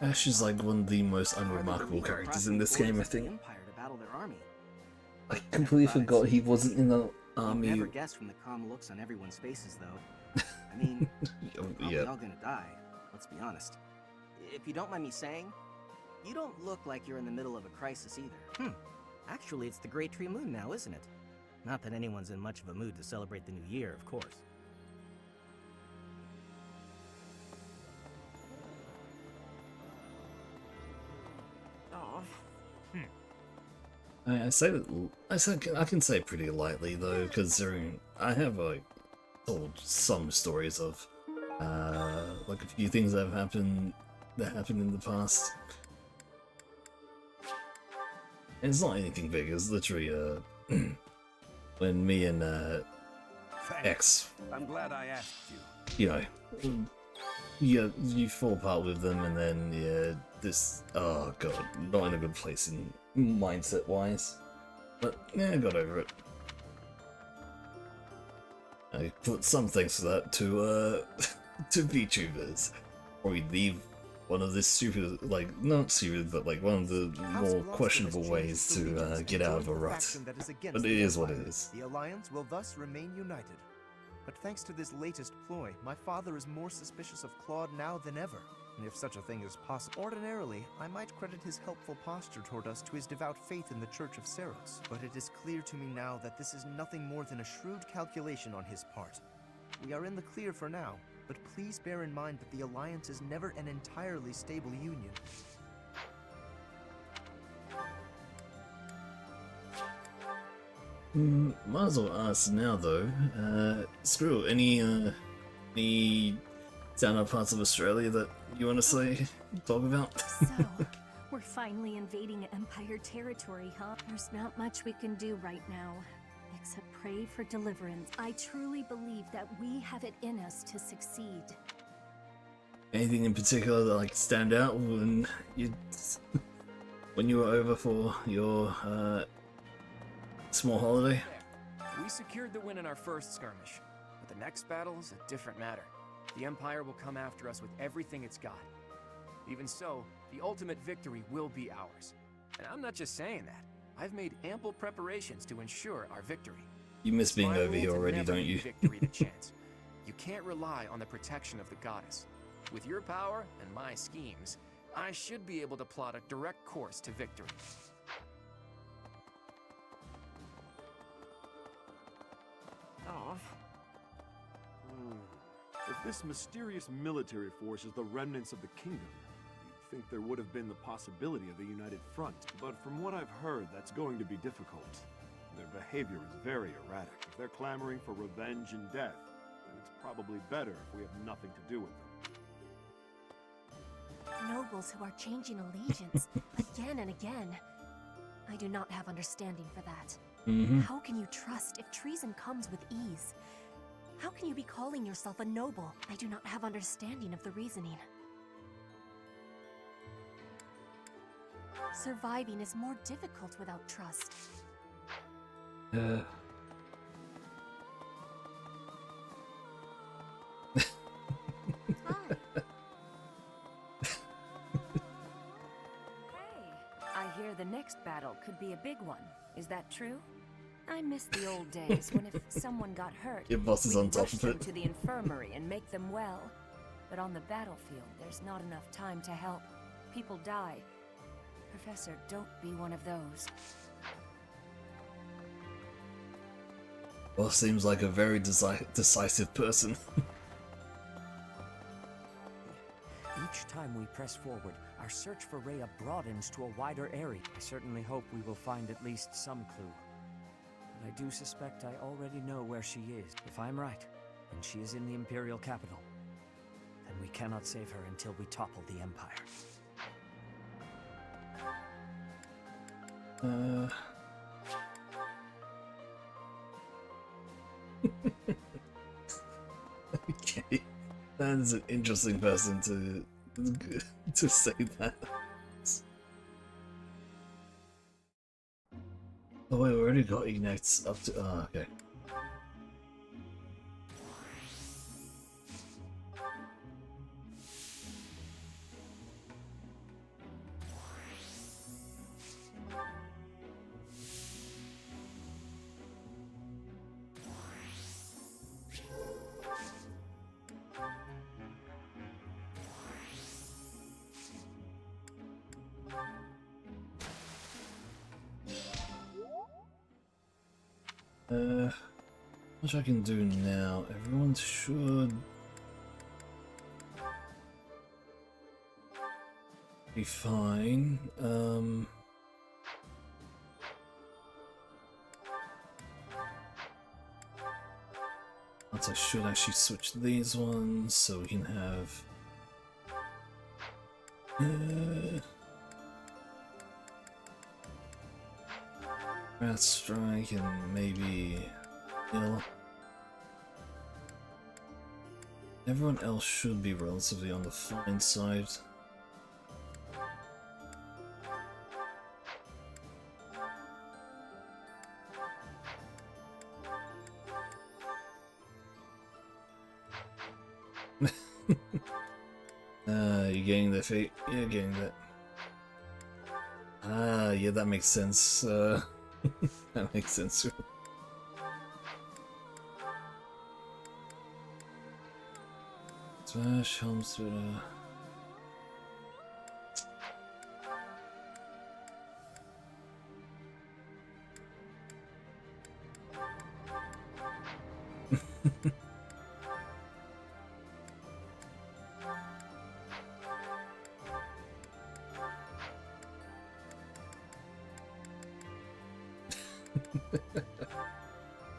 Ash is like one of the most unremarkable characters in this game, I think. Empire to battle their army. I completely forgot he wasn't in the You army. never guess from the calm looks on everyone's faces, though. I mean, we're Yeah. all gonna die. Let's be honest. If you don't mind me saying, you don't look like you're in the middle of a crisis either. Actually, it's the Great Tree Moon now, isn't it? Not that anyone's in much of a mood to celebrate the new year, of course. Oh. I can say pretty lightly though, considering I have like told some stories of like a few things that have happened in the past. And it's not anything big. It's literally when me and X, I'm glad I asked you. you know, yeah, you fall apart with them, and then yeah, this oh god, not in a good place in mindset wise. But yeah, I got over it. I put some thanks for that to to VTubers. Probably leave one of the stupid, like not stupid, but like one of the more questionable ways to get out of a rut. But it is what it is. The Alliance will thus remain united. But thanks to this latest ploy, my father is more suspicious of Claude now than ever. And if such a thing is possible, ordinarily, I might credit his helpful posture toward us to his devout faith in the Church of Seros. But it is clear to me now that this is nothing more than a shrewd calculation on his part. We are in the clear for now, but please bear in mind that the Alliance is never an entirely stable union. Might as well ask now though, Skrill, any down parts of Australia that you want to say, talk about? So, we're finally invading Empire territory, huh? There's not much we can do right now, except pray for deliverance. I truly believe that we have it in us to succeed. Anything in particular that like stand out when you were over for your small holiday? We secured the win in our first skirmish, but the next battle is a different matter. The Empire will come after us with everything it's got. Even so, the ultimate victory will be ours. And I'm not just saying that. I've made ample preparations to ensure our victory. You miss being My over rule here to already, never don't you? leave victory to chance. You can't rely on the protection of the goddess. With your power and my schemes, I should be able to plot a direct course to victory. If this mysterious military force is the remnants of the kingdom, you'd think there would have been the possibility of a united front. But from what I've heard, that's going to be difficult. Their behavior is very erratic. If they're clamoring for revenge and death, then it's probably better if we have nothing to do with them. Nobles who are changing allegiance again and again. I do not have understanding for that. How can you trust if treason comes with ease? How can you be calling yourself a noble? I do not have understanding of the reasoning. Surviving is more difficult without trust. I hear the next battle could be a big one. Is that true? I miss the old days when if someone got hurt, Your boss is on we'd top rush of them it. to the infirmary and make them well. But on the battlefield, there's not enough time to help. People die. Professor, don't be one of those. Well, seems like a very decisive person. Each time we press forward, our search for Rhea broadens to a wider area. I certainly hope we will find at least some clue. But I do suspect I already know where she is. If I'm right, and she is in the Imperial capital, then we cannot save her until we topple the Empire. Okay, that is an interesting person to say that. Oh wait, we already got Ignates up to. Oh, okay. What I can do now? Everyone should be fine. Once I should actually switch these ones so we can have. Rat Strike and maybe. Everyone else should be relatively on the fine side. You getting their feet? Yeah, getting that. Ah, yeah, that makes sense. That makes sense. Smash, Helmsplitter.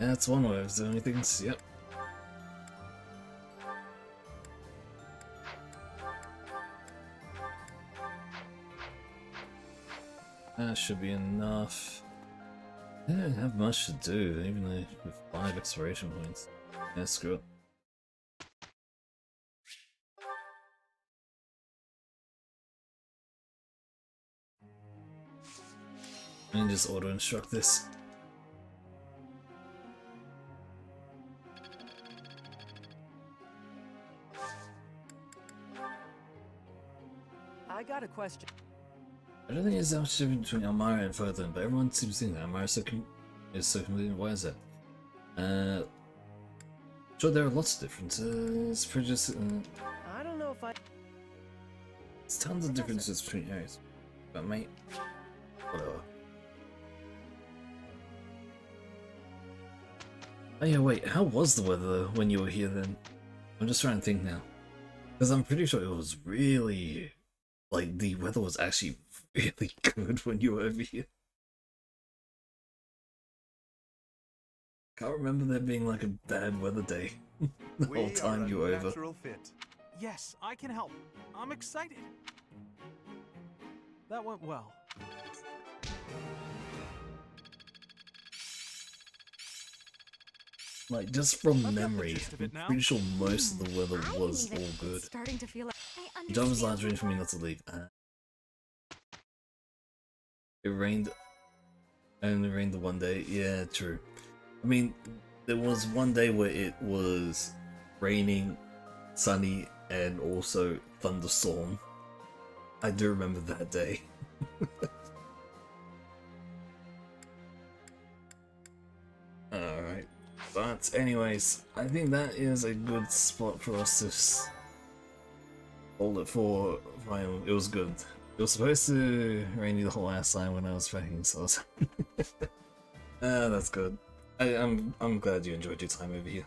That's one way of doing things, yep. That should be enough. I don't have much to do, even though with 5 exploration points. Yeah, screw it. And just auto-instruct this. I got a question. I don't think there's that much difference between Elmira and Furthen, but everyone seems to think that Elmira is so convenient. Why is that? Sure, there are lots of differences. I don't know if I... There's tons of differences between areas. But mate, whatever. Oh yeah, wait, how was the weather when you were here then? I'm just trying to think now. Because I'm pretty sure it was really... Like, the weather was actually really good when you were over here. Can't remember there being like a bad weather day the whole time you were over. Fit. Yes, I can help. I'm excited. That went well. Like, just from memory, I'm pretty sure most of the weather was all good. Starting to feel like John was last reading for me not to leave. It rained. Only rained the one day. Yeah, true. I mean, there was one day where it was raining, sunny, and also thunderstorm. I do remember that day. Alright. But anyways, I think that is a good spot for us to hold it for final. It was good. It was supposed to rain the whole ass time when I was playing, so that's good. I'm glad you enjoyed your time over here.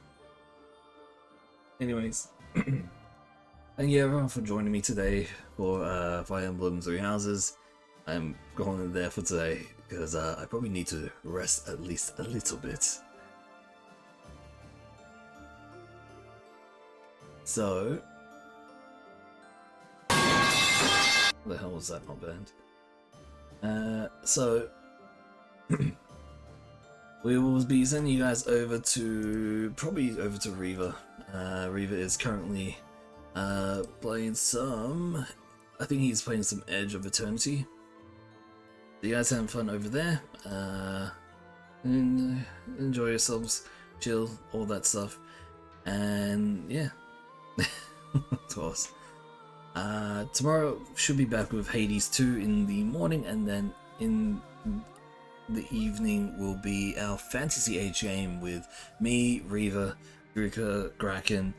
Anyways, thank you everyone for joining me today for Fire Emblem Three Houses. I'm going in there for today because I probably need to rest at least a little bit. So, what the hell was that? Not banned. So we will be sending you guys over to Riva. Riva is currently playing some. I think he's playing some Edge of Eternity. So you guys having fun over there? And enjoy yourselves, chill, all that stuff, and yeah. Of course. Tomorrow should be back with Hades 2 in the morning, and then in the evening will be our Fantasy Age game with me, Riva, Eureka, Kraken,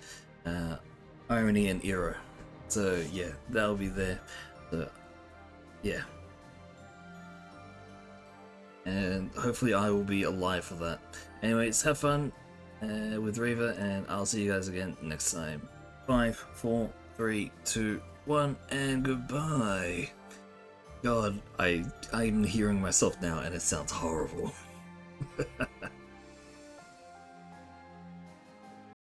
Irony, and Eero. So yeah, that'll be there. So yeah. And hopefully I will be alive for that. Anyways, have fun with Riva, and I'll see you guys again next time. 5, 4, 3, 2, 1, and goodbye. God, I'm hearing myself now, and it sounds horrible.